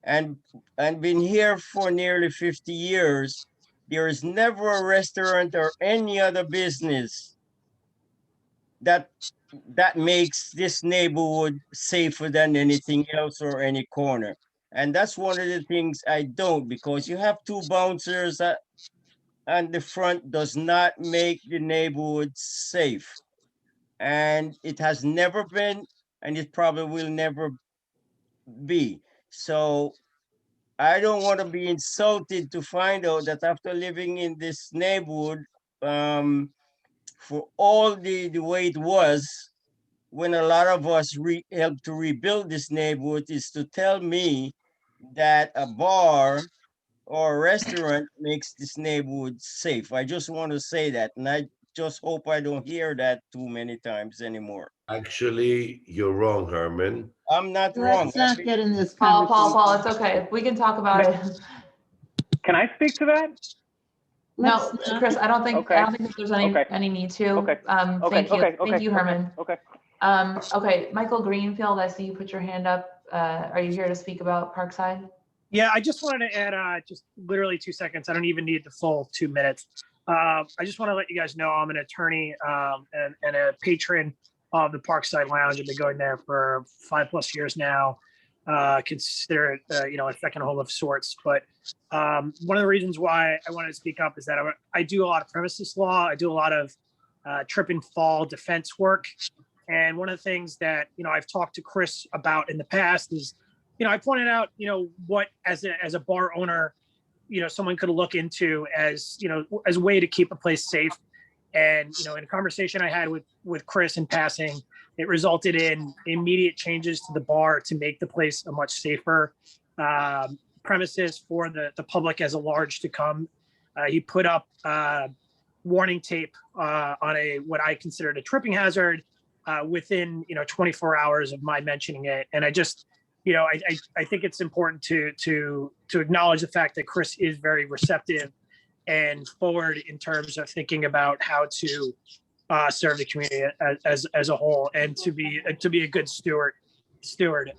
Speaker 10: And been here for nearly 50 years, there is never a restaurant or any other business that makes this neighborhood safer than anything else or any corner. And that's one of the things I don't, because you have two bouncers and the front does not make the neighborhood safe. And it has never been, and it probably will never be. So I don't want to be insulted to find out that after living in this neighborhood for all the way it was, when a lot of us helped to rebuild this neighborhood, is to tell me that a bar or a restaurant makes this neighborhood safe. I just want to say that, and I just hope I don't hear that too many times anymore.
Speaker 9: Actually, you're wrong, Herman.
Speaker 10: I'm not wrong.
Speaker 13: Let's not get in this
Speaker 1: Paul,
Speaker 13: conversation.
Speaker 1: it's okay. We can talk about it.
Speaker 14: Can I speak to that?
Speaker 1: No, Chris, I don't think that there's any need to.
Speaker 14: Okay.
Speaker 1: Thank you, Herman.
Speaker 14: Okay.
Speaker 1: Okay, Michael Greenfield, I see you put your hand up. Are you here to speak about Parkside?
Speaker 15: Yeah, I just wanted to add just literally 2 seconds. I don't even need the full 2 minutes. I just want to let you guys know I'm an attorney and a patron of the Parkside Lounge. I've been going there for 5+ years now. Consider it, a second home of sorts. But one of the reasons why I wanted to speak up is that I do a lot of premises law. I do a lot of trip and fall defense work. And one of the things that, I've talked to Chris about in the past is, I pointed out, what as a bar owner, someone could look into as a way to keep a place safe. And, in a conversation I had with Chris in passing, it resulted in immediate changes to the bar to make the place a much safer premises for the public as a large to come. He put up warning tape on what I considered a tripping hazard within 24 hours of my mentioning it. And I just, I think it's important to acknowledge the fact that Chris is very receptive and forward in terms of thinking about how to serve the community as a whole, and to be a good steward.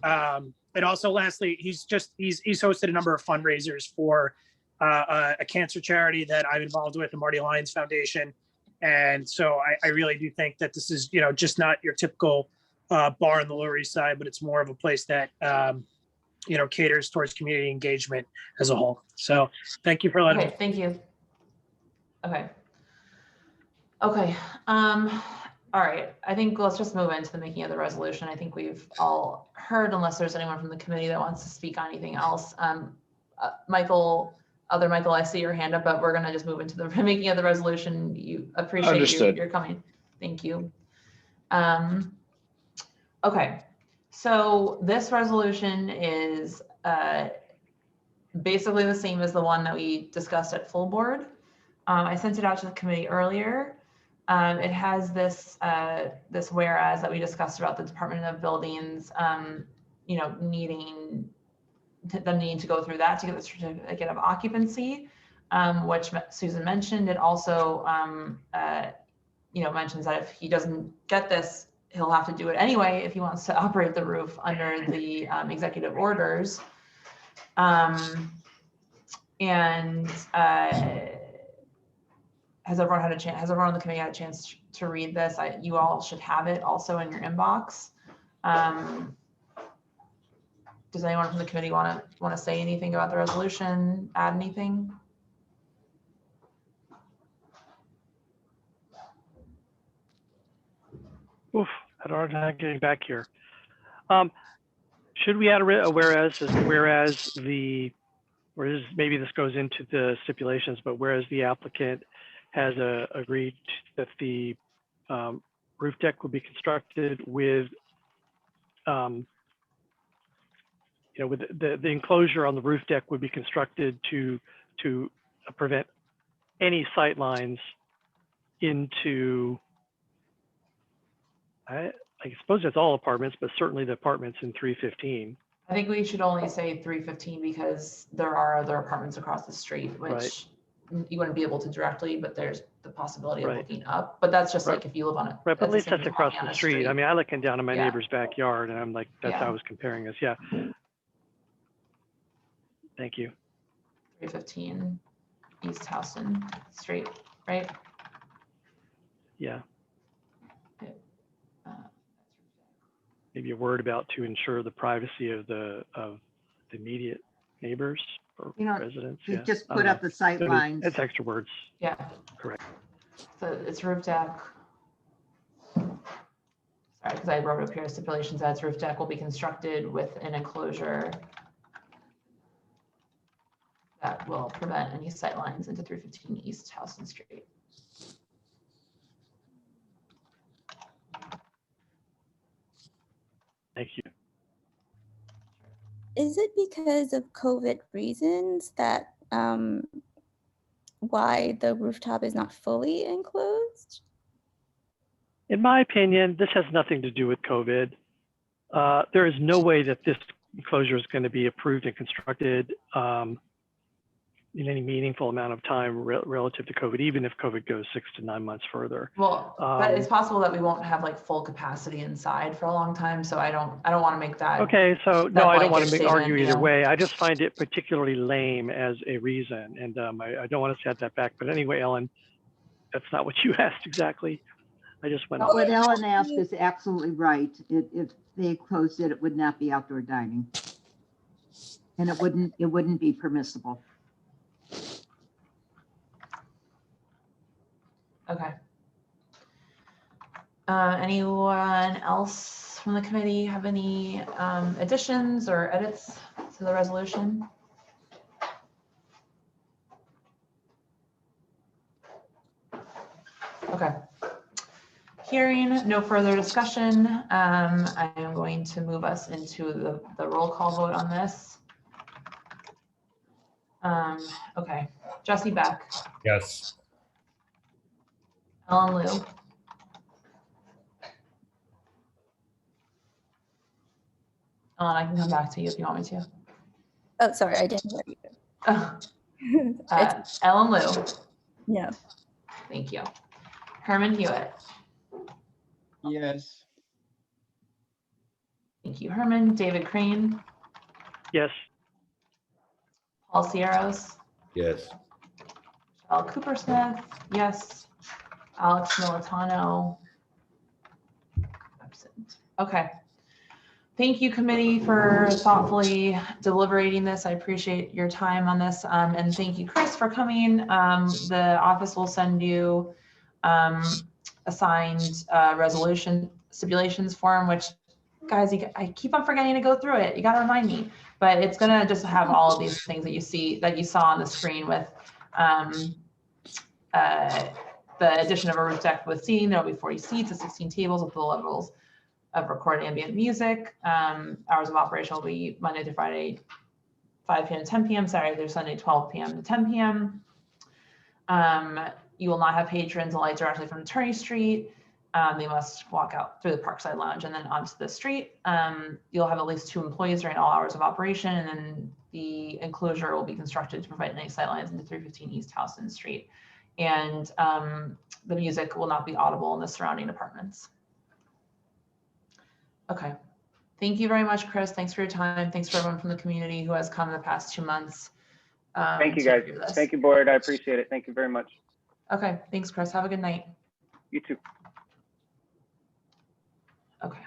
Speaker 15: And also, lastly, he's hosted a number of fundraisers for a cancer charity that I'm involved with, the Marty Lyons Foundation. And so I really do think that this is, just not your typical bar on the Lower East Side, but it's more of a place that, caters towards community engagement as a whole. So thank you for letting me.
Speaker 1: Okay, thank you. Okay. All right. I think let's just move into the making of the resolution. I think we've all heard, unless there's anyone from the committee that wants to speak on anything else. Michael, I see your hand up, but we're going to just move into the making of the resolution. You appreciate your coming. Thank you. Okay. So this resolution is basically the same as the one that we discussed at full board. I sent it out to the committee earlier. It has this whereas that we discussed about the Department of Buildings needing to go through that to get the certificate of occupancy, which Susan mentioned. It also, mentions that if he doesn't get this, he'll have to do it anyway if he wants to operate the roof under the executive orders. Has everyone on the committee had a chance to read this? You all should have it also in your inbox. Does anyone from the committee want to say anything about the resolution, add anything?
Speaker 4: Oof, had a hard time getting back here. Should we add a whereas, maybe this goes into the stipulations, but whereas the applicant has agreed that the roof deck will be constructed with, with the enclosure on the roof deck would be constructed to prevent any sight lines into, I suppose that's all apartments, but certainly the apartments in 315.
Speaker 1: I think we should only say 315 because there are other apartments across the street, which you wouldn't be able to directly, but there's the possibility of looking up. But that's just like if you live on it.
Speaker 4: Right, but at least that's across the street. I mean, I look down in my neighbor's backyard and I'm like, that's how I was comparing this. Yeah. Thank you.
Speaker 1: 315 East Houston Street, right?
Speaker 4: Yeah. Maybe a word about to ensure the privacy of the immediate neighbors or residents.
Speaker 13: You just put up the sight lines.
Speaker 4: That's extra words.
Speaker 1: Yeah.
Speaker 4: Correct.
Speaker 1: So it's roof deck. Sorry, because I wrote up here stipulations that its roof deck will be constructed with an enclosure that will prevent any sight lines into 315 East Houston Street.
Speaker 4: Thank you.
Speaker 7: Is it because of COVID reasons that why the rooftop is not fully enclosed?
Speaker 4: In my opinion, this has nothing to do with COVID. There is no way that this enclosure is going to be approved and constructed in any meaningful amount of time relative to COVID, even if COVID goes 6 to 9 months further.
Speaker 1: Well, but it's possible that we won't have like full capacity inside for a long time. So I don't want to make that.
Speaker 4: Okay, so no, I don't want to argue either way. I just find it particularly lame as a reason, and I don't want to set that back. But anyway, Ellen, that's not what you asked exactly. I just went.
Speaker 13: What Ellen asked is absolutely right. If they closed it, it would not be outdoor dining, and it wouldn't be permissible.
Speaker 1: Okay. Anyone else from the committee have any additions or edits to the resolution? Okay. Hearing no further discussion, I am going to move us into the roll call vote on this. Okay. Jesse Beck.
Speaker 6: Yes.
Speaker 1: Ellen Liu. Ellen, I can come back to you if you want me to.
Speaker 7: Oh, sorry, I didn't hear you.
Speaker 1: Ellen Liu.
Speaker 7: No.
Speaker 1: Thank you. Herman Hewitt.
Speaker 10: Yes.
Speaker 1: Thank you, Herman. David Crane.
Speaker 4: Yes.
Speaker 1: Paul Sierros.
Speaker 9: Yes.
Speaker 1: Michelle Cooper Smith. Yes. Alex Militano. Absent. Okay. Thank you, committee, for thoughtfully deliberating this. I appreciate your time on this. And thank you, Chris, for coming. The office will send you a signed resolution stipulations form, which, guys, I keep on forgetting to go through it. You got to remind me. But it's going to just have all of these things that you saw on the screen with the addition of a roof deck with seating. There will be 40 seats and 16 tables with full levels of recorded ambient music. Hours of operation will be Monday through Friday, 5 p.m. to 10 p.m. Saturday through Sunday, 12 p.m. to 10 p.m. You will not have patrons and light directly from Attorney Street. they must walk out through the Parkside Lounge and then onto the street. You'll have at least 2 employees during all hours of operation, and then the enclosure will be constructed to provide night sight lines into 315 East Houston Street. And the music will not be audible in the surrounding apartments. Okay. Thank you very much, Chris. Thanks for your time. Thanks for everyone from the community who has come in the past 2 months.
Speaker 14: Thank you,
Speaker 1: to
Speaker 14: guys.
Speaker 1: hear this.
Speaker 14: Thank you, board. I appreciate it. Thank you very much.
Speaker 1: Okay. Thanks, Chris. Have a good night.
Speaker 14: You too.
Speaker 1: Okay.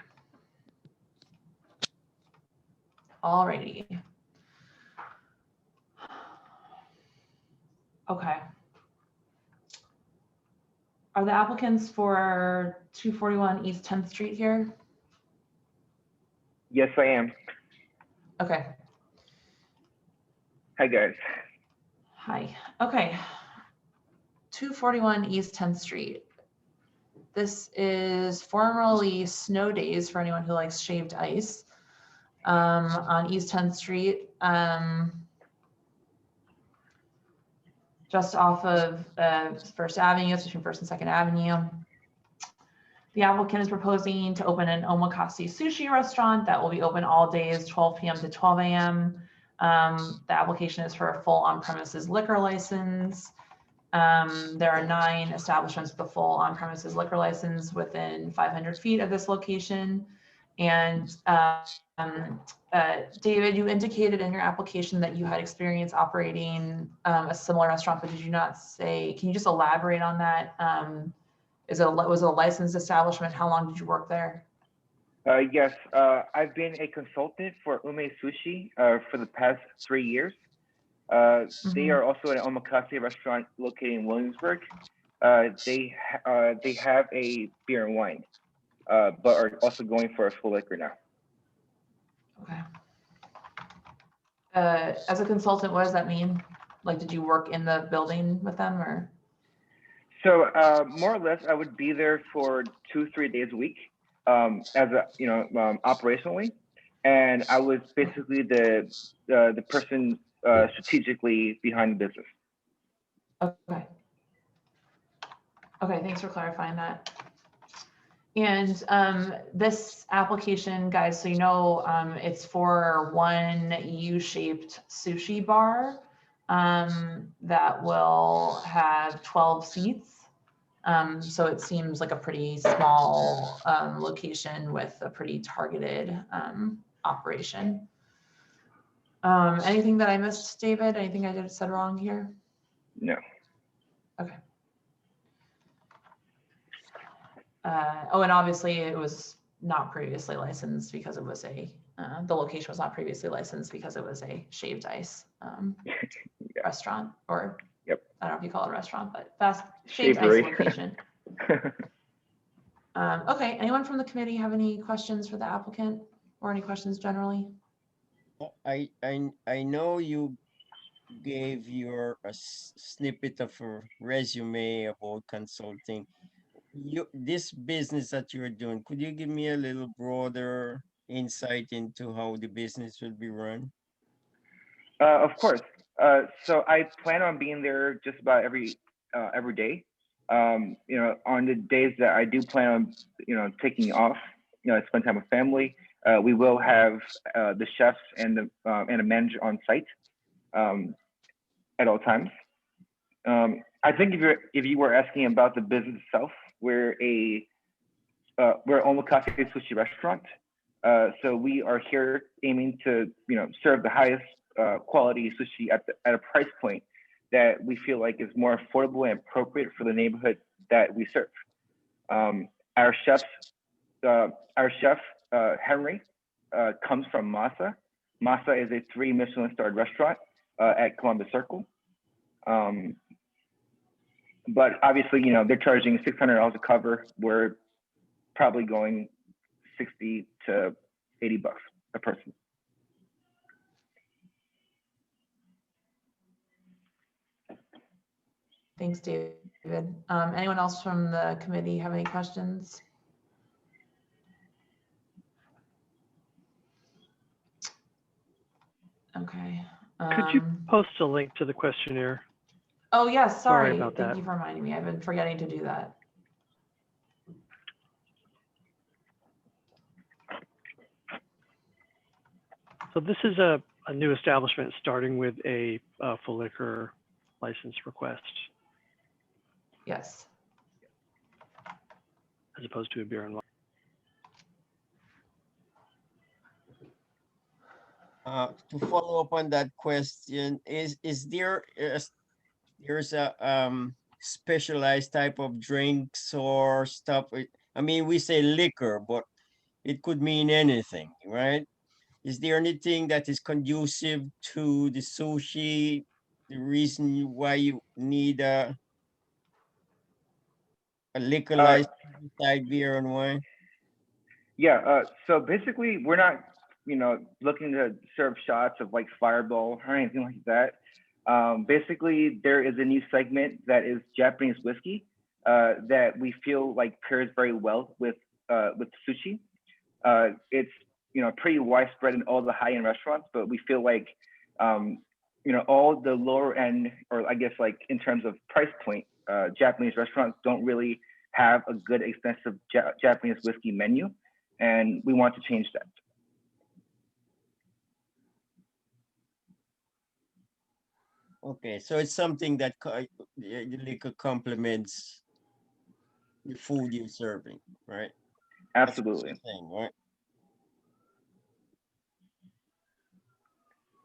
Speaker 1: Alrighty. Okay. Are the applicants for 241 East 10th Street here?
Speaker 12: Yes, I am.
Speaker 1: Okay.
Speaker 12: Hi, guys.
Speaker 1: Hi. Okay. 241 East 10th Street. This is formerly Snow Days for anyone who likes shaved ice on East 10th Street. Just off of First Avenue, it's between First and Second Avenue. The applicant is proposing to open an omakase sushi restaurant that will be open all days, 12 p.m. to 12 a.m. The application is for a full on-premises liquor license. There are 9 establishments with a full on-premises liquor license within 500 feet of this location. And David, you indicated in your application that you had experience operating a similar restaurant, but did you not say, can you just elaborate on that? Was it a licensed establishment? How long did you work there?
Speaker 12: Yes, I've been a consultant for Ume Sushi for the past 3 years. They are also an omakase restaurant located in Williamsburg. They have a beer and wine, but are also going for a full liquor now.
Speaker 1: Okay. As a consultant, what does that mean? Like, did you work in the building with them, or?
Speaker 12: So more or less, I would be there for 2-3 days a week as a operationally, and I was basically the person strategically behind the business.
Speaker 1: Okay. Okay, thanks for clarifying that. And this application, guys, so you know, it's for one U-shaped sushi bar that will have 12 seats. So it seems like a pretty small location with a pretty targeted operation. Anything that I missed, David? Anything I said wrong here?
Speaker 12: No.
Speaker 1: Okay. Oh, and obviously it was not previously licensed because it was the location was not previously licensed because it was a shaved ice restaurant, or
Speaker 12: yep.
Speaker 1: I don't know if you call it a restaurant, but fast shaved ice location. Okay, anyone from the committee have any questions for the applicant or any questions generally?
Speaker 10: I know you gave your snippet of a resume about consulting. This business that you're doing, could you give me a little broader insight into how the business will be run?
Speaker 12: Of course. So I plan on being there just about every day. On the days that I do plan on, taking off, I spend time with family. We will have the chefs and a manager on site at all times. I think if you were asking about the business itself, we're an omakase sushi restaurant. So we are here aiming to serve the highest quality sushi at a price point that we feel like is more affordable and appropriate for the neighborhood that we serve. Our chef Henry comes from Masa. Masa is a 3 Michelin starred restaurant at Columbus Circle. But obviously, they're charging $600 a cover. We're probably going $60 to $80 a person.
Speaker 1: Thanks, David. Anyone else from the committee have any questions? Okay.
Speaker 4: Could you post a link to the questionnaire?
Speaker 1: Oh, yes, sorry.
Speaker 4: about
Speaker 1: Thank
Speaker 4: that.
Speaker 1: you for reminding me. I've been forgetting to do that.
Speaker 4: So this is a new establishment starting with a full liquor license request
Speaker 1: Yes.
Speaker 4: as opposed to a beer and wine.
Speaker 10: To follow up on that question, is there there's a specialized type of drinks or stuff? I mean, we say liquor, but it could mean anything, right? Is there anything that is conducive to the sushi? The reason why you need a liquor license beside beer and wine?
Speaker 12: Yeah, so basically we're not, looking to serve shots of like Fireball or anything like that. Basically, there is a new segment that is Japanese whiskey that we feel like pairs very well with sushi. It's pretty widespread in all the high-end restaurants, but we feel like all the lower end, or I guess like in terms of price point, Japanese restaurants don't really have a good expensive Japanese whiskey menu, and we want to change that.
Speaker 10: Okay, so it's something that the liquor complements the food you're serving, right?
Speaker 12: Absolutely.
Speaker 10: That's what you're saying, right?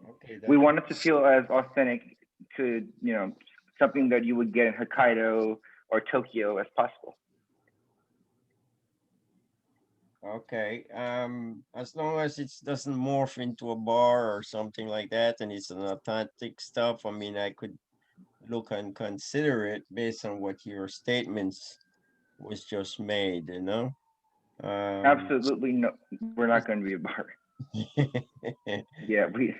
Speaker 10: Okay,
Speaker 12: We want it to feel as authentic to something that you would get in Hokkaido or Tokyo as possible.
Speaker 10: Okay, as long as it doesn't morph into a bar or something like that, and it's an authentic stuff, I mean, I could look and consider it based on what your statements was just made,
Speaker 12: Absolutely no, we're not going to be a bar. Yeah, we.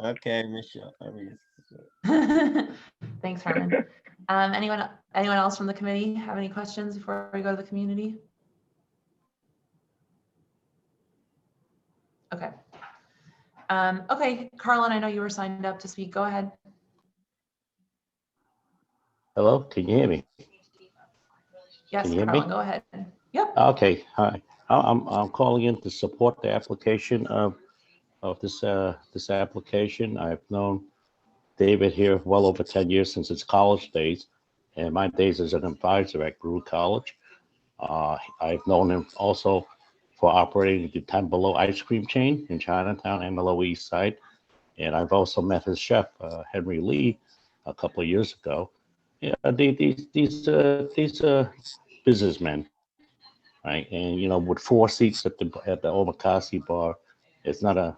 Speaker 10: Okay, Michelle. I mean,
Speaker 1: Thanks, Herman. Anyone else from the committee have any questions before we go to the community? Okay. Okay, Carlin, I know you were signed up to speak. Go ahead.
Speaker 16: Hello, can you hear me?
Speaker 1: Yes,
Speaker 16: Can you hear
Speaker 1: Carlin,
Speaker 16: me?
Speaker 1: go ahead. Yep.
Speaker 16: Okay, hi. I'm calling in to support the application of this application. I've known David here well over 10 years since his college days, and my days as an advisor at Brew College. I've known him also for operating the 10 Below ice cream chain in Chinatown, MLO East Side. And I've also met his chef, Henry Lee, a couple of years ago. Yeah, these businessmen, right? And with 4 seats at the Omakase bar, it's not a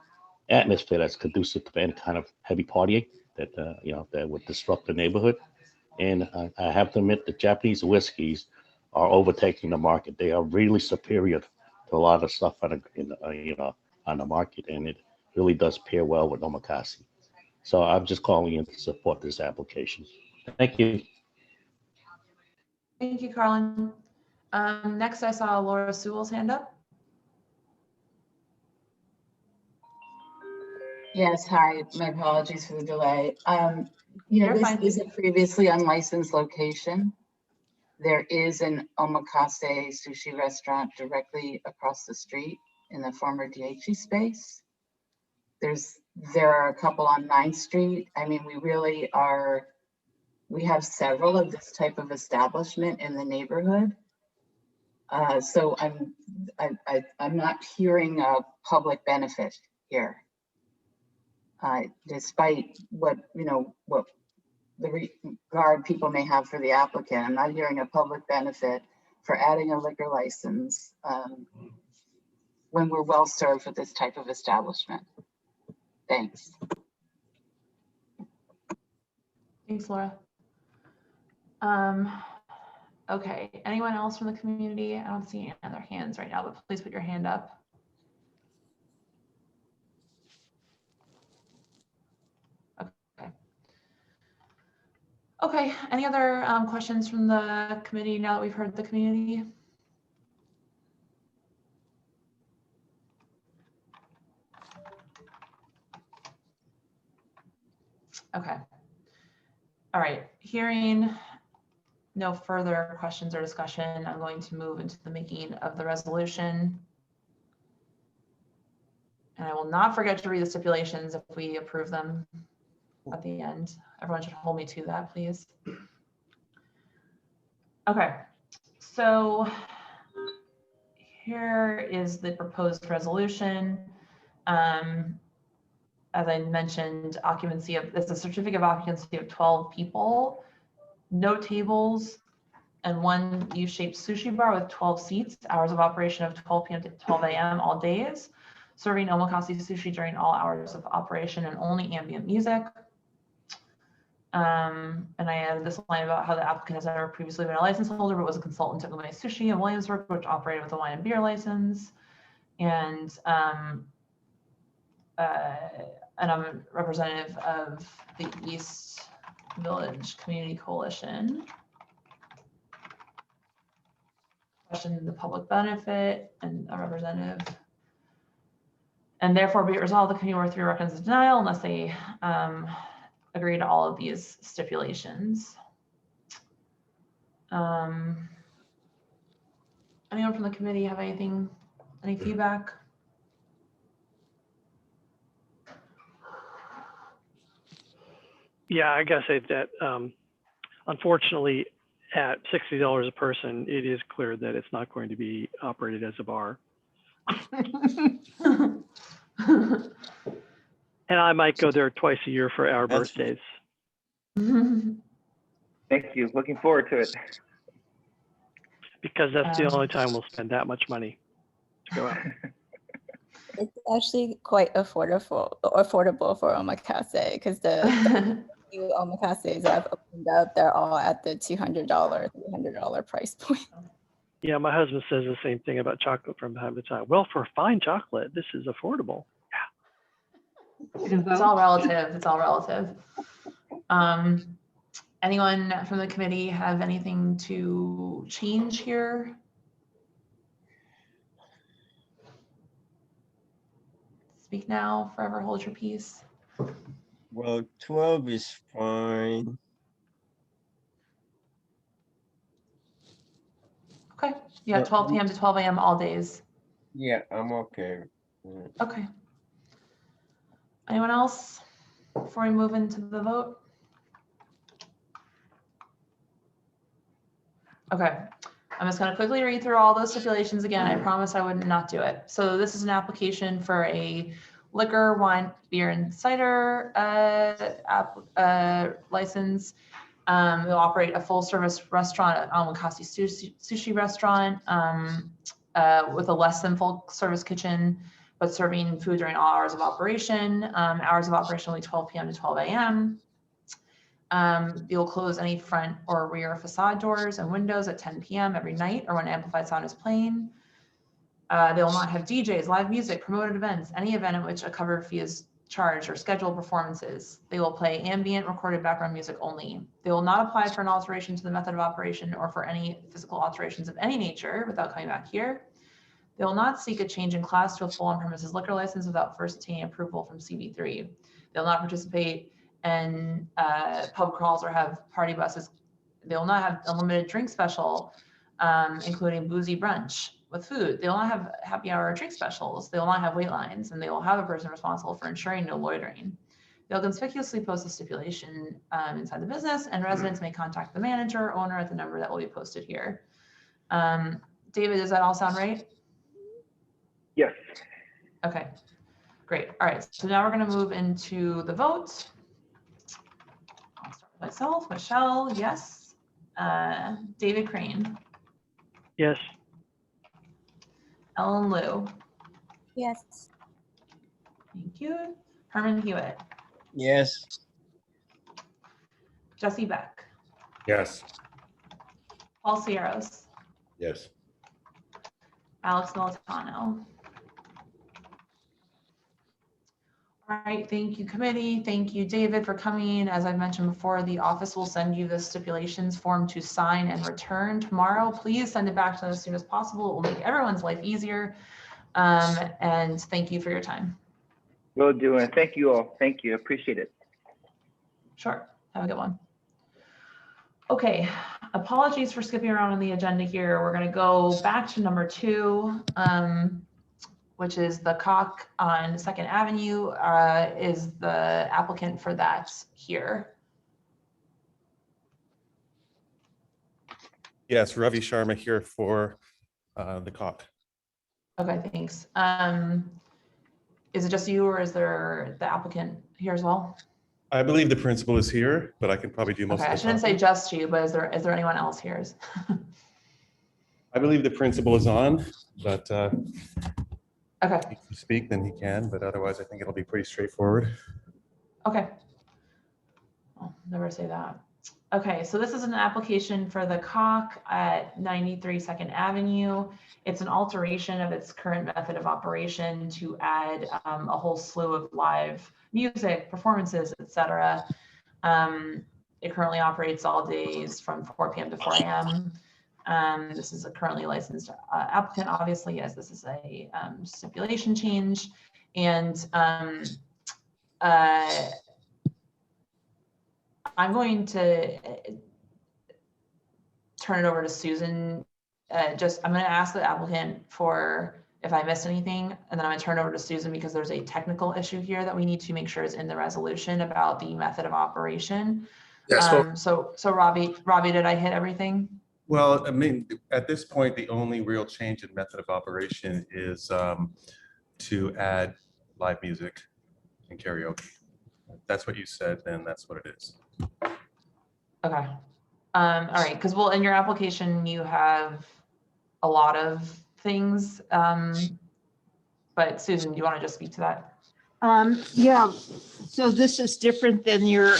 Speaker 16: atmosphere that's conducive to any kind of heavy partying that that would disrupt the neighborhood. And I have to admit, the Japanese whiskeys are overtaking the market. They are really superior to a lot of stuff on the market, and it really does pair well with Omakase. So I'm just calling in to support this application. Thank you.
Speaker 1: Thank you, Carlin. Next, I saw Laura Sewell's hand up.
Speaker 20: Yes, hi. My apologies for the delay.
Speaker 1: You're
Speaker 20: This
Speaker 1: fine.
Speaker 20: is a previously unlicensed location. There is an omakase sushi restaurant directly across the street in the former DHE space. There are a couple on 9th Street. I mean, we have several of this type of establishment in the neighborhood. So I'm not hearing a public benefit here. Despite what the regard people may have for the applicant, I'm not hearing a public benefit for adding a liquor license when we're well served with this type of establishment. Thanks.
Speaker 1: Thanks, Laura. Okay, anyone else from the community? I don't see any other hands right now, but please put your hand up. Okay. Okay, any other questions from the committee now that we've heard the community? Okay. All right, hearing no further questions or discussion, I'm going to move into the making of the resolution. And I will not forget to read the stipulations if we approve them at the end. Everyone should hold me to that, please. Okay, so here is the proposed resolution. As I mentioned, occupancy of, it's a certificate of occupancy of 12 people, no tables, and one U-shaped sushi bar with 12 seats, hours of operation of 12 p.m. to 12 a.m. all days, serving omakase sushi during all hours of operation and only ambient music. And I added this line about how the applicant has never previously been a license holder, but was a consultant to Gourmet Sushi in Williamsburg, which operated with a wine and beer license. And I'm a representative of the East Village Community Coalition. Question the public benefit and a representative. And therefore be it resolved, the committee will through recommends denial unless they agree to all of these stipulations. Anyone from the committee have anything, any feedback?
Speaker 4: Yeah, I gotta say that unfortunately, at $60 a person, it is clear that it's not going to be operated as a bar. And I might go there twice a year for our birthdays.
Speaker 12: Thank you. Looking forward to it.
Speaker 4: Because that's the only time we'll spend that much money to go out.
Speaker 7: It's actually quite affordable for omakase because the few omakases I've opened up, they're all at the $200, $300 price point.
Speaker 4: Yeah, my husband says the same thing about chocolate from time to time. Well, for fine chocolate, this is affordable.
Speaker 1: It's all relative. It's all relative. Anyone from the committee have anything to change here? Speak now, forever hold your peace.
Speaker 10: Well, 12 is fine.
Speaker 1: Okay, yeah, 12 p.m. to 12 a.m. all days.
Speaker 10: Yeah, I'm okay.
Speaker 1: Okay. Anyone else before we move into the vote? Okay, I'm just going to quickly read through all those stipulations again. I promise I would not do it. So this is an application for a liquor, wine, beer, and cider license. They'll operate a full-service restaurant, an omakase sushi restaurant with a less than full-service kitchen, but serving food during all hours of operation. Hours of operation only 12 p.m. to 12 a.m. You'll close any front or rear facade doors and windows at 10 p.m. every night or when amplified sound is playing. They will not have DJs, live music, promoted events, any event in which a cover fee is charged or scheduled performances. They will play ambient recorded background music only. They will not apply for an alteration to the method of operation or for any physical alterations of any nature without coming back here. They will not seek a change in class to a full on-premises liquor license without first obtaining approval from CB3. They will not participate in pub crawls or have party buses. They will not have a limited drink special, including boozy brunch with food. They will not have happy hour drink specials. They will not have wait lines, and they will have a person responsible for ensuring no loitering. They'll conspicuously post a stipulation inside the business, and residents may contact the manager or owner at the number that will be posted here. David, does that all sound right?
Speaker 12: Yes.
Speaker 1: Okay, great. All right, so now we're going to move into the vote. I'll start with myself. Michelle, yes. David Crane.
Speaker 4: Yes.
Speaker 1: Ellen Liu.
Speaker 7: Yes.
Speaker 1: Thank you. Herman Hewitt.
Speaker 10: Yes.
Speaker 1: Jesse Beck.
Speaker 3: Yes.
Speaker 1: Paul Sierros.
Speaker 9: Yes.
Speaker 1: Alex Militano. All right, thank you, committee. Thank you, David, for coming. As I mentioned before, the office will send you the stipulations form to sign and return tomorrow. Please send it back to us as soon as possible. It will make everyone's life easier. And thank you for your time.
Speaker 12: Will do, and thank you all. Thank you, appreciate it.
Speaker 1: Sure, have a good one. Okay, apologies for skipping around on the agenda here. We're gonna go back to number 2. which is the Cock on Second Avenue, is the applicant for that here.
Speaker 5: Yes, Ravi Sharma here for the Cock.
Speaker 1: Okay, thanks. Is it just you or is there the applicant here as well?
Speaker 5: I believe the principal is here, but I can probably do most
Speaker 1: Okay, I
Speaker 5: of the
Speaker 1: shouldn't say
Speaker 5: talking.
Speaker 1: just you, but is there anyone else here?
Speaker 5: I believe the principal is on, but
Speaker 1: okay.
Speaker 5: if he can speak, then he can, but otherwise I think it'll be pretty straightforward.
Speaker 1: Okay. I'll never say that. Okay, so this is an application for the Cock at 93 Second Avenue. It's an alteration of its current method of operation to add a whole slew of live music, performances, etc. It currently operates all days from 4 p.m. to 4 a.m. This is a currently licensed applicant, obviously, as this is a stipulation change. And I'm going to turn it over to Susan. I'm going to ask the applicant for if I missed anything, and then I'm going to turn it over to Susan because there's a technical issue here that we need to make sure is in the resolution about the method of operation.
Speaker 5: Yes.
Speaker 1: So Robbie, did I hit everything?
Speaker 5: Well, I mean, at this point, the only real change in method of operation is to add live music and karaoke. That's what you said, then that's what it is.
Speaker 1: Okay. All right, because well, in your application, you have a lot of things. But Susan, do you want to just speak to that?
Speaker 13: Yeah, so this is different than your,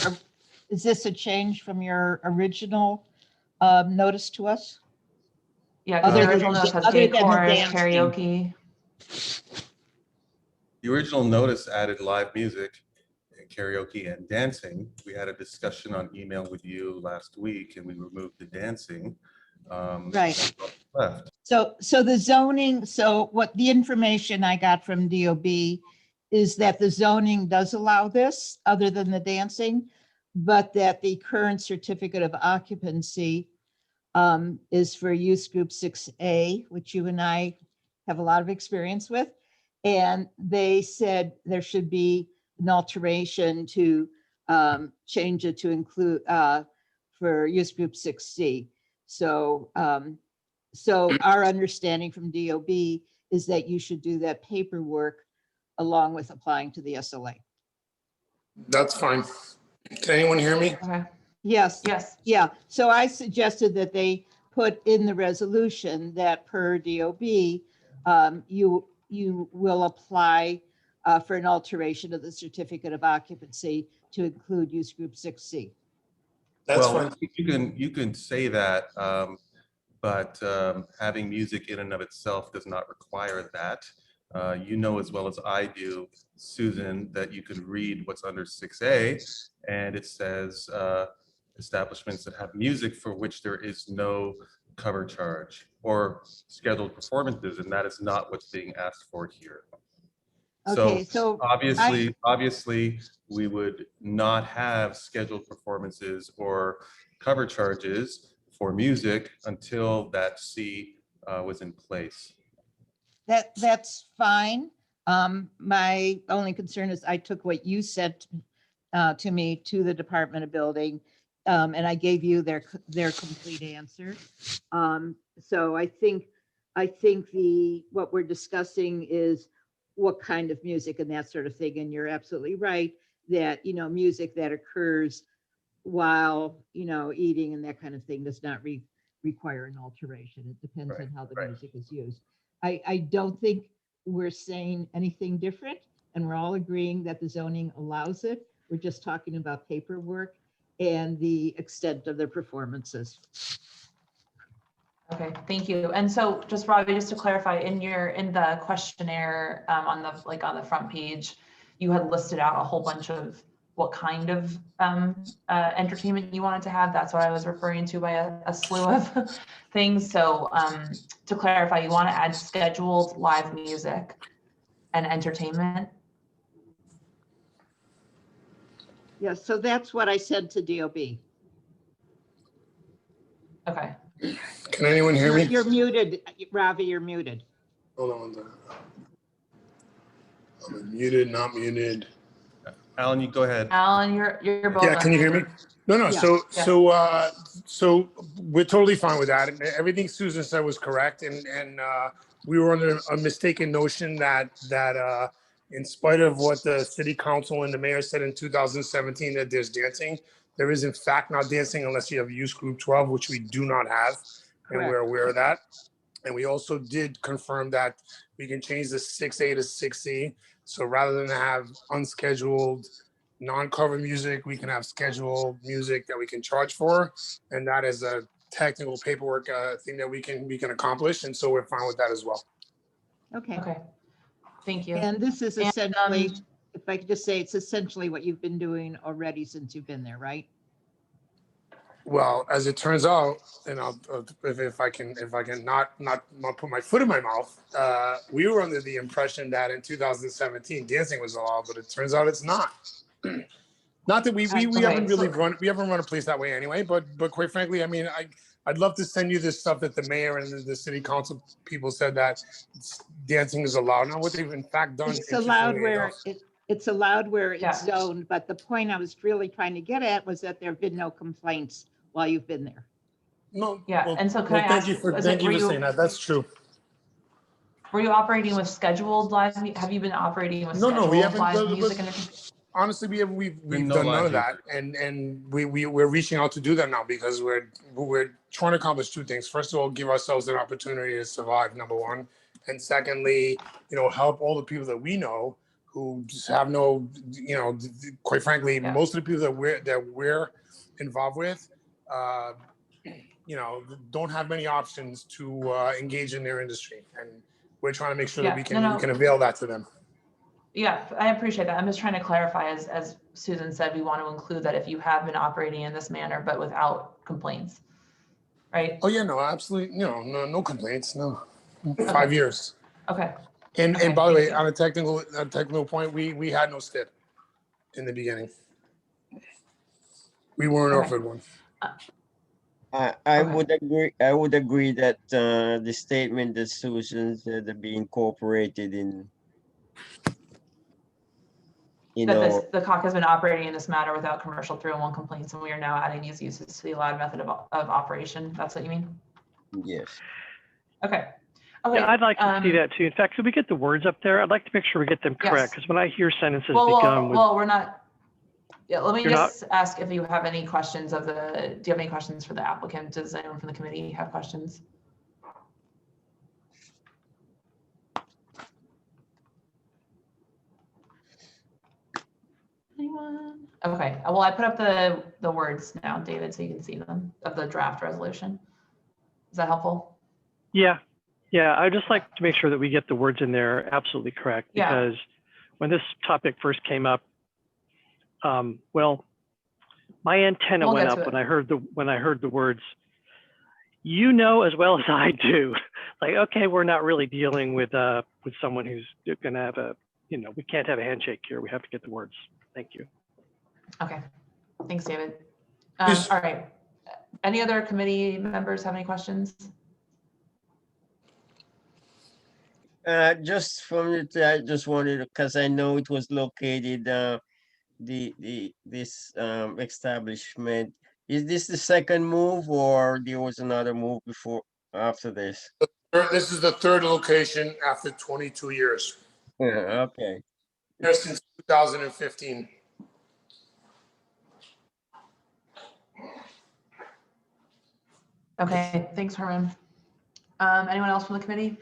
Speaker 13: is this a change from your original notice to us?
Speaker 1: Yeah, because the original notice has gay chorus,
Speaker 13: dancing.
Speaker 1: karaoke.
Speaker 5: The original notice added live music, and karaoke, and dancing. We had a discussion on email with you last week, and we removed the dancing.
Speaker 13: Right.
Speaker 5: Left.
Speaker 13: So the zoning, so what the information I got from DOB is that the zoning does allow this other than the dancing, but that the current certificate of occupancy is for use group 6A, which you and I have a lot of experience with. And they said there should be an alteration to change it to include for use group 6C. So, so our understanding from DOB is that you should do that paperwork along with applying to the SLA.
Speaker 19: That's fine. Can anyone hear me?
Speaker 1: Okay.
Speaker 13: Yes.
Speaker 1: Yes.
Speaker 13: Yeah. So I suggested that they put in the resolution that per DOB, you will apply for an alteration of the certificate of occupancy to include use group 6C.
Speaker 19: That's
Speaker 5: well,
Speaker 19: fine.
Speaker 5: You can say that, but having music in and of itself does not require that. You know as well as I do, Susan, that you can read what's under 6A, and it says establishments that have music for which there is no cover charge or scheduled performances, and that is not what's being asked for here.
Speaker 13: Okay, so
Speaker 5: obviously, we would not have scheduled performances or cover charges for music until that C was in place.
Speaker 13: That's fine. My only concern is I took what you said to me to the Department of Building, and I gave you their complete answer. So I think what we're discussing is what kind of music and that sort of thing. And you're absolutely right that, music that occurs while, eating and that kind of thing does not require an alteration. It depends on how the music is used. I don't think we're saying anything different, and we're all agreeing that the zoning allows it. We're just talking about paperwork and the extent of their performances.
Speaker 1: Okay, thank you. And so just Robbie, just to clarify, in the questionnaire on the front page, you had listed out a whole bunch of what kind of entertainment you wanted to have. That's what I was referring to by a slew of things. So to clarify, you want to add scheduled live music and entertainment?
Speaker 13: Yes, so that's what I said to DOB.
Speaker 1: Okay.
Speaker 19: Can anyone hear me?
Speaker 13: You're muted, Ravi, you're muted.
Speaker 19: Hold on one second. Muted, not muted.
Speaker 5: Alan, you go ahead.
Speaker 1: Alan, you're both.
Speaker 19: Yeah, can you hear me? No, no.
Speaker 1: Yeah.
Speaker 19: So we're totally fine with that. And everything Susan said was correct. And we were under a mistaken notion that in spite of what the city council and the mayor said in 2017, that there's dancing, there is in fact not dancing unless you have use group 12, which we do not have. And we're aware of that. And we also did confirm that we can change the 6A to 6C. So rather than have unscheduled non-cover music, we can have scheduled music that we can charge for. And that is a technical paperwork thing that we can accomplish. And so we're fine with that as well.
Speaker 13: Okay.
Speaker 1: Okay. Thank you.
Speaker 13: And this is essentially, if I could just say, it's essentially what you've been doing already since you've been there, right?
Speaker 19: Well, as it turns out, and if I can not put my foot in my mouth, we were under the impression that in 2017 dancing was allowed, but it turns out it's not. Not that we haven't really run a place that way anyway, but quite frankly, I mean, I'd love to send you this stuff that the mayor and the city council people said that dancing is allowed. Now, what they've in fact done,
Speaker 13: It's allowed where it's allowed where it's zoned, but the point I was really trying to get at was that there have been no complaints while you've been there.
Speaker 19: No.
Speaker 1: Yeah,
Speaker 19: well,
Speaker 1: and so can
Speaker 19: well,
Speaker 1: I
Speaker 19: thank
Speaker 1: ask,
Speaker 19: you for
Speaker 1: were
Speaker 19: saying that. That's true.
Speaker 1: Were you operating with scheduled live? Have you been operating with
Speaker 19: No,
Speaker 1: scheduled
Speaker 19: we haven't.
Speaker 1: live music?
Speaker 19: Honestly, we've
Speaker 5: no
Speaker 19: done none
Speaker 5: live
Speaker 19: of that, and we're reaching out to do that now because we're trying to accomplish two things. First of all, give ourselves an opportunity to survive, number one, and secondly, help all the people that we know who just have no, quite frankly, most of the people that we're involved with, don't have many options to engage in their industry, and we're trying to make sure that we can avail that to them.
Speaker 1: Yeah, I appreciate that. I'm just trying to clarify, as Susan said, we want to include that if you have been operating in this manner, but without complaints, right?
Speaker 19: Oh yeah, no, absolutely, no complaints, no. 5 years.
Speaker 1: Okay.
Speaker 19: And by the way, on a technical point, we had no stip in the beginning. We weren't offered one.
Speaker 10: I would agree. I would agree that the statement that Susan said to be incorporated in,
Speaker 1: the COC has been operating in this manner without commercial 301 complaints, and we are now adding these uses to the allowed method of operation. That's what you mean?
Speaker 10: Yes.
Speaker 1: Okay.
Speaker 4: Yeah, I'd like to see that too. In fact, could we get the words up there? I'd like to make sure we get them correct, because when I hear sentences begun with...
Speaker 1: Well, we're not... Yeah, let me just ask if you have any questions do you have any questions for the applicant? Does anyone from the committee have questions? Anyone? Okay, well, I put up the words now, David, so you can see them, of the draft resolution. Is that helpful?
Speaker 4: Yeah, I'd just like to make sure that we get the words in there absolutely correct, because when this topic first came up, well, my antenna went up when I heard the words, as well as I do, like, okay, we're not really dealing with someone who's gonna have we can't have a handshake here. We have to get the words. Thank you.
Speaker 1: Okay, thanks, David. All right, any other committee members have any questions?
Speaker 10: Just from it, I just wanted, because I know it was located, this establishment. Is this the second move, or there was another move after this?
Speaker 19: This is the third location after 22 years.
Speaker 10: Yeah, okay.
Speaker 19: Here since 2015.
Speaker 1: Okay, thanks, Herman. Anyone else from the committee?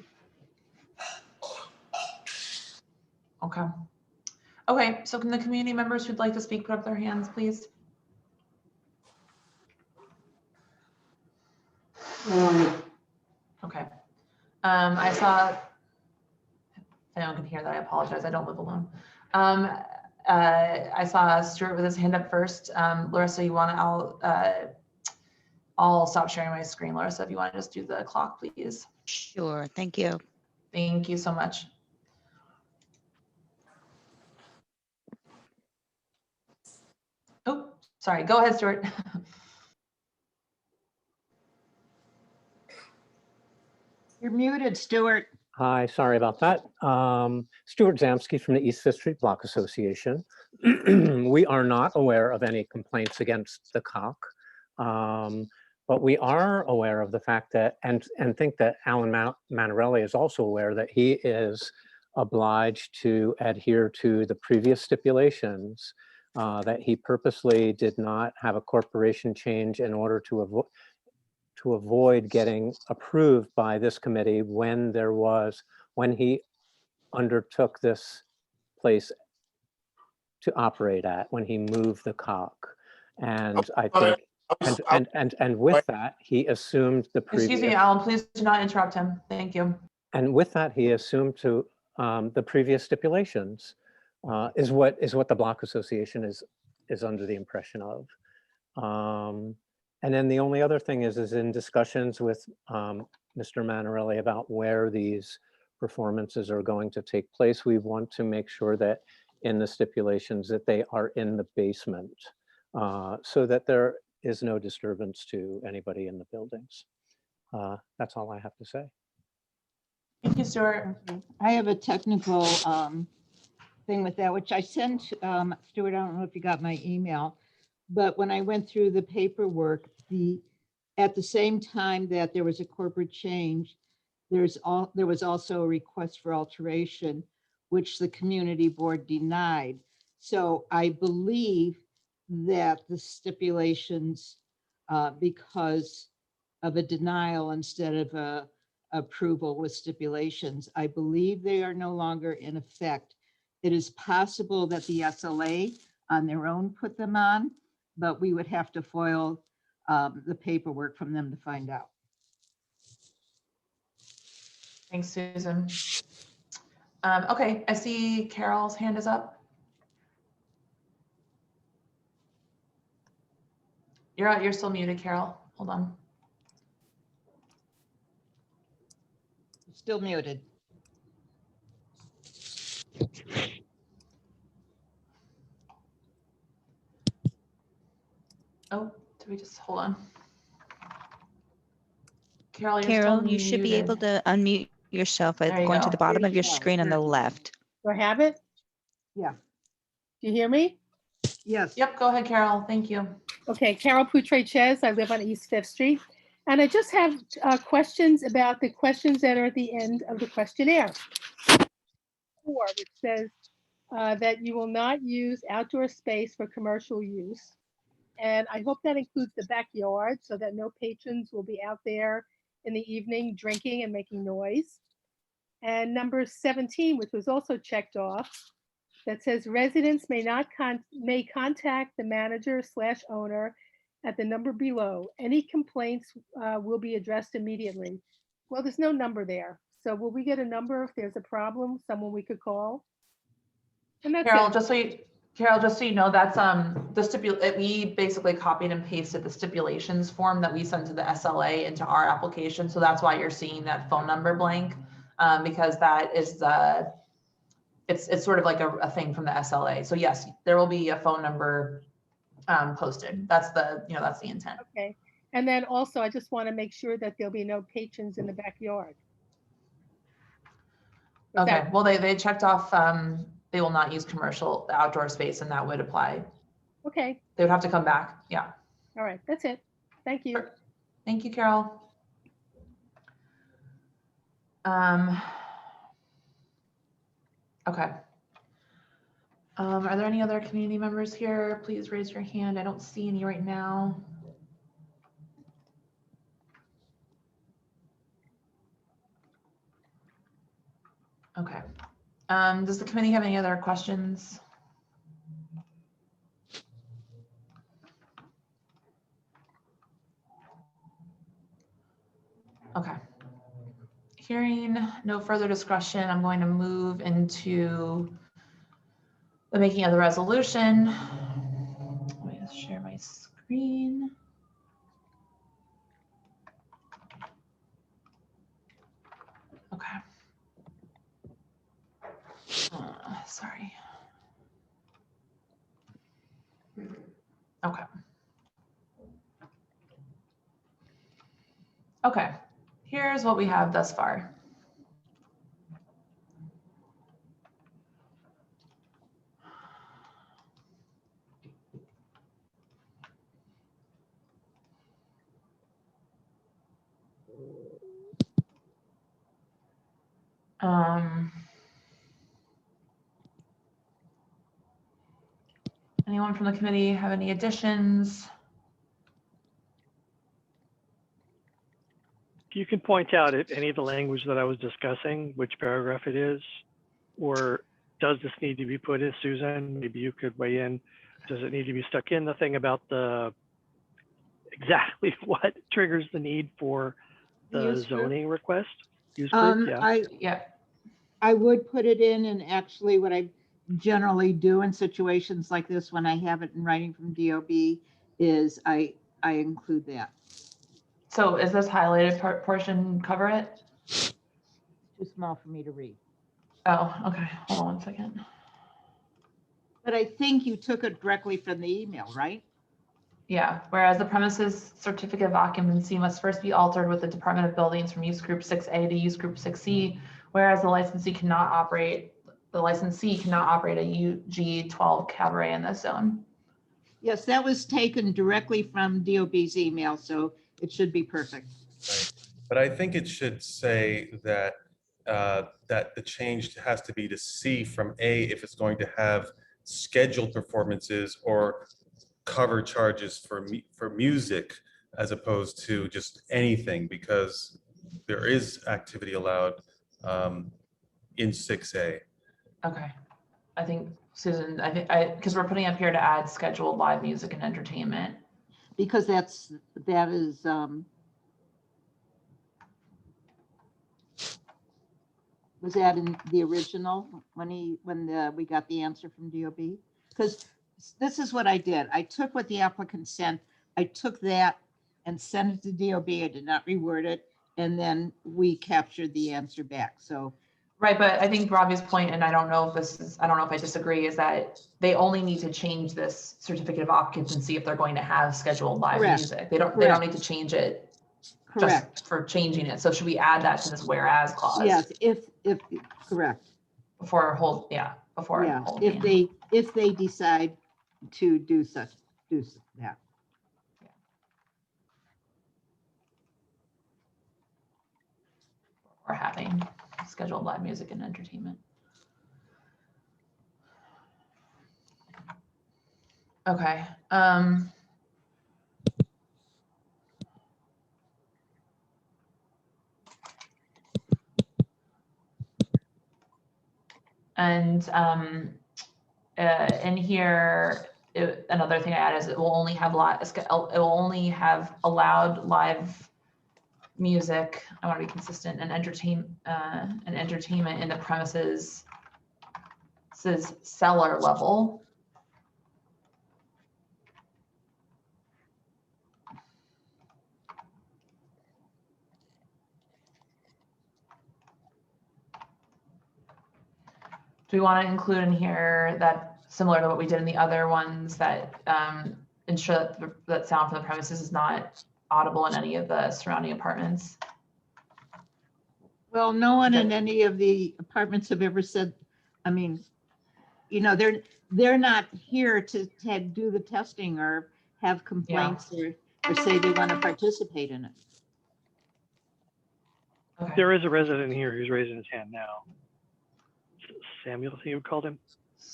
Speaker 1: Okay, so can the community members who'd like to speak put up their hands, please? Okay. I saw, if anyone can hear that, I apologize. I don't live alone. I saw Stuart with his hand up first. Larissa, you want to, I'll stop sharing my screen, Larissa, if you want to just do the clock, please.
Speaker 2: Sure, thank you.
Speaker 1: Thank you so much. Oh, sorry, go ahead, Stuart.
Speaker 13: You're muted, Stuart.
Speaker 11: Hi, sorry about that. Stuart Zamsky from the East Fifth Street Block Association. We are not aware of any complaints against the COC, but we are aware of the fact that, and think that Alan Manarelli is also aware that he is obliged to adhere to the previous stipulations, that he purposely did not have a corporation change in order to avoid getting approved by this committee when he undertook this place to operate at, when he moved the COC. And I think, and with that, he assumed the previous.
Speaker 1: Excuse me, Alan, please do not interrupt him. Thank you.
Speaker 11: And with that, he assumed to the previous stipulations is what the Block Association is under the impression of. And then the only other thing is in discussions with Mr. Manarelli about where these performances are going to take place, we want to make sure that in the stipulations that they are in the basement, so that there is no disturbance to anybody in the buildings. That's all I have to say.
Speaker 1: Thank you, Stuart.
Speaker 13: I have a technical thing with that, which I sent, Stuart, I don't know if you got my email, but when I went through the paperwork, at the same time that there was a corporate change, there was also a request for alteration, which the community board denied. So I believe that the stipulations, because of a denial instead of a approval with stipulations, I believe they are no longer in effect. It is possible that the SLA on their own put them on, but we would have to foil the paperwork from them to find out.
Speaker 1: Thanks, Susan. Okay, I see Carol's hand is up. You're still muted, Carol. Hold on.
Speaker 13: Still muted.
Speaker 1: Oh, did we just hold on? Carol, you're
Speaker 2: Carol,
Speaker 1: still
Speaker 2: you should be able
Speaker 1: muted.
Speaker 2: to unmute yourself by
Speaker 1: There you
Speaker 2: going to
Speaker 1: go.
Speaker 2: the bottom of your screen on the left.
Speaker 21: Do I have it?
Speaker 13: Yeah.
Speaker 21: Do you hear me?
Speaker 13: Yes.
Speaker 1: Yep, go ahead, Carol. Thank you.
Speaker 21: Okay, Carol Poutre-Ches. I live on East Fifth Street. And I just have questions about the questions that are at the end of the questionnaire. 4, which says that you will not use outdoor space for commercial use. And I hope that includes the backyard so that no patrons will be out there in the evening drinking and making noise. And number 17, which was also checked off, that says residents may contact the manager/owner at the number below. Any complaints will be addressed immediately. Well, there's no number there. So will we get a number if there's a problem, someone we could call? And that's
Speaker 1: Carol,
Speaker 21: it.
Speaker 1: just so you know, that's we basically copied and pasted the stipulations form that we sent to the SLA into our application. So that's why you're seeing that phone number blank, because that is it's sort of like a thing from the SLA. So yes, there will be a phone number posted. That's the intent.
Speaker 21: Okay. And then also, I just want to make sure that there'll be no patrons in the backyard.
Speaker 1: Okay, well, they checked off, they will not use commercial outdoor space, and that would apply.
Speaker 21: Okay.
Speaker 1: They would have to come back. Yeah.
Speaker 21: All right. That's it. Thank you.
Speaker 1: Thank you, Carol. Okay. Are there any other community members here? Please raise your hand. I don't see any right now. Okay. Does the committee have any other questions? Okay. Hearing no further discussion, I'm going to move into the making of the resolution. Let me just share my screen. Okay. Sorry. Okay. Okay. Here's what we have thus far. Anyone from the committee have any additions?
Speaker 4: You can point out if any of the language that I was discussing, which paragraph it is, or does this need to be put in, Susan? Maybe you could weigh in. Does it need to be stuck in? The thing about the exactly what triggers the need for the
Speaker 13: Use group?
Speaker 4: zoning request? Use group, yeah.
Speaker 13: I would put it in, and actually what I generally do in situations like this when I have it in writing from DOB is I include that.
Speaker 1: So is this highlighted portion cover it?
Speaker 13: Too small for me to read.
Speaker 1: Oh, okay. Hold on one second.
Speaker 13: But I think you took it directly from the email, right?
Speaker 1: Yeah, whereas the premises certificate of occupancy must first be altered with the Department of Buildings from use group 6A to use group 6C, whereas the licensee cannot operate a UG12 cabaret in this zone.
Speaker 13: Yes, that was taken directly from DOB's email, so it should be perfect.
Speaker 5: Right. But I think it should say that that the change has to be to C from A if it's going to have scheduled performances or cover charges for music, as opposed to just anything, because there is activity allowed in 6A.
Speaker 1: Okay. I think Susan, because we're putting up here to add scheduled live music and entertainment.
Speaker 13: Because that is was that in the original when we got the answer from DOB? Because this is what I did. I took what the applicant sent, I took that and sent it to DOB. I did not reword it, and then we captured the answer back. So.
Speaker 1: Right, but I think Robbie's point, and I don't know if I disagree, is that they only need to change this certificate of occupancy if they're going to have scheduled live music. They don't need to change it just for changing it. So should we add that to this whereas clause?
Speaker 13: Yes, if correct.
Speaker 1: Before
Speaker 13: if they decide to do that.
Speaker 1: Or having scheduled live music and entertainment. Okay. And in here, another thing I add is it will only have allowed live music. I want to be consistent and entertainment in the premises. Says cellar level. Do we want to include in here that similar to what we did in the other ones that ensure that sound from the premises is not audible in any of the surrounding apartments?
Speaker 13: Well, no one in any of the apartments have ever said, I mean, you know, they're not here to do the testing or have complaints or say they want to participate in it.
Speaker 1: Okay.
Speaker 4: There is a resident here who's raising his hand now. Samuel, you called him?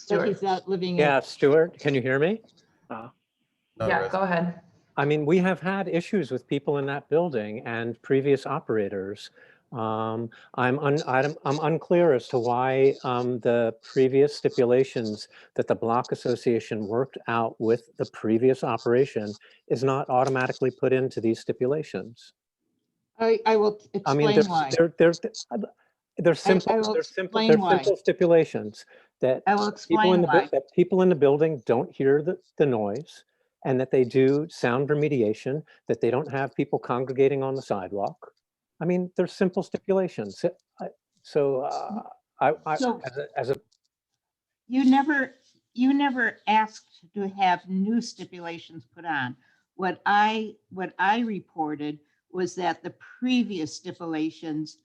Speaker 13: But he's not living in.
Speaker 11: Yeah, Stuart, can you hear me?
Speaker 1: Yeah, go ahead.
Speaker 11: I mean, we have had issues with people in that building and previous operators. I'm unclear as to why the previous stipulations that the block association worked out with the previous operation is not automatically put into these stipulations.
Speaker 13: I will explain why.
Speaker 11: They're simple stipulations that
Speaker 13: I will explain why.
Speaker 11: That people in the building don't hear the noise, and that they do sound remediation, that they don't have people congregating on the sidewalk. I mean, they're simple stipulations.
Speaker 13: You never asked to have new stipulations put on. What I reported was that the previous stipulations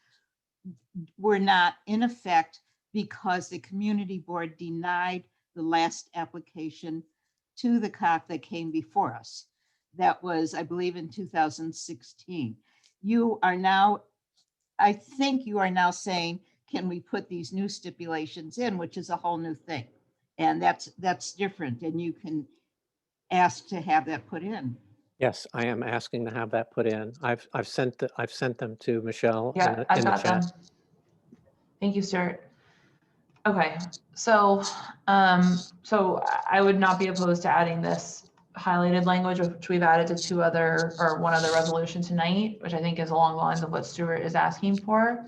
Speaker 13: were not in effect because the community board denied the last application to the COC that came before us. That was, I believe, in 2016. You are now, I think you are now saying, can we put these new stipulations in, which is a whole new thing. And that's different, and you can ask to have that put in.
Speaker 11: Yes, I am asking to have that put in. I've sent them to Michelle in
Speaker 1: Yeah,
Speaker 11: the
Speaker 1: I've
Speaker 11: in the
Speaker 1: got them.
Speaker 11: chat.
Speaker 1: Thank you, Stuart. Okay, so I would not be opposed to adding this highlighted language, which we've added to one other resolution tonight, which I think is along the lines of what Stuart is asking for.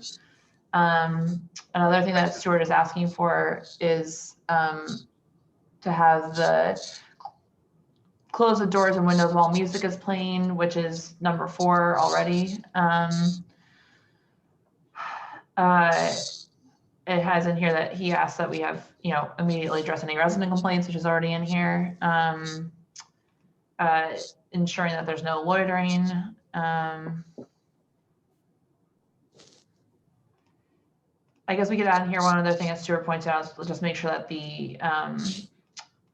Speaker 1: Another thing that Stuart is asking for is to have the close the doors and windows while music is playing, which is number 4 already. It has in here that he asked that we have, immediately address any resident complaints, which is already in here. Ensuring that there's no loitering. I guess we could add in here one other thing that Stuart pointed out, is just make sure that the,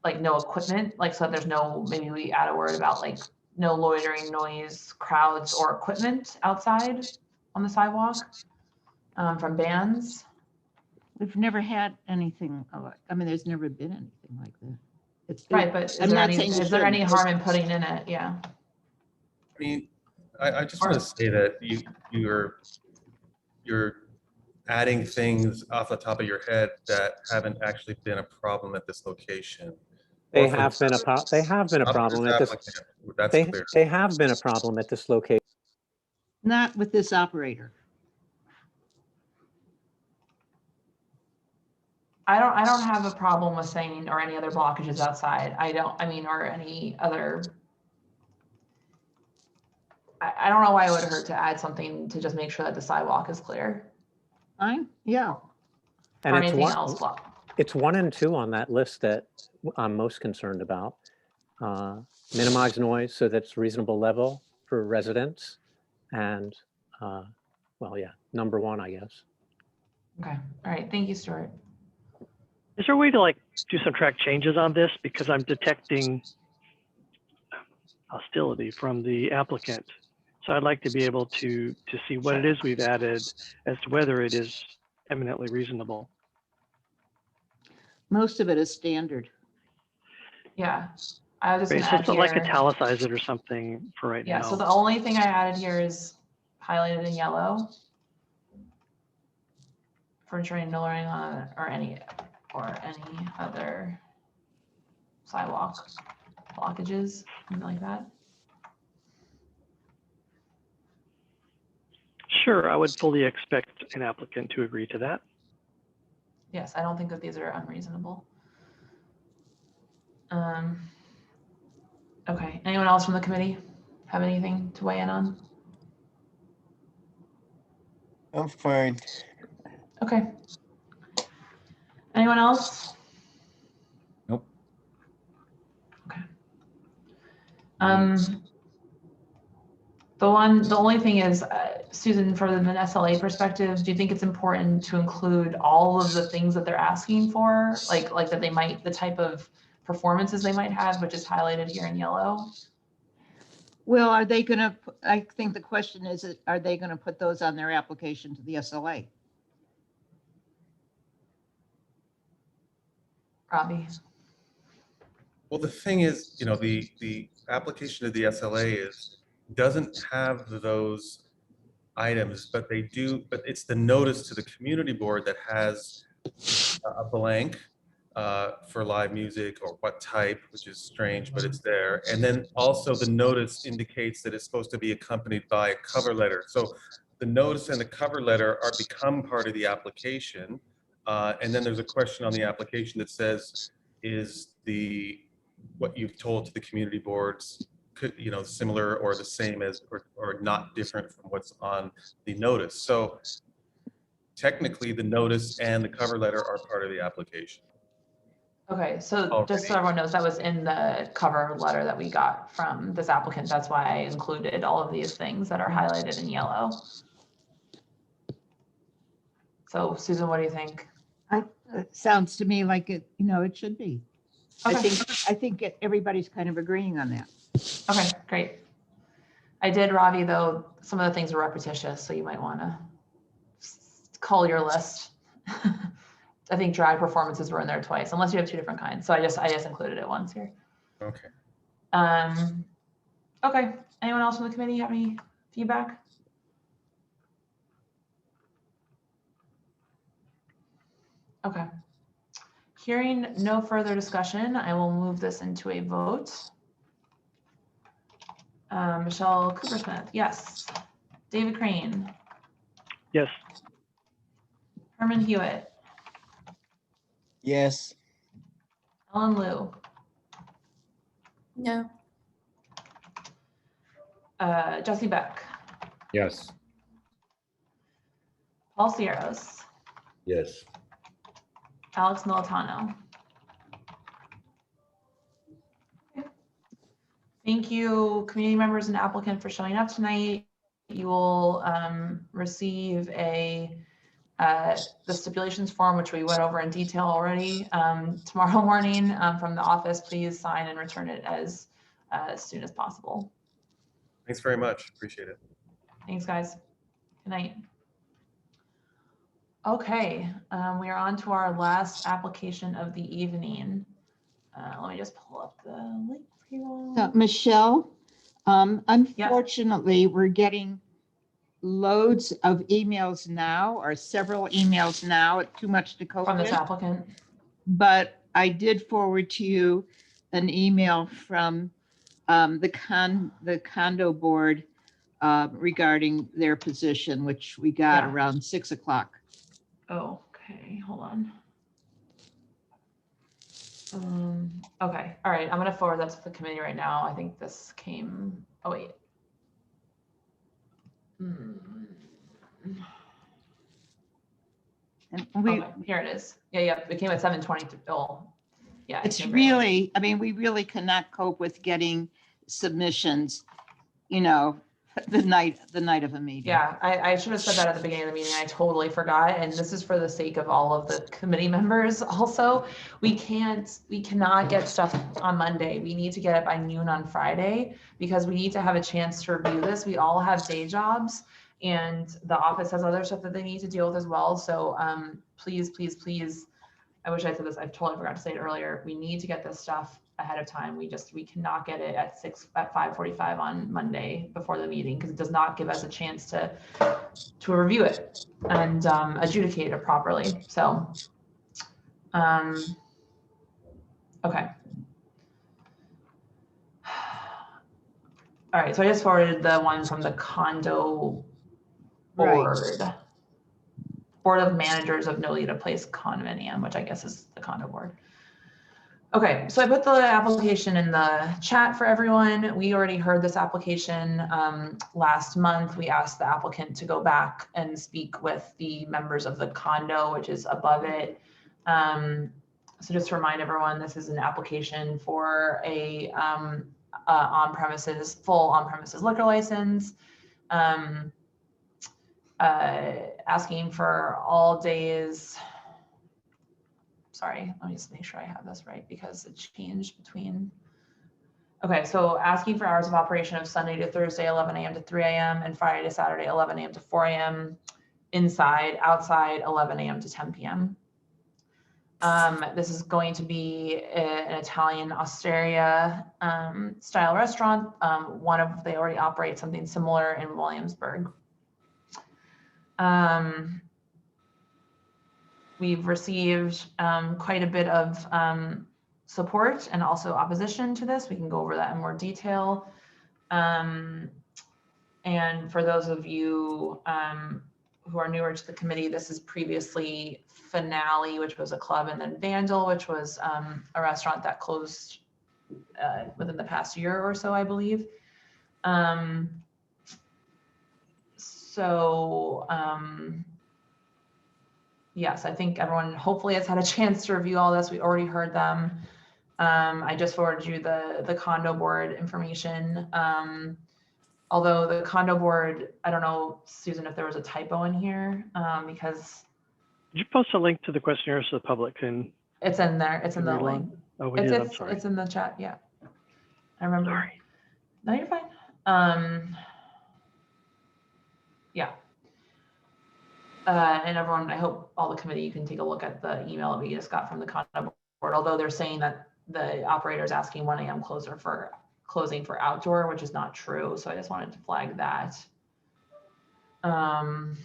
Speaker 1: like no equipment, like so that there's no, maybe we add a word about like no loitering, noise, crowds, or equipment outside on the sidewalk from bands.
Speaker 13: We've never had anything, I mean, there's never been anything like that. It's
Speaker 1: Right, but is there any harm in putting in it? Yeah.
Speaker 5: I mean, I just want to say that you're adding things off the top of your head that haven't actually been a problem at this location.
Speaker 11: They have been a problem at this.
Speaker 5: That's clear.
Speaker 11: They have been a problem at this location.
Speaker 13: Not with this operator.
Speaker 1: I don't have a problem with saying or any other blockages outside. Or any other. I don't know why it would hurt to add something to just make sure that the sidewalk is clear.
Speaker 13: Fine, yeah.
Speaker 11: And
Speaker 1: Or anything else.
Speaker 11: It's 1 and 2 on that list that I'm most concerned about. Minimize noise so that's reasonable level for residents. And well, yeah, number 1, I guess.
Speaker 1: Okay, all right, thank you, Stuart.
Speaker 4: Is there a way to like do some track changes on this? Because I'm detecting hostility from the applicant. So I'd like to be able to see what it is we've added as to whether it is eminently reasonable.
Speaker 13: Most of it is standard.
Speaker 1: Yeah, I was just
Speaker 4: It's
Speaker 1: gonna add
Speaker 4: just like
Speaker 1: here.
Speaker 4: italicize it or something for right now.
Speaker 1: Yeah, so the only thing I added here is highlighted in yellow. For ensuring no learning on or any other sidewalk blockages, something like that.
Speaker 4: Sure, I would fully expect an applicant to agree to that.
Speaker 1: Yes, I don't think that these are unreasonable. Okay, anyone else from the committee have anything to weigh in on?
Speaker 10: I'm fine.
Speaker 1: Okay. Anyone else?
Speaker 6: Nope.
Speaker 1: Okay. The only thing is, Susan, from an SLA perspective, do you think it's important to include all of the things that they're asking for? Like that they might, the type of performances they might have, which is highlighted here in yellow?
Speaker 13: Well, are they gonna, I think the question is, are they gonna put those on their application to the SLA?
Speaker 1: Robbie?
Speaker 5: Well, the thing is, the application to the SLA doesn't have those items, but they do, but it's the notice to the community board that has a blank for live music or what type, which is strange, but it's there. And then also the notice indicates that it's supposed to be accompanied by a cover letter. So the notice and the cover letter become part of the application. And then there's a question on the application that says, is what you've told to the community boards, similar or the same as, or not different from what's on the notice. So technically the notice and the cover letter are part of the application.
Speaker 1: Okay, so just so everyone knows, that was in the cover letter that we got from this applicant. That's why I included all of these things that are highlighted in yellow. So Susan, what do you think?
Speaker 13: It sounds to me like it, it should be.
Speaker 1: Okay.
Speaker 13: I think everybody's kind of agreeing on that.
Speaker 1: Okay, great. I did, Ravi, though, some of the things were repetitious, so you might want to call your list. I think drag performances were in there twice, unless you have two different kinds. So I just included it once here.
Speaker 5: Okay.
Speaker 1: Okay. Anyone else from the committee have any feedback? Okay. Hearing no further discussion, I will move this into a vote. Michelle Coopersmith, yes. David Crane.
Speaker 4: Yes.
Speaker 1: Herman Hewitt.
Speaker 10: Yes.
Speaker 1: Ellen Liu.
Speaker 7: No.
Speaker 1: Jesse Beck.
Speaker 6: Yes.
Speaker 1: Paul Sierras.
Speaker 9: Yes.
Speaker 1: Alex Militano. Thank you, community members and applicant, for showing up tonight. You will receive the stipulations form, which we went over in detail already, tomorrow morning from the office. Please sign and return it as soon as possible.
Speaker 5: Thanks very much. Appreciate it.
Speaker 1: Thanks, guys. Good night. Okay, we are on to our last application of the evening. Let me just pull up the link for you all.
Speaker 13: Michelle, unfortunately, we're getting loads of emails now, or several emails now, too much to cope
Speaker 1: From this
Speaker 13: with.
Speaker 1: applicant.
Speaker 13: But I did forward to you an email from the condo board regarding their position, which we got around 6 o'clock.
Speaker 1: Oh, okay, hold on. Okay, all right, I'm gonna forward that to the committee right now. I think this came, oh wait.
Speaker 13: And we,
Speaker 1: okay, here it is. Yeah, it came at 7:20. Oh, yeah.
Speaker 13: it's really, I mean, we really cannot cope with getting submissions, you know, the night of a meeting.
Speaker 1: Yeah, I should have said that at the beginning of the meeting. I totally forgot. And this is for the sake of all of the committee members also. We cannot get stuff on Monday. We need to get it by noon on Friday because we need to have a chance to review this. We all have day jobs and the office has other stuff that they need to deal with as well. So please, please, please, I wish I said this. I totally forgot to say it earlier. We need to get this stuff ahead of time. We cannot get it at 5:45 on Monday before the meeting because it does not give us a chance to review it and adjudicate it properly. So, okay. All right, so I just forwarded the one from the condo board. Right. Board of Managers of Nolita Place Condominium, which I guess is the condo board. Okay, so I put the application in the chat for everyone. We already heard this application last month. We asked the applicant to go back and speak with the members of the condo, which is above it. So just to remind everyone, this is an application for a full on-premises liquor license. Asking for all days. Sorry, let me just make sure I have this right because it changed between. Okay, so asking for hours of operation of Sunday to Thursday, 11 a.m. to 3 a.m. and Friday to Saturday, 11 a.m. to 4 a.m. Inside, outside, 11 a.m. to 10 p.m. This is going to be an Italian osteria style restaurant. They already operate something similar in Williamsburg. We've received quite a bit of support and also opposition to this. We can go over that in more detail. And for those of you who are newer to the committee, this is previously Finale, which was a club, and then Vandal, which was a restaurant that closed within the past year or so, I believe. Yes, I think everyone hopefully has had a chance to review all this. We already heard them. I just forwarded you the condo board information. Although the condo board, I don't know, Susan, if there was a typo in here because.
Speaker 4: Did you post a link to the questionnaires to the public? And
Speaker 1: it's in there. It's in the link.
Speaker 4: Oh, we did. I'm sorry.
Speaker 1: It's in the chat. Yeah, I remember.
Speaker 4: Sorry.
Speaker 1: No, you're fine. Yeah. and everyone, I hope all the committee, you can take a look at the email that we just got from the condo board, although they're saying that the operator is asking 1 a.m. closing for outdoor, which is not true. So I just wanted to flag that. And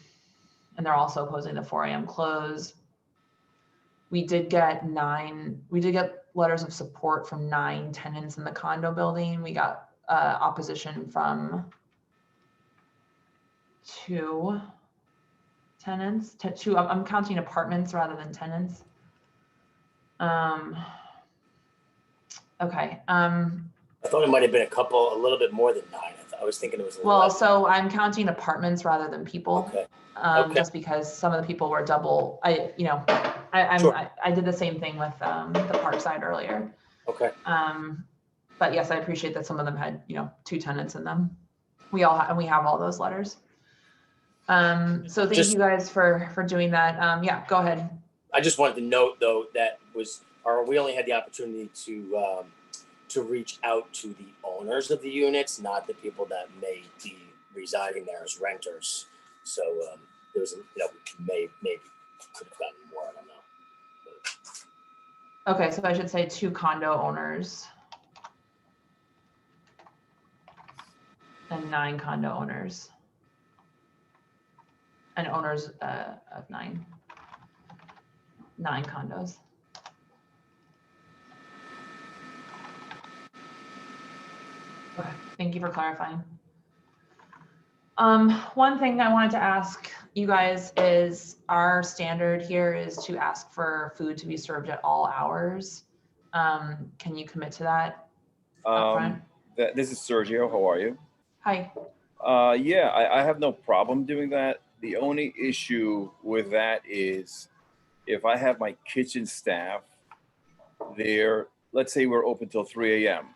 Speaker 1: they're also opposing the 4 a.m. close. We did get letters of support from 9 tenants in the condo building. We got opposition from 2 tenants, I'm counting apartments rather than tenants. Okay.
Speaker 17: I thought it might have been a little bit more than 9. I was thinking it was 11.
Speaker 1: Well, so I'm counting apartments rather than people.
Speaker 17: Okay.
Speaker 1: Just because some of the people were double, I did the same thing with the Parkside earlier.
Speaker 17: Okay.
Speaker 1: But yes, I appreciate that some of them had, 2 tenants in them. We have all those letters. So thank you guys for doing that. Yeah, go ahead.
Speaker 17: I just wanted to note though, we only had the opportunity to reach out to the owners of the units, not the people that may be residing there as renters. So there was, maybe could have gotten more, I don't know.
Speaker 1: Okay, so I should say 2 condo owners and 9 condo owners and owners of 9 condos. Okay, thank you for clarifying. One thing I wanted to ask you guys is our standard here is to ask for food to be served at all hours. Can you commit to that?
Speaker 18: This is Sergio. How are you?
Speaker 1: Hi.
Speaker 18: Yeah, I have no problem doing that. The only issue with that is if I have my kitchen staff there, let's say we're open till 3 a.m.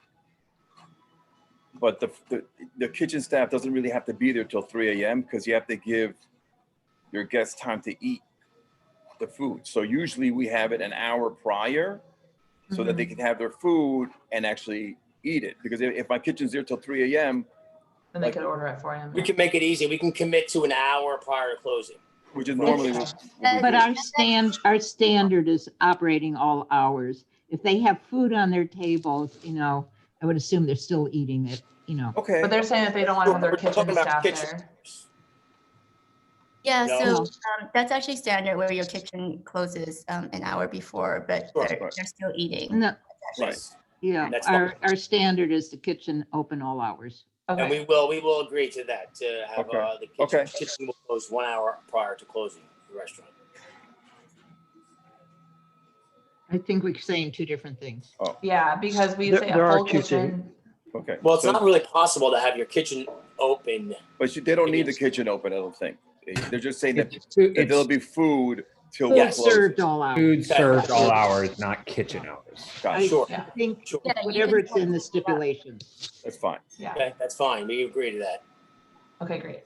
Speaker 18: But the kitchen staff doesn't really have to be there till 3 a.m. because you have to give your guests time to eat the food. So usually we have it an hour prior so that they can have their food and actually eat it. Because if my kitchen's there till 3 a.m.
Speaker 1: then they could order at 4 a.m.
Speaker 17: We can make it easy. We can commit to an hour prior to closing.
Speaker 18: Which is normally what we
Speaker 13: But
Speaker 18: do.
Speaker 13: our standard is operating all hours. If they have food on their tables, I would assume they're still eating it,
Speaker 18: Okay.
Speaker 1: But they're saying that they don't want to have their kitchen staff there.
Speaker 7: Yeah,
Speaker 17: No.
Speaker 7: so that's actually standard where your kitchen closes an hour before, but they're still eating.
Speaker 13: No,
Speaker 17: Right.
Speaker 13: yeah,
Speaker 17: That's
Speaker 13: our standard is the kitchen open all hours.
Speaker 17: And we will agree to that, to have
Speaker 18: Okay.
Speaker 17: the
Speaker 18: Okay.
Speaker 17: kitchen will close 1 hour prior to closing the restaurant.
Speaker 13: I think we're saying 2 different things.
Speaker 18: Oh.
Speaker 1: Yeah, because we say
Speaker 4: There
Speaker 1: a
Speaker 4: are
Speaker 1: full
Speaker 4: 2
Speaker 1: kitchen.
Speaker 18: Okay.
Speaker 17: Well, it's
Speaker 18: So-
Speaker 17: not really possible to have your kitchen open.
Speaker 18: But they don't need the kitchen open, I don't think. They're just saying that
Speaker 6: It's
Speaker 18: there'll be food till
Speaker 13: Food
Speaker 18: we're closed.
Speaker 13: served all hours.
Speaker 6: food served all hours, not kitchen hours.
Speaker 13: I
Speaker 17: Sure.
Speaker 13: think
Speaker 17: Sure.
Speaker 13: whatever it's in the stipulations.
Speaker 18: That's fine.
Speaker 1: Yeah.
Speaker 17: Okay, that's fine. We agree to that.
Speaker 1: Okay, great.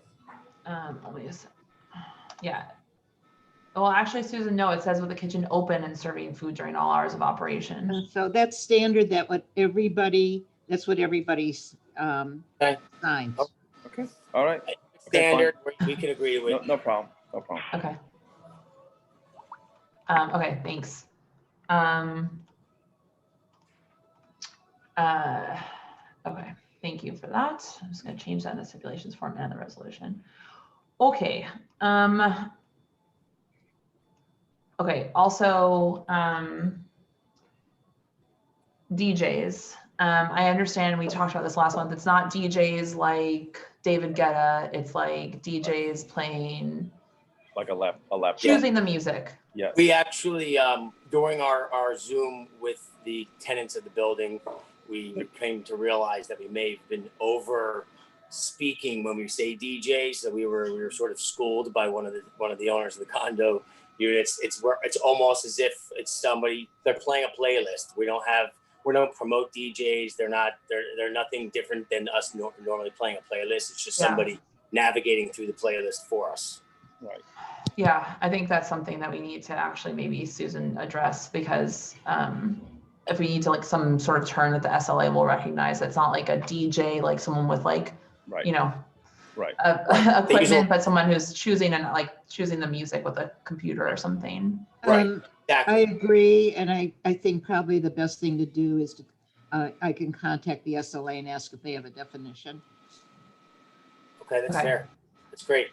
Speaker 1: Yeah. Well, actually, Susan, no, it says with the kitchen open and serving food during all hours of operation.
Speaker 13: And so that's standard, that's what everybody signs.
Speaker 18: Okay. All right. Okay,
Speaker 17: Standard,
Speaker 18: fine.
Speaker 17: we can agree with.
Speaker 18: No problem. No problem.
Speaker 1: Okay. Okay, thanks. Okay, thank you for that. I'm just going to change that in the stipulations form and the resolution. Okay. Okay, also, DJs. I understand we talked about this last month. It's not DJs like David Guetta. It's like DJs playing,
Speaker 18: Like a laptop.
Speaker 1: choosing the music.
Speaker 18: Yes.
Speaker 17: We actually, during our Zoom with the tenants of the building, we came to realize that we may have been over speaking when we say DJs. So we were sort of schooled by one of the owners of the condo units. It's almost as if it's somebody, they're playing a playlist. We don't promote DJs. They're nothing different than us normally playing a playlist. It's just somebody navigating through the playlist for us.
Speaker 18: Right.
Speaker 1: Yeah, I think that's something that we need to actually maybe Susan address, because if we need to like some sort of term that the SLA will recognize, it's not like a DJ, like someone with like,
Speaker 18: Right.
Speaker 1: you know,
Speaker 18: Right.
Speaker 1: equipment, but someone who's choosing and like choosing the music with a computer or something.
Speaker 13: I agree, and I think probably the best thing to do is to, I can contact the SLA and ask if they have a definition.
Speaker 17: Okay, that's
Speaker 1: Okay.
Speaker 17: fair. That's great.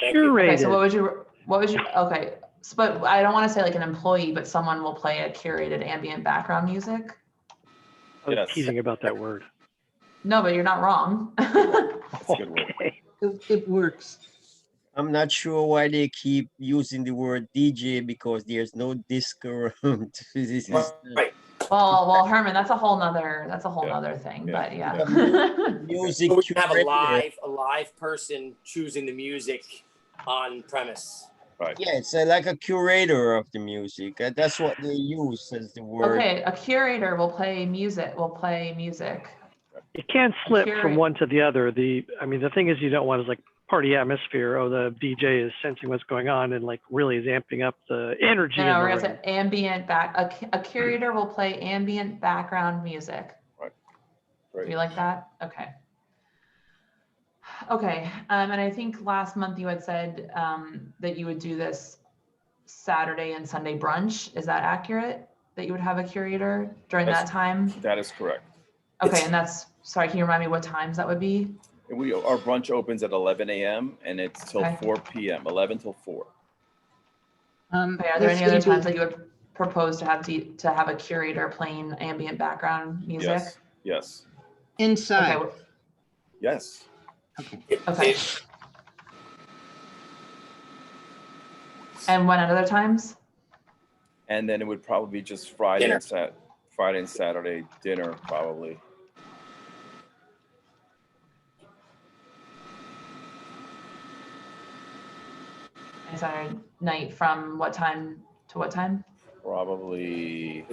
Speaker 17: Thank you.
Speaker 1: Okay, so what would you, okay, so, but I don't want to say like an employee, but someone will play a curated ambient background music?
Speaker 4: I was teasing about that word.
Speaker 1: No, but you're not wrong.
Speaker 18: That's a good word.
Speaker 13: It works.
Speaker 10: I'm not sure why they keep using the word DJ because there's no disc around. This is
Speaker 17: right.
Speaker 1: Well, Herman, that's a whole nother thing, but yeah.
Speaker 10: music.
Speaker 17: So we can have a
Speaker 10: curator.
Speaker 17: live person choosing the music on premise.
Speaker 18: Right.
Speaker 10: Yeah, it's like a curator of the music. That's what they use as the word.
Speaker 1: Okay, a curator will play music,
Speaker 4: It can slip
Speaker 1: curate-
Speaker 4: from one to the other. I mean, the thing is you don't want is like party atmosphere. Oh, the DJ is sensing what's going on and like really is amping up the energy.
Speaker 1: No,
Speaker 4: in
Speaker 1: we're
Speaker 4: the
Speaker 1: gonna
Speaker 4: room.
Speaker 1: say ambient a curator will play ambient background music.
Speaker 18: Right.
Speaker 1: Do you like that? Okay. Okay, and I think last month you had said that you would do this Saturday and Sunday brunch. Is that accurate? That you would have a curator during that time?
Speaker 18: That is correct.
Speaker 1: Okay, and that's, sorry, can you remind me what times that would be?
Speaker 18: Our brunch opens at 11 a.m. and it's till
Speaker 1: Okay.
Speaker 18: 4 p.m. 11 till 4.
Speaker 1: Okay, are there any other times that you would propose to have a curator playing ambient background music?
Speaker 18: Yes. Yes.
Speaker 13: Inside.
Speaker 1: Okay.
Speaker 18: Yes.
Speaker 1: Okay. And when at other times?
Speaker 18: And then it would probably be just Friday and Saturday dinner, probably.
Speaker 1: And Saturday night from what time to what time?
Speaker 18: Probably,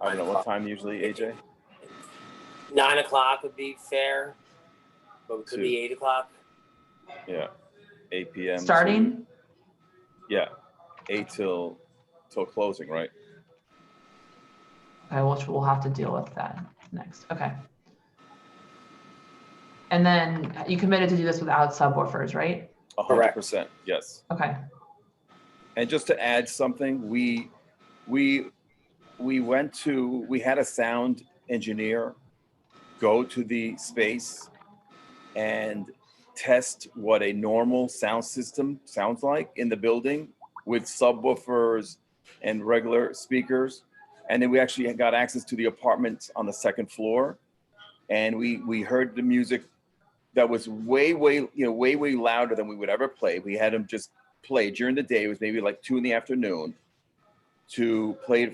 Speaker 18: I don't know, what time usually, AJ?
Speaker 17: 9 o'clock would be fair, but it could be 8 o'clock.
Speaker 18: Yeah, 8 p.m.
Speaker 1: Starting?
Speaker 18: Yeah, 8 till closing, right?
Speaker 1: Okay, which we'll have to deal with that next. Okay. And then you committed to do this without subwoofers, right?
Speaker 18: 100%, yes.
Speaker 1: Okay.
Speaker 18: And just to add something, we had a sound engineer go to the space and test what a normal sound system sounds like in the building with subwoofers and regular speakers. And then we actually got access to the apartments on the second floor. And we heard the music that was way louder than we would ever play. We had him just play during the day. It was maybe like 2 p.m. to play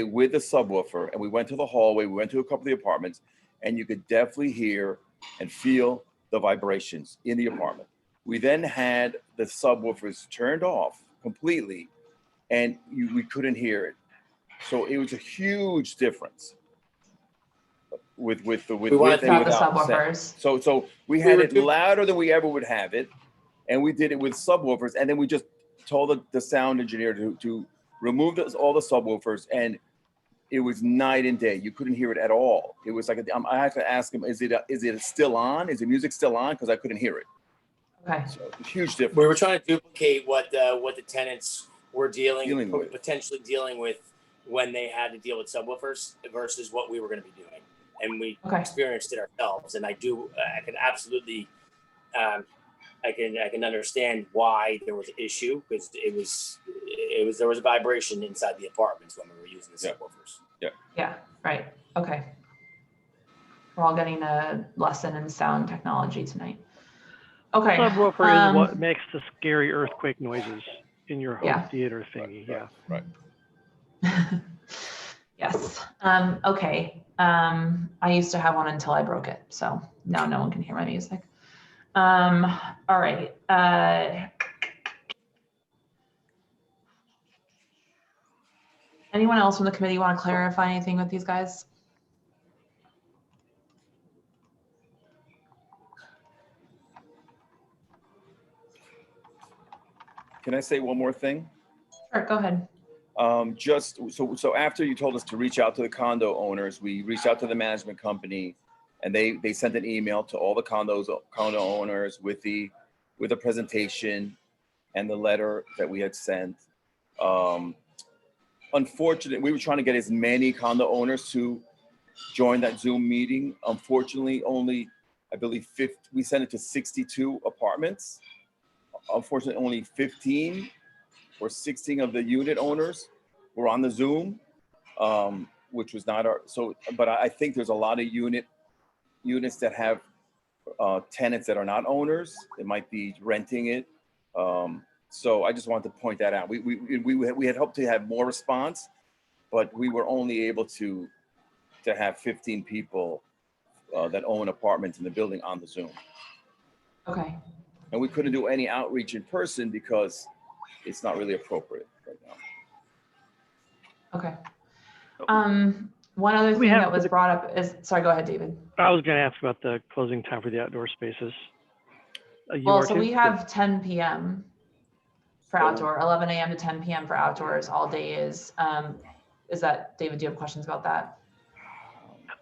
Speaker 18: with the subwoofer. And we went to the hallway. We went to a couple of the apartments, and you could definitely hear and feel the vibrations in the apartment. We then had the subwoofers turned off completely, and we couldn't hear it. So it was a huge difference with and without
Speaker 1: subwoofers.
Speaker 18: So we had it louder than we ever would have it, and we did it with subwoofers, and then we just told the sound engineer to remove all the subwoofers, and it was night and day. You couldn't hear it at all. It was like I had to ask him, is it still on? Is the music still on? Because I couldn't hear it.
Speaker 1: Okay.
Speaker 18: So huge difference.
Speaker 17: We were trying to duplicate what the tenants were potentially dealing with when they had to deal with subwoofers versus what we were going to be doing. And we experienced it ourselves. And I can absolutely, I can understand why there was an issue, because there was a vibration inside the apartments when we were using the subwoofers.
Speaker 1: Yeah, right. Okay. We're all getting a lesson in sound technology tonight. Okay.
Speaker 4: Subwoofer is what makes the scary earthquake noises in your home theater thingy.
Speaker 18: Right.
Speaker 1: Yes. Okay. I used to have one until I broke it, so now no one can hear my music. All right. Anyone else from the committee want to clarify anything with these guys?
Speaker 18: Can I say one more thing?
Speaker 1: Sure, go ahead.
Speaker 18: Just so after you told us to reach out to the condo owners, we reached out to the management company, and they sent an email to all the condo owners with the with a presentation and the letter that we had sent. Unfortunately, we were trying to get as many condo owners to join that Zoom meeting. Unfortunately, only, I believe, we sent it to 62 apartments. Unfortunately, only 15 or 16 of the unit owners were on the Zoom, which was not our, so, but I think there's a lot of units that have tenants that are not owners. They might be renting it. So I just wanted to point that out. We had hoped to have more response, but we were only able to have 15 people that own apartments in the building on the Zoom.
Speaker 1: Okay.
Speaker 18: And we couldn't do any outreach in person because it's not really appropriate right now.
Speaker 1: Okay. One other thing that was brought up is, sorry, go ahead, David.
Speaker 4: I was going to ask about the closing time for the outdoor spaces.
Speaker 1: Well, so we have 10 p.m. for outdoor, 11 a.m. to 10 p.m. for outdoors all days. Is that, David, do you have questions about that?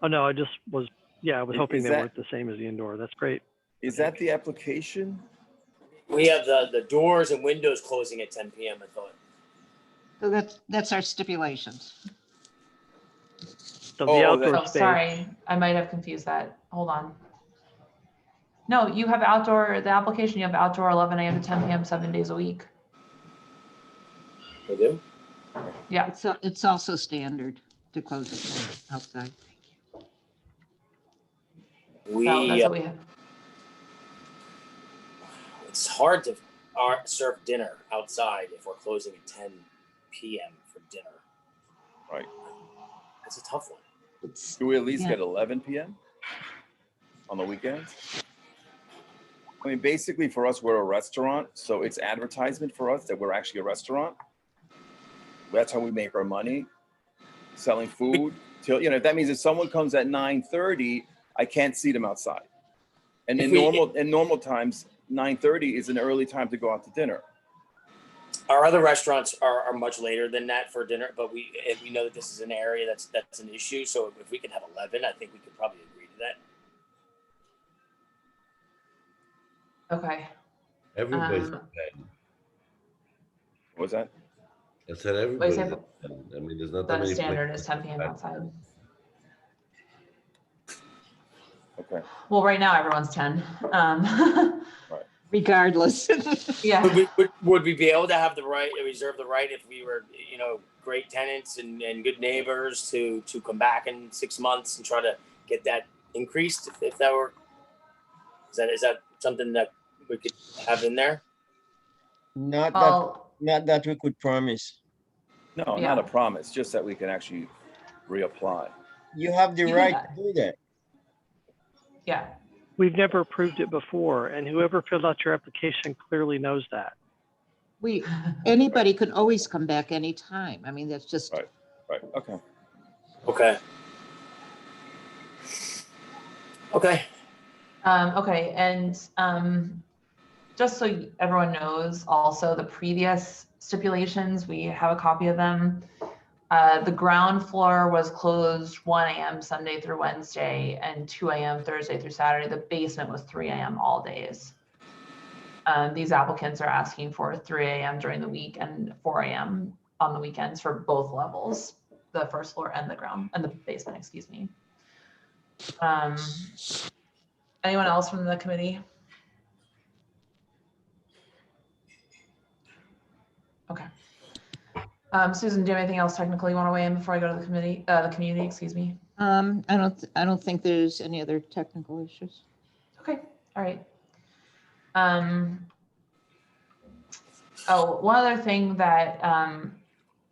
Speaker 4: Oh, no, I just was, I was hoping they weren't the same as the indoor. That's great.
Speaker 18: Is that the application?
Speaker 17: We have the doors and windows closing at 10 p.m. I thought.
Speaker 13: So that's our stipulations.
Speaker 4: So the outdoor
Speaker 1: oh, sorry, I might have confused that. Hold on. No, you have outdoor, the application, you have outdoor 11 a.m. to 10 p.m. 7 days a week.
Speaker 17: I do?
Speaker 1: Yeah.
Speaker 13: It's also standard to close it outside.
Speaker 1: That's what we have.
Speaker 17: It's hard to serve dinner outside if we're closing at 10 p.m. for dinner.
Speaker 18: Right.
Speaker 17: That's a tough one.
Speaker 18: Do we at least get 11 p.m. on the weekends? I mean, basically for us, we're a restaurant, so it's advertisement for us that we're actually a restaurant. That's how we make our money, selling food. Till, that means if someone comes at 9:30, I can't see them outside. And in normal times, 9:30 is an early time to go out to dinner.
Speaker 17: Our other restaurants are much later than that for dinner, but we know that this is an area that's an issue. So if we can have 11, I think we could probably agree to that.
Speaker 1: Okay.
Speaker 9: Everybody's at 10.
Speaker 18: What was that?
Speaker 9: I said everybody's at 10. I mean, there's not that
Speaker 1: The
Speaker 9: many
Speaker 1: standard
Speaker 9: places.
Speaker 1: is 10 p.m. outside.
Speaker 18: Okay.
Speaker 1: Well, right now everyone's 10.
Speaker 18: Right.
Speaker 13: Regardless.
Speaker 1: Yeah.
Speaker 17: Would we be able to have reserve the right if we were, great tenants and good neighbors to come back in 6 months and try to get that increased if that were, is that something that we could have in there?
Speaker 10: Not that we could promise.
Speaker 18: No, not a promise, just that we can actually reapply.
Speaker 10: You have the right to do that.
Speaker 1: Yeah.
Speaker 4: We've never approved it before, and whoever filled out your application clearly knows that.
Speaker 13: Anybody can always come back anytime. I mean, that's just.
Speaker 18: Right, okay.
Speaker 17: Okay. Okay.
Speaker 1: Okay, and just so everyone knows, also the previous stipulations, we have a copy of them. The ground floor was closed 1 a.m. Sunday through Wednesday and 2 a.m. Thursday through Saturday. The basement was 3 a.m. all days. These applicants are asking for 3 a.m. during the week and 4 a.m. on the weekends for both levels, the first floor and the basement, excuse me. Anyone else from the committee? Okay. Susan, do you have anything else technical you want to weigh in before I go to the committee, the community, excuse me?
Speaker 13: I don't think there's any other technical issues.
Speaker 1: Okay, all right. Oh, one other thing that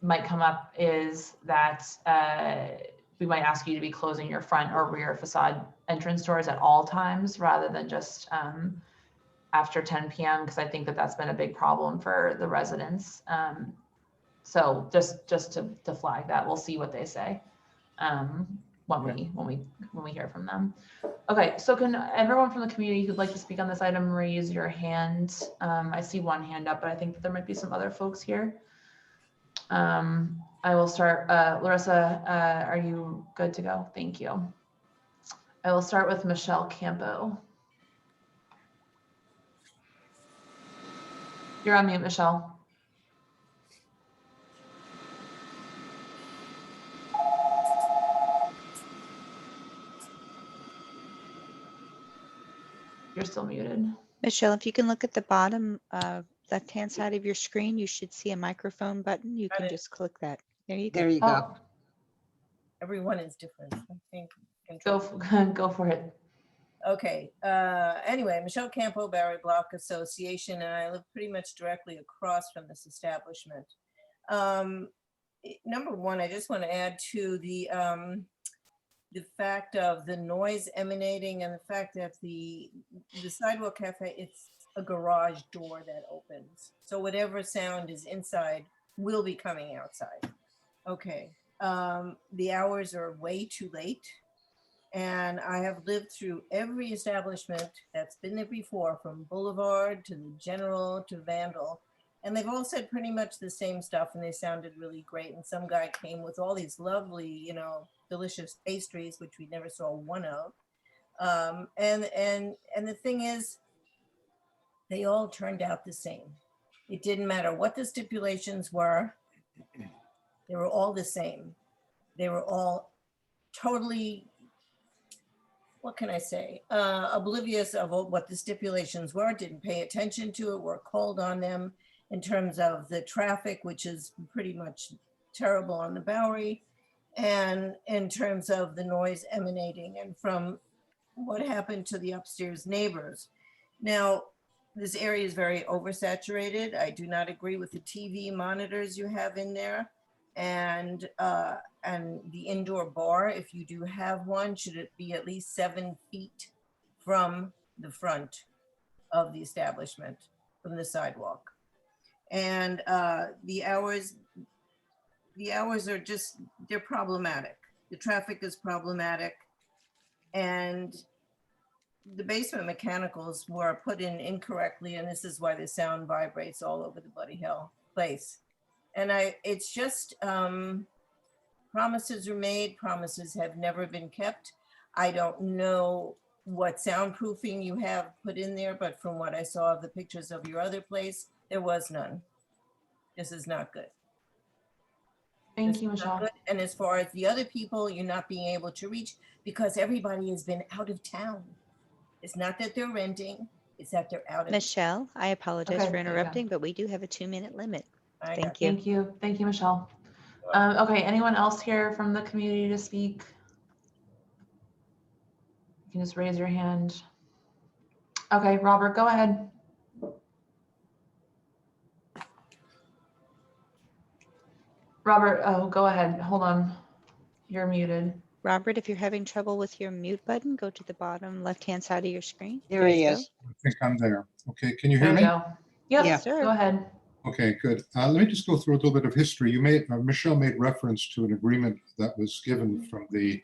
Speaker 1: might come up is that we might ask you to be closing your front or rear facade entrance doors at all times rather than just after 10 p.m. because I think that's been a big problem for the residents. So just to flag that, we'll see what they say when we hear from them. Okay, so can everyone from the community who'd like to speak on this item raise your hand? I see one hand up, but I think that there might be some other folks here. I will start. Larissa, are you good to go? Thank you. I will start with Michelle Campo. You're on mute, Michelle. You're still muted.
Speaker 2: Michelle, if you can look at the bottom left-hand side of your screen, you should see a microphone button. You can just click that. There you go.
Speaker 8: There you go.
Speaker 1: Oh,
Speaker 8: Everyone is different, I think.
Speaker 1: go for it.
Speaker 8: Okay, anyway, Michelle Campo, Bowery Block Association, and I live pretty much directly across from this establishment. Number one, I just want to add to the fact of the noise emanating and the fact that the Sidewalk Cafe, it's a garage door that opens. So whatever sound is inside will be coming outside. Okay, the hours are way too late. And I have lived through every establishment that's been there before, from Boulevard to the General to Vandal. And they've all said pretty much the same stuff, and they sounded really great. And some guy came with all these lovely, you know, delicious pastries, which we never saw one of. And the thing is, they all turned out the same. It didn't matter what the stipulations were. They were all the same. They were all totally, what can I say, oblivious of what the stipulations were, didn't pay attention to it, were called on them in terms of the traffic, which is pretty much terrible on the Bowery, and in terms of the noise emanating and from what happened to the upstairs neighbors. Now, this area is very oversaturated. I do not agree with the TV monitors you have in there. And the indoor bar, if you do have one, should it be at least 7 feet from the front of the establishment, from the sidewalk. And the hours are just, they're problematic. The traffic is problematic. And the basement mechanicals were put in incorrectly, and this is why the sound vibrates all over the bloody hell place. And it's just, promises are made, promises have never been kept. I don't know what soundproofing you have put in there, but from what I saw of the pictures of your other place, there was none. This is not good.
Speaker 1: Thank you, Michelle.
Speaker 8: And as far as the other people, you're not being able to reach because everybody has been out of town. It's not that they're renting, it's that they're out of
Speaker 2: Michelle, I apologize
Speaker 1: Okay,
Speaker 2: for
Speaker 1: there you go.
Speaker 2: interrupting, but we do have a 2-minute limit. Thank you.
Speaker 1: Thank you. Thank you, Michelle. Okay, anyone else here from the community to speak? You can just raise your hand. Okay, Robert, go ahead. Robert, oh, go ahead. Hold on. You're muted.
Speaker 2: Robert, if you're having trouble with your mute button, go to the bottom left-hand side of your screen.
Speaker 8: There he
Speaker 2: you
Speaker 8: is.
Speaker 2: go.
Speaker 22: I think I'm there. Okay, can you hear
Speaker 1: There
Speaker 22: me?
Speaker 1: you go. Yep,
Speaker 2: Yes, sir.
Speaker 1: go ahead.
Speaker 22: Okay, good. Let me just go through a little bit of history. You made, Michelle made reference to an agreement that was given from the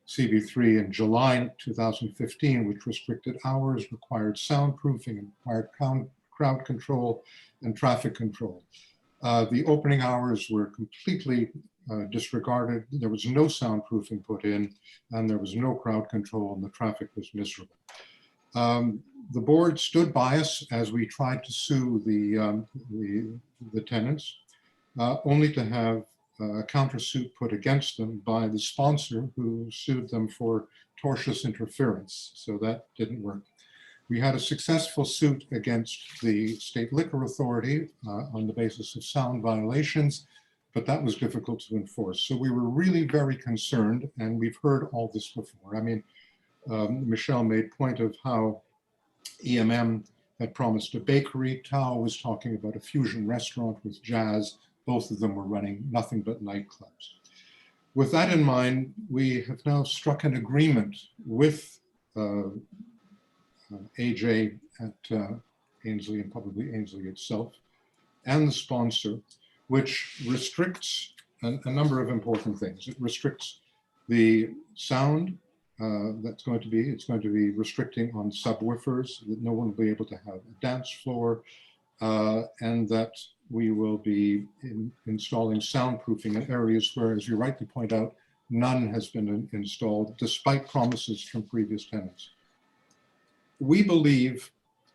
Speaker 22: CB3 in July 2015, which restricted hours, required soundproofing, and required crowd control and traffic control. The opening hours were completely disregarded. There was no soundproofing put in, and there was no crowd control, and the traffic was miserable. The board stood by us as we tried to sue the tenants, only to have a countersuit put against them by the sponsor who sued them for tortious interference. So that didn't work. We had a successful suit against the State Liquor Authority on the basis of sound violations, but that was difficult to enforce. So we were really very concerned, and we've heard all this before. I mean, Michelle made point of how EMM had promised a bakery. Tao was talking about a fusion restaurant with jazz. Both of them were running nothing but nightclubs. With that in mind, we have now struck an agreement with AJ at Ainsley, and probably Ainsley itself, and the sponsor, which restricts a number of important things. It restricts the sound it's going to be restricting on subwoofers, that no one will be able to have a dance floor, and that we will be installing soundproofing in areas where, as you rightly point out, none has been installed, despite promises from previous tenants. We believe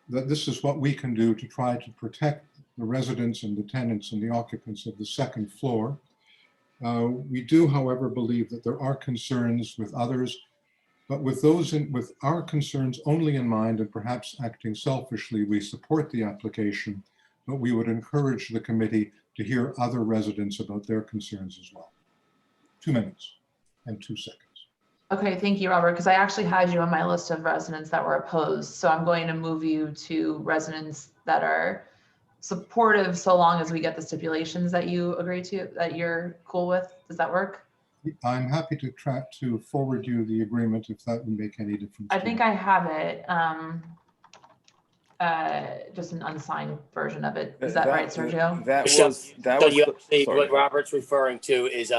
Speaker 22: that this is what we can do to try to protect the residents and the tenants and the occupants of the second floor. We do, however, believe that there are concerns with others, but with our concerns only in mind and perhaps acting selfishly, we support the application, but we would encourage the committee to hear other residents about their concerns as well. 2 minutes and 2 seconds.
Speaker 1: Okay, thank you, Robert, because I actually had you on my list of residents that were opposed. So I'm going to move you to residents that are supportive so long as we get the stipulations that you agree to, that you're cool with. Does that work?
Speaker 22: I'm happy to forward you the agreement if that would make any difference.
Speaker 1: I think I have it. Just an unsigned version of it. Is that right, Sergio?
Speaker 17: So you actually, what Robert's referring to is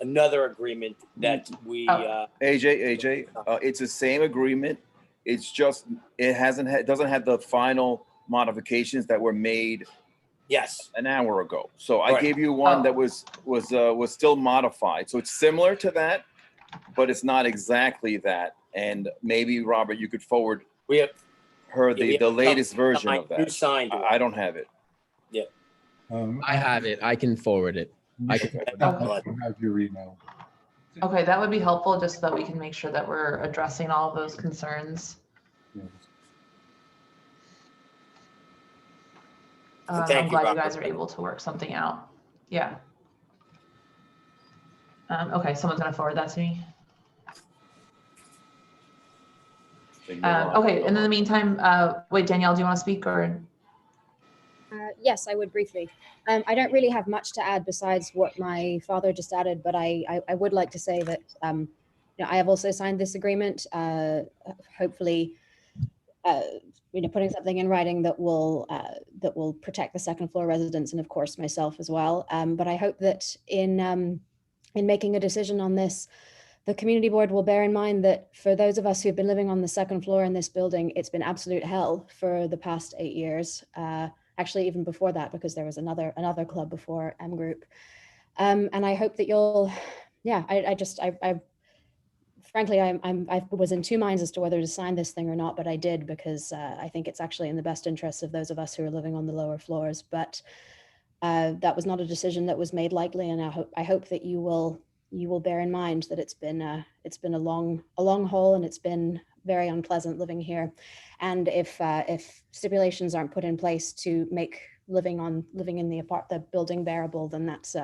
Speaker 17: another agreement that we.
Speaker 18: AJ, it's the same agreement. It's just it doesn't have the final modifications that were made.
Speaker 17: Yes.
Speaker 18: An hour ago. So I gave you one that was still modified. So it's similar to that, but it's not exactly that. And maybe Robert, you could forward her the latest version of that.
Speaker 17: Signed
Speaker 18: I don't have it.
Speaker 17: Yeah.
Speaker 14: I have it. I can forward it. I can
Speaker 22: have your email.
Speaker 1: Okay, that would be helpful just so that we can make sure that we're addressing all of those concerns. I'm glad you guys are able to work something out. Yeah. Okay, someone's gonna forward that to me. Okay, and in the meantime, wait, Danielle, do you want to speak or?
Speaker 15: Yes, I would briefly. I don't really have much to add besides what my father just added, but I would like to say that you know, I have also signed this agreement. Hopefully, you know, putting something in writing that will protect the second floor residents and of course myself as well. But I hope that in making a decision on this, the community board will bear in mind that for those of us who've been living on the second floor in this building, it's been absolute hell for the past 8 years. Actually, even before that, because there was another club before M Group. And I hope that you'll, yeah, frankly, I was in two minds as to whether to sign this thing or not, but I did because I think it's actually in the best interest of those of us who are living on the lower floors. But that was not a decision that was made lightly, and I hope that you will bear in mind that it's been a long haul, and it's been very unpleasant living here. And if stipulations aren't put in place to make living in the building bearable, then that's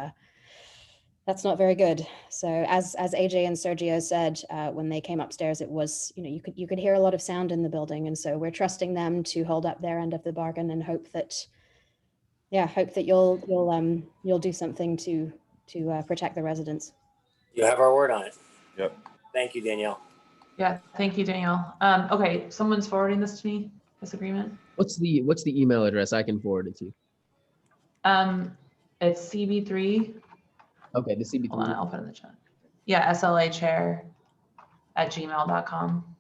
Speaker 15: not very good. So as AJ and Sergio said, when they came upstairs, it was, you know, you could hear a lot of sound in the building. And so we're trusting them to hold up their end of the bargain and hope that you'll do something to protect the residents.
Speaker 17: You have our word on it.
Speaker 18: Yep.
Speaker 17: Thank you, Danielle.
Speaker 1: Yeah, thank you, Danielle. Okay, someone's forwarding this to me, this agreement.
Speaker 14: What's the email address? I can forward it to you.
Speaker 1: It's CB3.
Speaker 14: Okay, the CB3.
Speaker 1: Hold on, I'll put it in the chat. Yeah, SLA chair at gmail.com.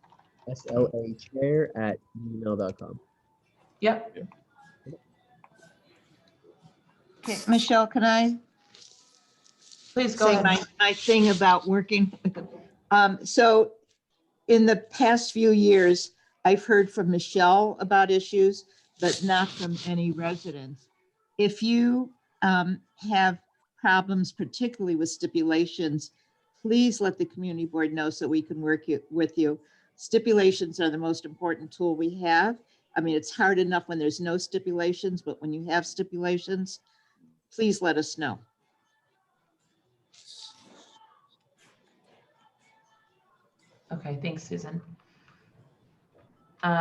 Speaker 14: SLA chair at gmail.com.
Speaker 1: Yep.
Speaker 13: Okay, Michelle, can I
Speaker 1: please go
Speaker 13: say
Speaker 1: ahead.
Speaker 13: my thing about working? So in the past few years, I've heard from Michelle about issues, but not from any residents. If you have problems, particularly with stipulations, please let the community board know so we can work with you. Stipulations are the most important tool we have. I mean, it's hard enough when there's no stipulations, but when you have stipulations, please let us know.
Speaker 1: Okay, thanks, Susan. Okay.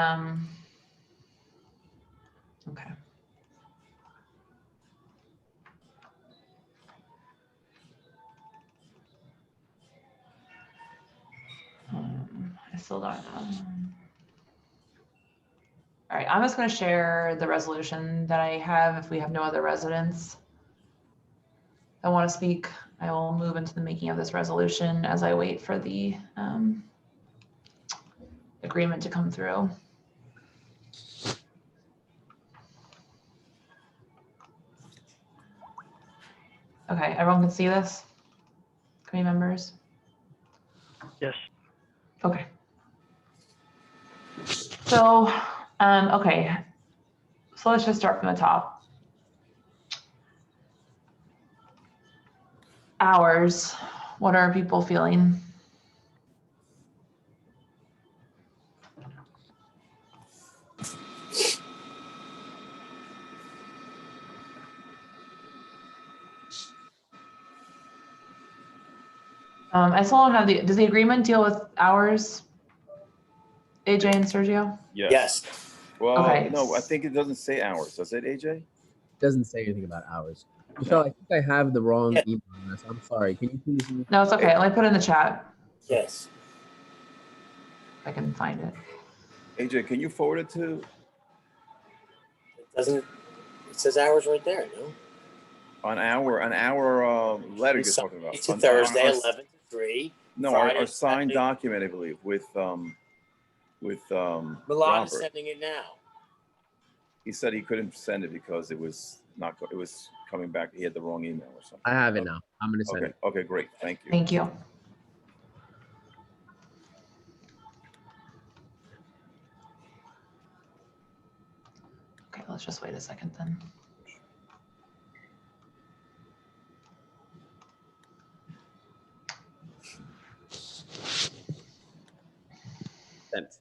Speaker 1: I still don't. All right, I'm just going to share the resolution that I have. If we have no other residents that want to speak, I will move into the making of this resolution as I wait for the agreement to come through. Okay, everyone can see this? Committee members?
Speaker 4: Yes.
Speaker 1: Okay. So, okay. So let's just start from the top. hours. What are people feeling? I still don't have does the agreement deal with hours? AJ and Sergio?
Speaker 18: Yes. Well,
Speaker 1: Okay.
Speaker 18: no, I think it doesn't say hours. Does it, AJ?
Speaker 14: Doesn't say anything about hours. Michelle, I think I have the wrong email address. I'm sorry. Can you please?
Speaker 1: No, it's okay. Let me put it in the chat.
Speaker 17: Yes.
Speaker 1: If I can find it.
Speaker 18: AJ, can you forward it to?
Speaker 17: It doesn't. It says hours right there. No.
Speaker 18: An hour letter you're talking about.
Speaker 17: It's a Thursday, 11 to 3.
Speaker 18: No,
Speaker 17: Friday,
Speaker 18: our signed
Speaker 17: Saturday.
Speaker 18: document, I believe, with
Speaker 17: Milan
Speaker 18: Robert.
Speaker 17: is sending it now.
Speaker 18: He said he couldn't send it because it was not. It was coming back. He had the wrong email or something.
Speaker 14: I have it now. I'm gonna send it.
Speaker 18: Okay, great. Thank you.
Speaker 1: Thank you. Okay, let's just wait a second then.
Speaker 14: Sent.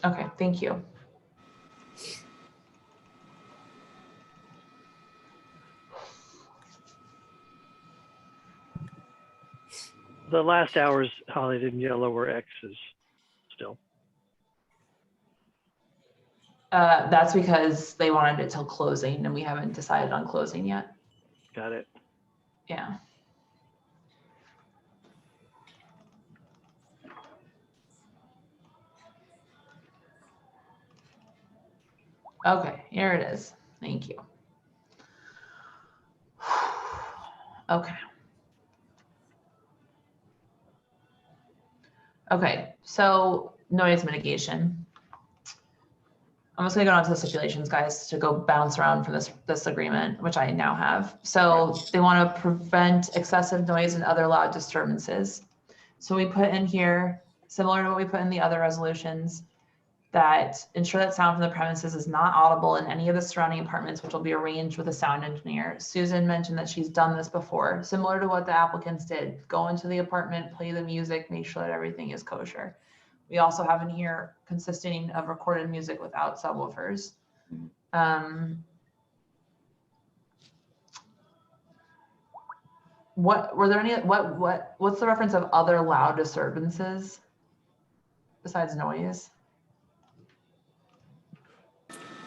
Speaker 1: Okay, thank you.
Speaker 4: The last hours highlighted in yellow were X's still.
Speaker 1: That's because they wanted it till closing and we haven't decided on closing yet.
Speaker 4: Got it.
Speaker 1: Yeah. Okay, here it is. Thank you. Okay. Okay, so noise mitigation. I'm just gonna go on to the stipulations, guys, to go bounce around for this agreement, which I now have. So they want to prevent excessive noise and other loud disturbances. So we put in here, similar to what we put in the other resolutions, that ensure that sound from the premises is not audible in any of the surrounding apartments, which will be arranged with a sound engineer. Susan mentioned that she's done this before, similar to what the applicants did. Go into the apartment, play the music, make sure that everything is kosher. We also have in here consisting of recorded music without subwoofers. Were there any, what's the reference of other loud disturbances besides noise?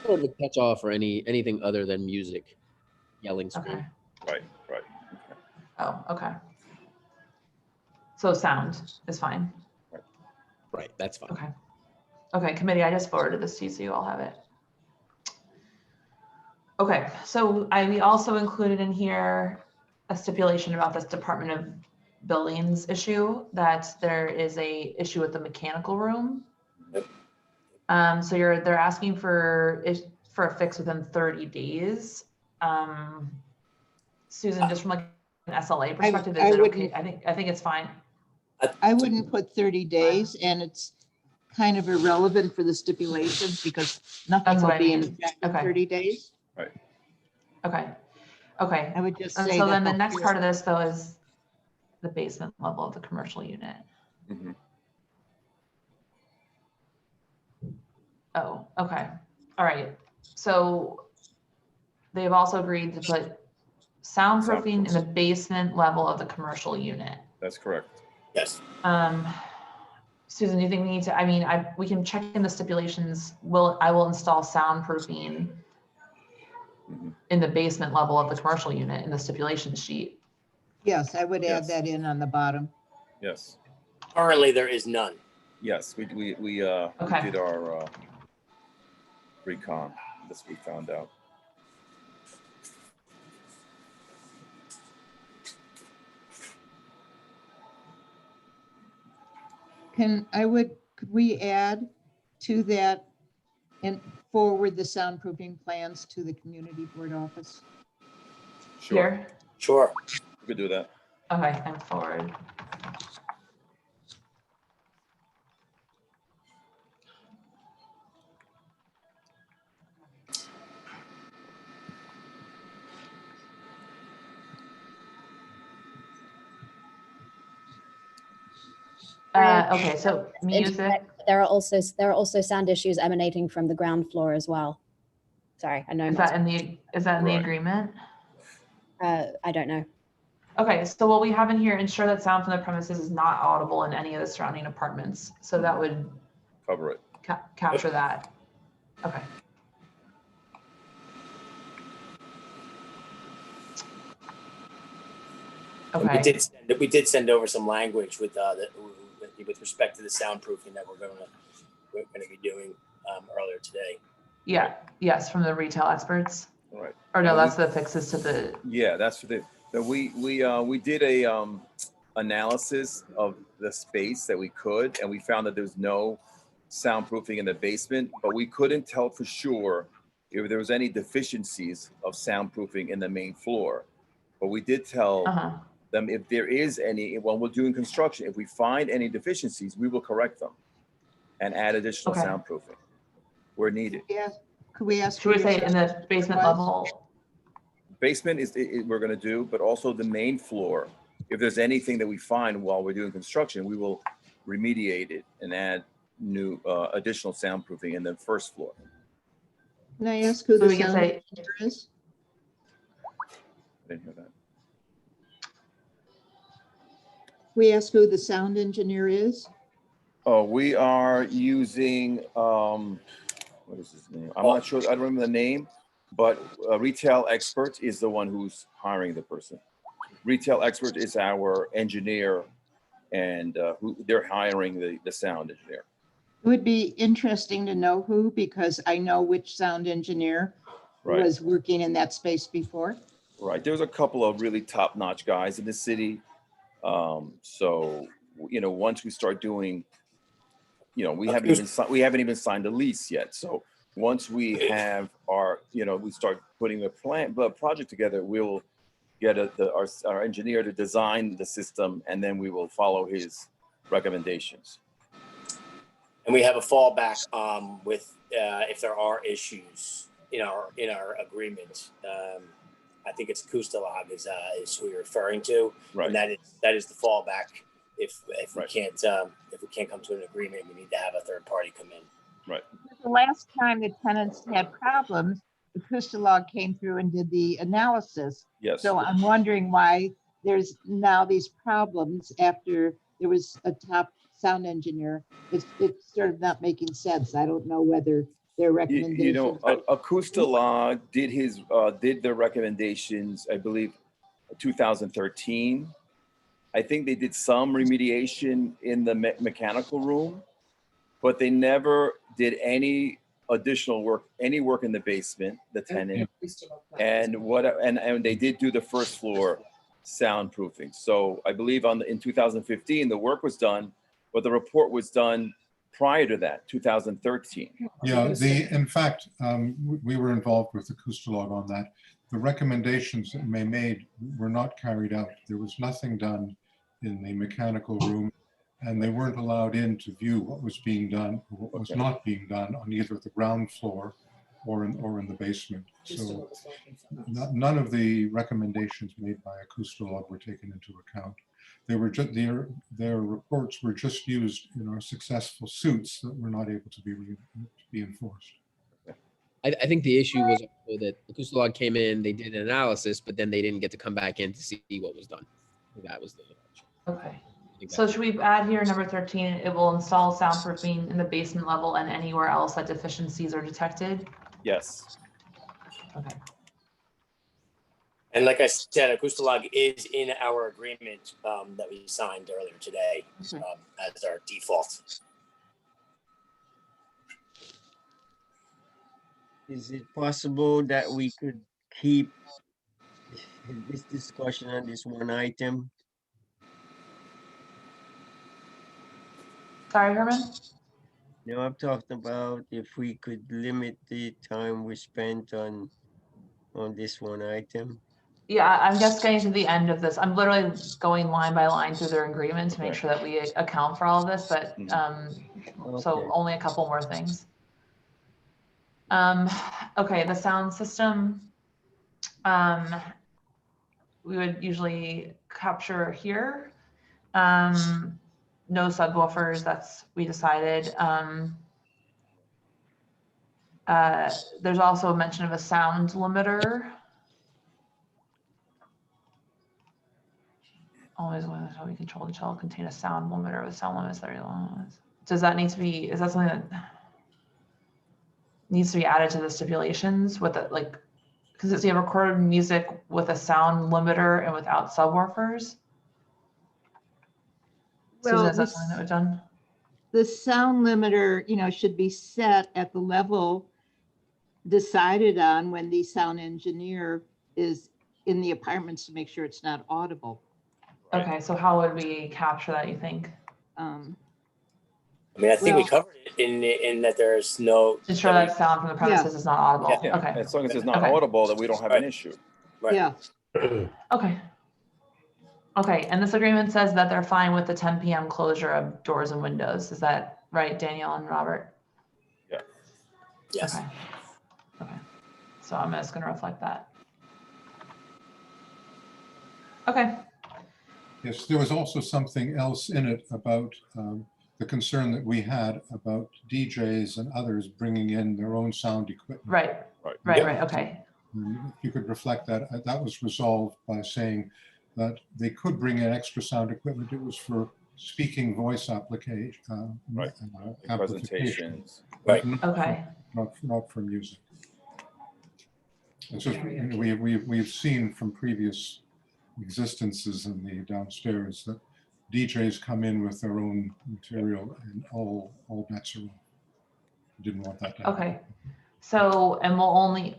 Speaker 14: Or the catch off or anything other than music, yelling, screaming.
Speaker 18: Right.
Speaker 1: Oh, okay. So sound is fine.
Speaker 14: Right, that's fine.
Speaker 1: Okay. Okay, committee, I just forwarded this to you so you all have it. Okay, so we also included in here a stipulation about this Department of Buildings issue, that there is a issue with the mechanical room. So they're asking for a fix within 30 days. Susan, just from like an SLA perspective, is it okay? I think it's fine.
Speaker 13: I wouldn't put 30 days, and it's kind of irrelevant for the stipulations because nothing
Speaker 1: That's
Speaker 13: will
Speaker 1: what I
Speaker 13: be in
Speaker 1: mean.
Speaker 13: effect in
Speaker 1: Okay.
Speaker 13: 30 days.
Speaker 18: Right.
Speaker 1: Okay. Okay.
Speaker 13: I would just
Speaker 1: And
Speaker 13: say
Speaker 1: so
Speaker 13: that
Speaker 1: then the
Speaker 13: the
Speaker 1: next
Speaker 13: whole-
Speaker 1: part of this though is the basement level of the commercial unit. Oh, okay. All right. So they've also agreed to put soundproofing in the basement level of the commercial unit.
Speaker 18: That's correct.
Speaker 17: Yes.
Speaker 1: Susan, do you think we need to, we can check in the stipulations. I will install soundproofing in the basement level of the commercial unit in the stipulation sheet.
Speaker 13: Yes, I would add
Speaker 18: Yes.
Speaker 13: that in on the bottom.
Speaker 18: Yes.
Speaker 17: Currently, there is none.
Speaker 18: Yes, we
Speaker 1: Okay.
Speaker 18: did our recon. This we found out.
Speaker 13: Could we add to that and forward the soundproofing plans to the community board office?
Speaker 18: Sure.
Speaker 1: Here?
Speaker 17: Sure.
Speaker 18: We could do that.
Speaker 1: Okay, and forward. Okay, so music.
Speaker 15: There are also sound issues emanating from the ground floor as well. Sorry, I know.
Speaker 1: Is that in the agreement?
Speaker 15: I don't know.
Speaker 1: Okay, so what we have in here, ensure that sound from the premises is not audible in any of the surrounding apartments. So that would
Speaker 18: Cover it.
Speaker 1: capture that. Okay.
Speaker 17: Okay. We did send over some language with with respect to the soundproofing that we're going to be doing earlier today.
Speaker 1: Yeah. Yes, from the retail experts.
Speaker 18: Right.
Speaker 1: Or no, that's the fixes to the.
Speaker 18: Yeah, that's the. We did a analysis of the space that we could, and we found that there's no soundproofing in the basement, but we couldn't tell for sure if there was any deficiencies of soundproofing in the main floor. But we did tell them if there is any, when we're doing construction, if we find any deficiencies, we will correct them and add additional soundproofing where needed.
Speaker 13: Yeah. Could we ask?
Speaker 1: Should we say in the basement level?
Speaker 18: Basement is we're going to do, but also the main floor. If there's anything that we find while we're doing construction, we will remediate it and add new additional soundproofing in the first floor.
Speaker 13: Can I ask who the sound engineer is?
Speaker 18: I didn't hear that.
Speaker 13: We ask who the sound engineer is?
Speaker 18: Oh, we are using, what is his name? I'm not sure, I don't remember the name, but Retail Expert is the one who's hiring the person. Retail Expert is our engineer, and who they're hiring the sound engineer.
Speaker 13: It would be interesting to know who, because I know which sound engineer was working in that space before.
Speaker 18: Right, there's a couple of really top-notch guys in the city. So, you know, once we start doing, you know, we haven't even signed a lease yet. So once we have our, you know, we start putting the project together, we'll get our engineer to design the system, and then we will follow his recommendations.
Speaker 17: And we have a fallback with if there are issues in our agreement. I think it's Kustalag is who you're referring to, and that is the fallback. If we can't come to an agreement, we need to have a third party come in.
Speaker 18: Right.
Speaker 13: The last time the tenants had problems, the Kustalag came through and did the analysis.
Speaker 18: Yes.
Speaker 13: So I'm wondering why there's now these problems after there was a top sound engineer. It's sort of not making sense. I don't know whether their recommendations.
Speaker 18: You know, Akustalag did their recommendations, I believe, 2013. I think they did some remediation in the mechanical room, but they never did any additional work, in the basement, the tenant, and they did do the first floor soundproofing. So I believe in 2015 the work was done, but the report was done prior to that, 2013.
Speaker 22: Yeah, in fact, we were involved with the Kustalag on that. The recommendations that they made were not carried out. There was nothing done in the mechanical room, and they weren't allowed in to view what was being done or what was not being done on either the ground floor or in the basement. So none of the recommendations made by Akustalag were taken into account. They were just their reports were just used in our successful suits that were not able to be enforced.
Speaker 14: I think the issue was also that the Kustalag came in, they did an analysis, but then they didn't get to come back in to see what was done. That was the
Speaker 1: okay. So should we add here number 13? It will install soundproofing in the basement level and anywhere else that deficiencies are detected.
Speaker 18: Yes.
Speaker 1: Okay.
Speaker 17: And like I said, Akustalag is in our agreement that we signed earlier today as our default.
Speaker 10: Is it possible that we could keep this discussion on this one item?
Speaker 1: Sorry, Herman?
Speaker 10: No, I'm talking about if we could limit the time we spent on this one item.
Speaker 1: Yeah, I'm just getting to the end of this. I'm literally going line by line through their agreement to make sure that we account for all of this, but so only a couple more things. Okay, the sound system, we would usually capture here. no subwoofers, that's, we decided. There's also a mention of a sound limiter. Always when we control the shall contain a sound limiter with sound limits that are long. Does that need to be, is that something that needs to be added to the stipulations with it, like, because it's, you have recorded music with a sound limiter and without subwoofers? Susan, is that something that we've done?
Speaker 13: The sound limiter, you know, should be set at the level decided on when the sound engineer is in the apartments to make sure it's not audible.
Speaker 1: Okay, so how would we capture that, you think?
Speaker 17: I mean, I think we covered it in that there's no.
Speaker 1: Ensure that sound from the premises is not audible.
Speaker 12: Yeah,
Speaker 1: Okay.
Speaker 12: as long as it's not
Speaker 1: Okay.
Speaker 12: audible, that we don't have an issue.
Speaker 17: Right.
Speaker 13: Yeah.
Speaker 1: Okay. Okay, and this agreement says that they're fine with the 10 p.m. closure of doors and windows. Is that right, Danielle and Robert?
Speaker 12: Yeah.
Speaker 17: Yes.
Speaker 1: Okay. Okay. So I'm just going to reflect that. Okay.
Speaker 22: Yes, there was also something else in it about the concern that we had about DJs and others bringing in their own sound equipment.
Speaker 1: Right.
Speaker 12: Right.
Speaker 1: Right. Okay.
Speaker 22: If you could reflect that, that was resolved by saying that they could bring in extra sound equipment. It was for speaking voice application,
Speaker 12: Right.
Speaker 22: amplification.
Speaker 12: Presentations.
Speaker 17: Right.
Speaker 1: Okay.
Speaker 22: Not for music. And so we've seen from previous existences in the downstairs that DJs come in with their own material and all bets are off. Didn't want that to happen.
Speaker 1: Okay. So, and we'll only,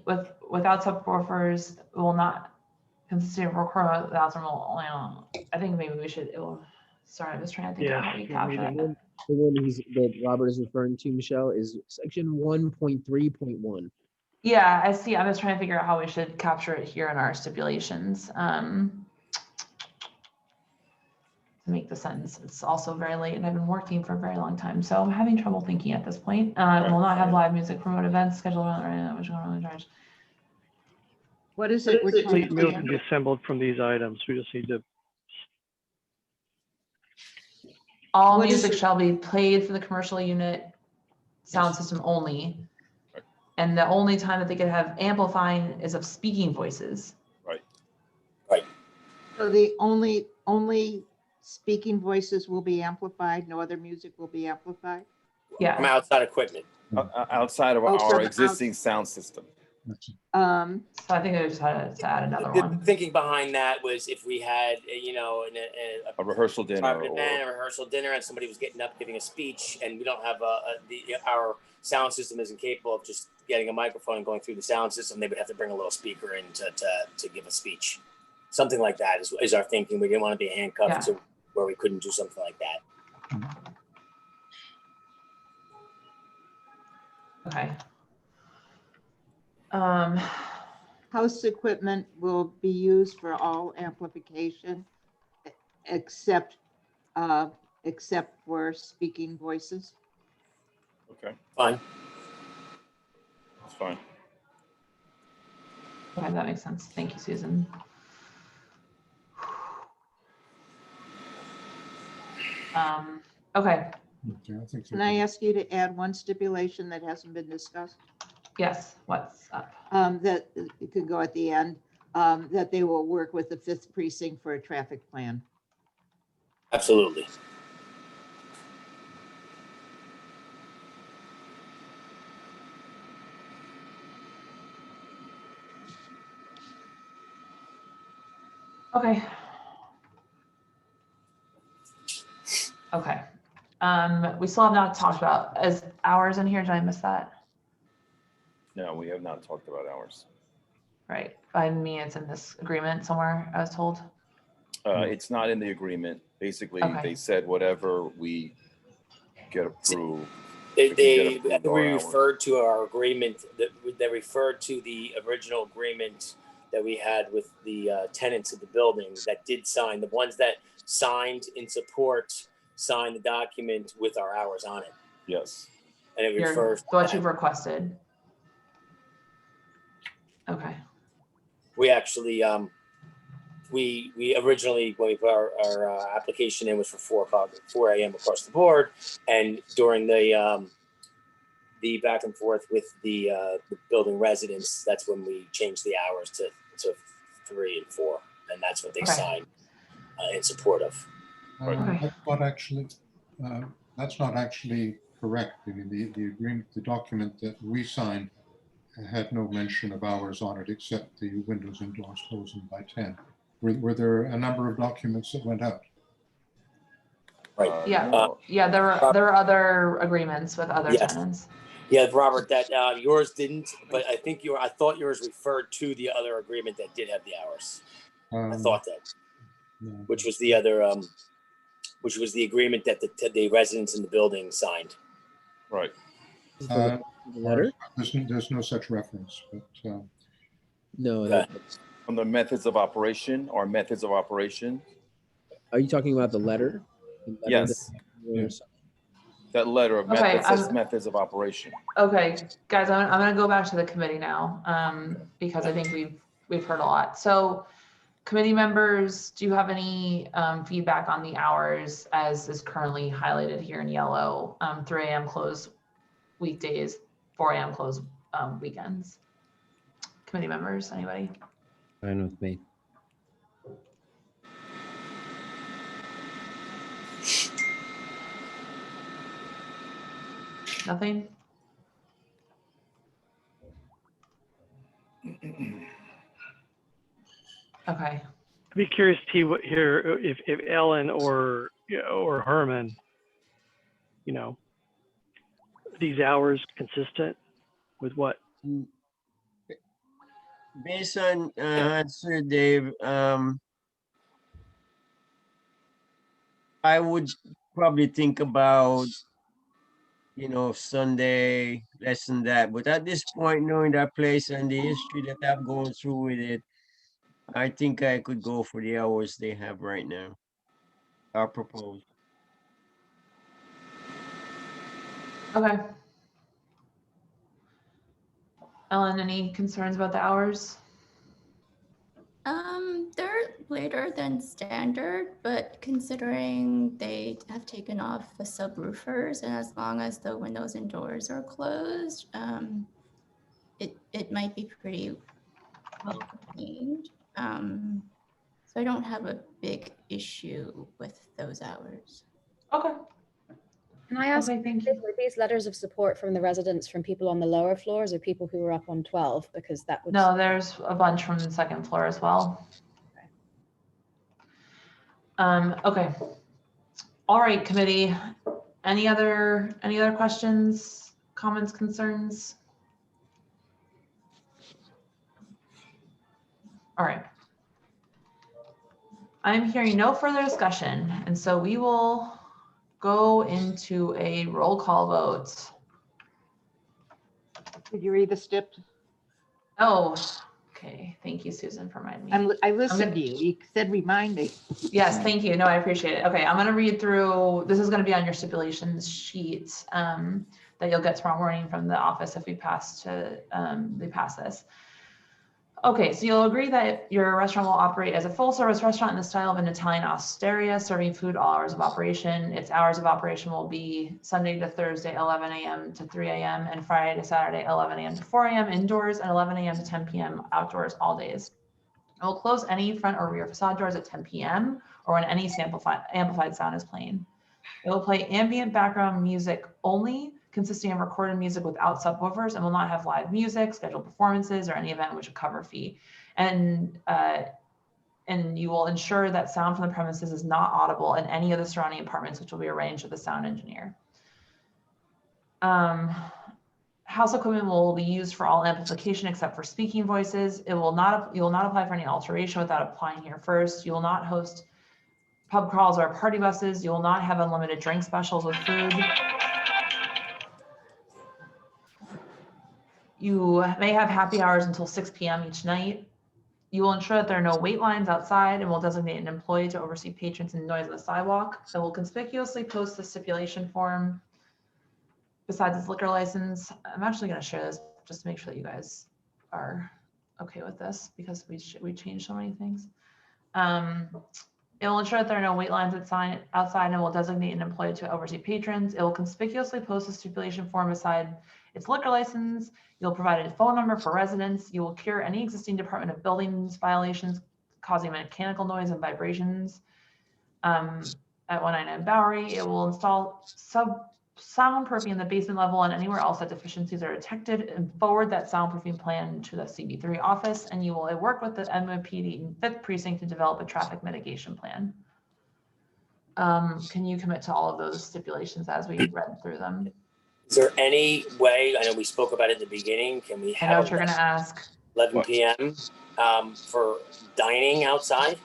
Speaker 1: without subwoofers, we will not consistent of recording without some, I think maybe we should, sorry, I was trying to think of how we capture that.
Speaker 14: The one that Robert is referring to, Michelle, is section 1.3.1.
Speaker 1: Yeah, I see. I'm just trying to figure out how we should capture it here in our stipulations. To make the sentence. It's also very late and I've been working for a very long time. So I'm having trouble thinking at this point. Will not have live music promote events scheduled around which one really charge.
Speaker 13: What is it?
Speaker 4: Complete music assembled from these items. We just need to.
Speaker 1: All
Speaker 13: What is
Speaker 1: music
Speaker 13: it?
Speaker 1: shall be played for the commercial unit sound system only. And the only time that they could have amplifying is of speaking voices.
Speaker 12: Right.
Speaker 17: Right.
Speaker 13: So the only speaking voices will be amplified, no other music will be amplified?
Speaker 1: Yeah.
Speaker 17: From outside equipment.
Speaker 12: Outside of
Speaker 13: Oh,
Speaker 12: our
Speaker 13: from
Speaker 12: existing sound system.
Speaker 1: So I think I just had to add another
Speaker 17: The
Speaker 1: one.
Speaker 17: thinking behind that was if we had, you know,
Speaker 12: A rehearsal dinner
Speaker 17: private
Speaker 12: or
Speaker 17: event, a rehearsal dinner, and somebody was getting up giving a speech, and we don't have our sound system isn't capable of just getting a microphone and going through the sound system. They would have to bring a little speaker in to give a speech. Something like that is our thinking. We didn't want to be handcuffed to where we couldn't do something like that.
Speaker 1: Okay.
Speaker 13: House equipment will be used for all amplification except for speaking voices.
Speaker 12: Okay.
Speaker 17: Fine.
Speaker 12: That's fine.
Speaker 1: Okay, that makes sense. Thank you, Susan. Okay.
Speaker 13: Can I ask you to add one stipulation that hasn't been discussed?
Speaker 1: Yes, what's up?
Speaker 13: That it could go at the end, that they will work with the 5th precinct for a traffic plan.
Speaker 17: Absolutely.
Speaker 1: Okay. Okay. We still have not talked about as hours in here. Did I miss that?
Speaker 12: No, we have not talked about ours.
Speaker 1: Right. I mean, it's in this agreement somewhere, I was told.
Speaker 12: It's not in the agreement. Basically,
Speaker 1: Okay.
Speaker 12: they said whatever we get approved.
Speaker 17: They referred to our agreement, they referred to the original agreement that we had with the tenants of the building that did sign, the ones that signed in support, signed the document with our hours on it.
Speaker 12: Yes.
Speaker 17: And it refers.
Speaker 1: What you've requested. Okay.
Speaker 17: We actually we originally, when we put our application in, was for 4 a.m. across the board, and during the back and forth with the building residents, that's when we changed the hours to 3 and 4, and that's what they signed in support of.
Speaker 22: That's not actually correct. I mean, the agreement, the document that we signed had no mention of hours on it except the windows and doors closing by 10. Were there a number of documents that went out?
Speaker 17: Right.
Speaker 1: Yeah, there were other agreements with other tenants.
Speaker 17: Yeah, Robert, that yours didn't, but I thought yours referred to the other agreement that did have the hours. I thought that, which was the other, which was the agreement that the residents in the building signed.
Speaker 18: Right.
Speaker 14: Letter?
Speaker 22: There's no such reference, but
Speaker 14: No.
Speaker 18: On the methods of operation or methods of operation.
Speaker 14: Are you talking about the letter?
Speaker 18: Yes. That letter of methods of operation.
Speaker 1: Okay, guys, I'm gonna go back to the committee now, because I think we've heard a lot. So committee members, do you have any feedback on the hours as is currently highlighted here in yellow? 3 a.m. close weekdays, 4 a.m. close weekends. Committee members, anybody?
Speaker 6: Fine with me.
Speaker 1: Nothing? Okay.
Speaker 4: I'd be curious to hear if Ellen or Herman, these hours consistent with what?
Speaker 10: Based on answer, Dave, I would probably think about, Sunday, less than that. But at this point, knowing that place and the history that I've gone through with it, I think I could go for the hours they have right now. I propose.
Speaker 1: Okay. Ellen, any concerns about the hours?
Speaker 7: They're later than standard, but considering they have taken off the subwoofers and as long as the windows and doors are closed, it might be pretty well contained. So I don't have a big issue with those hours.
Speaker 1: Okay.
Speaker 15: Can I ask,
Speaker 1: were
Speaker 15: these letters of support from the residents from people on the lower floors or people who were up on 12? Because that would...
Speaker 1: No, there's a bunch from the second floor as well. Okay. All right, committee. Any other questions, comments, concerns? All right. I'm hearing no further discussion, and so we will go into a roll call vote.
Speaker 13: Did you read the stip?
Speaker 1: Oh, okay. Thank you, Susan, for reminding me.
Speaker 13: I listened to you. You said remind me.
Speaker 1: Yes, thank you. No, I appreciate it. Okay, I'm going to read through. This is going to be on your stipulations sheet that you'll get tomorrow morning from the office if we pass this. Okay, so you'll agree that your restaurant will operate as a full-service restaurant in the style of an Italian osteria, serving food all hours of operation. Its hours of operation will be Sunday to Thursday, 11 a.m. to 3 a.m., and Friday to Saturday, 11 a.m. to 4 a.m. indoors and 11 a.m. to 10 p.m. outdoors all days. It will close any front or rear facade doors at 10 p.m. or when any amplified sound is playing. It will play ambient background music only, consisting of recorded music without subwoofers, and will not have live music, scheduled performances, or any event which a cover fee. And you will ensure that sound from the premises is not audible in any of the surrounding apartments, which will be arranged with the sound engineer. House equipment will be used for all amplification except for speaking voices. You will not apply for any alteration without applying here first. You will not host pub crawls or party buses. You will not have unlimited drink specials with food. You may have happy hours until 6 p.m. each night. You will ensure that there are no wait lines outside and will designate an employee to oversee patrons and noise on the sidewalk. It will conspicuously post the stipulation form besides its liquor license. I'm actually going to share this just to make sure that you guys are okay with this because we changed so many things. It will ensure that there are no wait lines outside and will designate an employee to oversee patrons. It will conspicuously post a stipulation form beside its liquor license. You'll provide a phone number for residents. You will cure any existing Department of Buildings violations causing mechanical noise and vibrations. At 199 Bowery, it will install soundproofing in the basement level and anywhere else that deficiencies are detected, and forward that soundproofing plan to the CB3 office, and you will work with the MOPD in 5th Precinct to develop a traffic mitigation plan. Can you commit to all of those stipulations as we read through them?
Speaker 17: Is there any way, I know we spoke about it in the beginning, can we
Speaker 1: I know
Speaker 17: have
Speaker 1: what you're gonna ask.
Speaker 17: 11 p.m. For dining outside?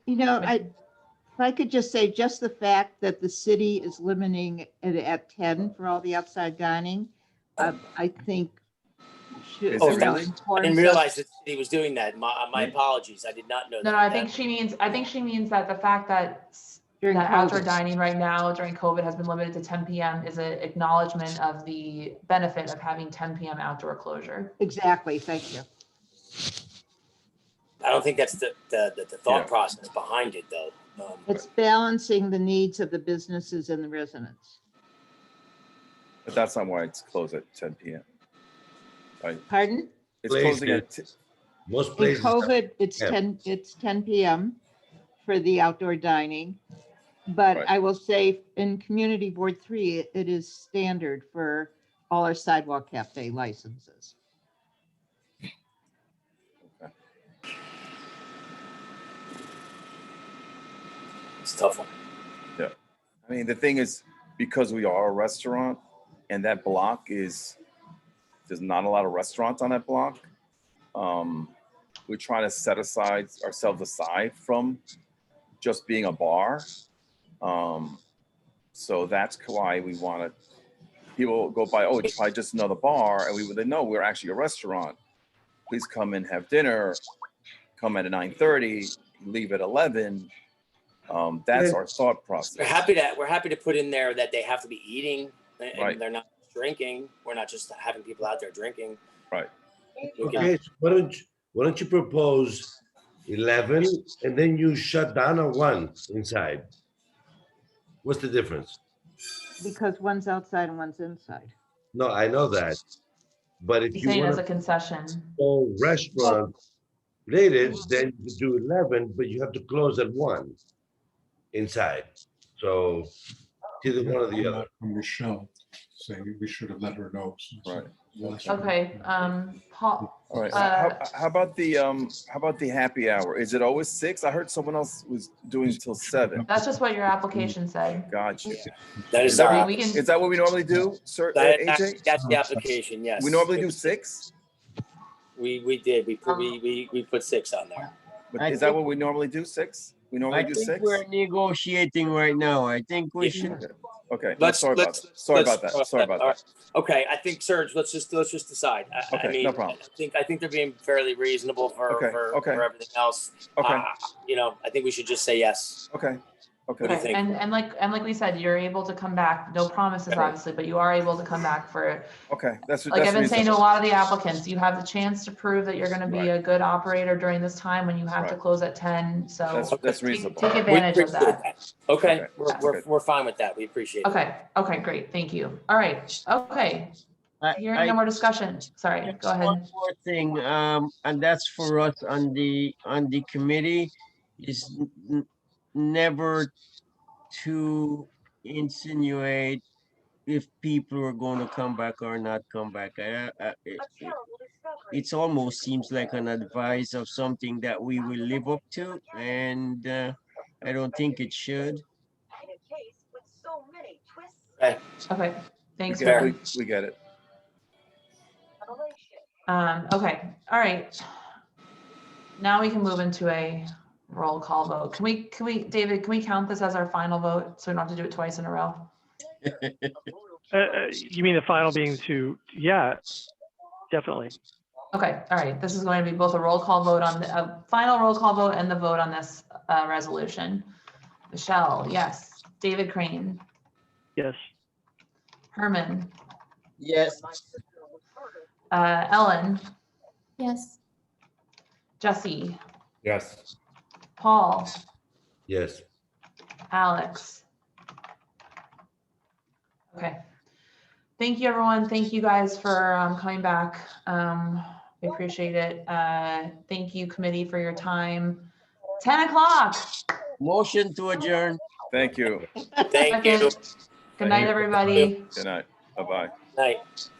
Speaker 13: You know, if I could just say, just the fact that the city is limiting it at 10 for all the outside dining, I think should.
Speaker 17: Is it really? I didn't realize that he was doing that. My apologies. I did not know that.
Speaker 1: No, I think she means that the fact that
Speaker 13: During
Speaker 1: outdoor
Speaker 13: COVID.
Speaker 1: dining right now during COVID has been limited to 10 p.m. is an acknowledgement of the benefit of having 10 p.m. outdoor closure.
Speaker 13: Exactly. Thank you.
Speaker 17: I don't think that's the thought process behind it, though.
Speaker 13: It's balancing the needs of the businesses and the residents.
Speaker 18: But that's not why it's closed at 10 p.m. Right?
Speaker 13: Pardon?
Speaker 18: It's closing at
Speaker 9: most
Speaker 13: In
Speaker 9: places.
Speaker 13: COVID, it's
Speaker 9: Yeah.
Speaker 13: 10 p.m. for the outdoor dining. But
Speaker 18: Right.
Speaker 13: I will say in Community Board 3, it is standard for all our sidewalk cafe licenses.
Speaker 17: It's a tough one.
Speaker 18: Yeah. I mean, the thing is, because we are a restaurant and that block there's not a lot of restaurants on that block. We're trying to set ourselves aside from just being a bar. So that's why we want to, people go by, oh, it's probably just another bar. And we would know we're actually a restaurant. Please come and have dinner. Come at 9:30, leave at 11. That's our thought process.
Speaker 17: We're happy to put in there that they have to be eating and
Speaker 18: Right.
Speaker 17: they're not drinking. We're not just having people out there drinking.
Speaker 18: Right.
Speaker 9: Okay, so why don't you propose 11 and then you shut down at 1 inside? What's the difference?
Speaker 13: Because one's outside and one's inside.
Speaker 9: No, I know that. But if
Speaker 1: He's
Speaker 9: you
Speaker 1: saying as
Speaker 9: want
Speaker 1: a concession.
Speaker 9: to go restaurant related, then you do 11, but you have to close at 1 inside. So it's either one or the other.
Speaker 22: From Michelle saying we should have let her know.
Speaker 18: Right.
Speaker 1: Okay, Paul.
Speaker 18: All right. How about the happy hour? Is it always 6? I heard someone else was doing until 7.
Speaker 1: That's just what your application said.
Speaker 18: Gotcha.
Speaker 17: That is
Speaker 1: our- we can-
Speaker 18: Is that what we normally do, sir? AJ?
Speaker 17: That's the application, yes.
Speaker 18: We normally do 6?
Speaker 17: We did. We put 6 on there.
Speaker 18: But is that what we normally do? 6? We normally do 6?
Speaker 10: We're negotiating right now. I think we should.
Speaker 18: Okay.
Speaker 17: Let's
Speaker 18: Sorry about that.
Speaker 17: all right. Okay, I think Serge, let's just decide. I
Speaker 18: Okay,
Speaker 17: mean,
Speaker 18: no problem.
Speaker 17: I think they're being fairly reasonable for everything else.
Speaker 18: Okay.
Speaker 17: I think we should just say yes.
Speaker 18: Okay.
Speaker 17: What do you think?
Speaker 1: And like we said, you're able to come back, no promises obviously, but you are able to come back for,
Speaker 18: Okay. That's
Speaker 1: like I've been saying to a
Speaker 18: reasonable.
Speaker 1: lot of the applicants, you have the chance to prove that you're gonna be a good operator during this time when you have to
Speaker 18: Right.
Speaker 1: close at 10, so.
Speaker 18: That's reasonable.
Speaker 1: Take advantage of that.
Speaker 17: Okay,
Speaker 18: Okay.
Speaker 17: we're fine with that. We appreciate it.
Speaker 1: Okay, great, thank you. All right, okay. Hearing no more discussion, sorry, go
Speaker 10: One
Speaker 1: ahead.
Speaker 10: more thing, and that's for us on the committee, is never to insinuate if people are going to come back or not come back. It's almost seems like an advice of something that we will live up to, and I don't think it should.
Speaker 1: Okay, thanks.
Speaker 18: We get it.
Speaker 1: Okay, all right. Now we can move into a roll call vote. Can we, David, can we count this as our final vote so we don't have to do it twice in a row?
Speaker 4: You mean the final being yeah, definitely.
Speaker 1: Okay, all right. This is going to be both a roll call vote on a final roll call vote and the vote on this resolution. Michelle, yes. David Crane.
Speaker 4: Yes.
Speaker 1: Herman.
Speaker 10: Yes.
Speaker 1: Ellen.
Speaker 7: Yes.
Speaker 1: Jesse,
Speaker 3: Yes.
Speaker 1: Paul,
Speaker 9: Yes.
Speaker 1: Alex. Okay. Thank you, everyone. Thank you guys for coming back. We appreciate it. Thank you, committee, for your time. 10 o'clock.
Speaker 10: Motion to adjourn.
Speaker 18: Thank you.
Speaker 17: Thank you.
Speaker 1: Good night, everybody.
Speaker 18: Good night. Bye-bye.
Speaker 17: Night.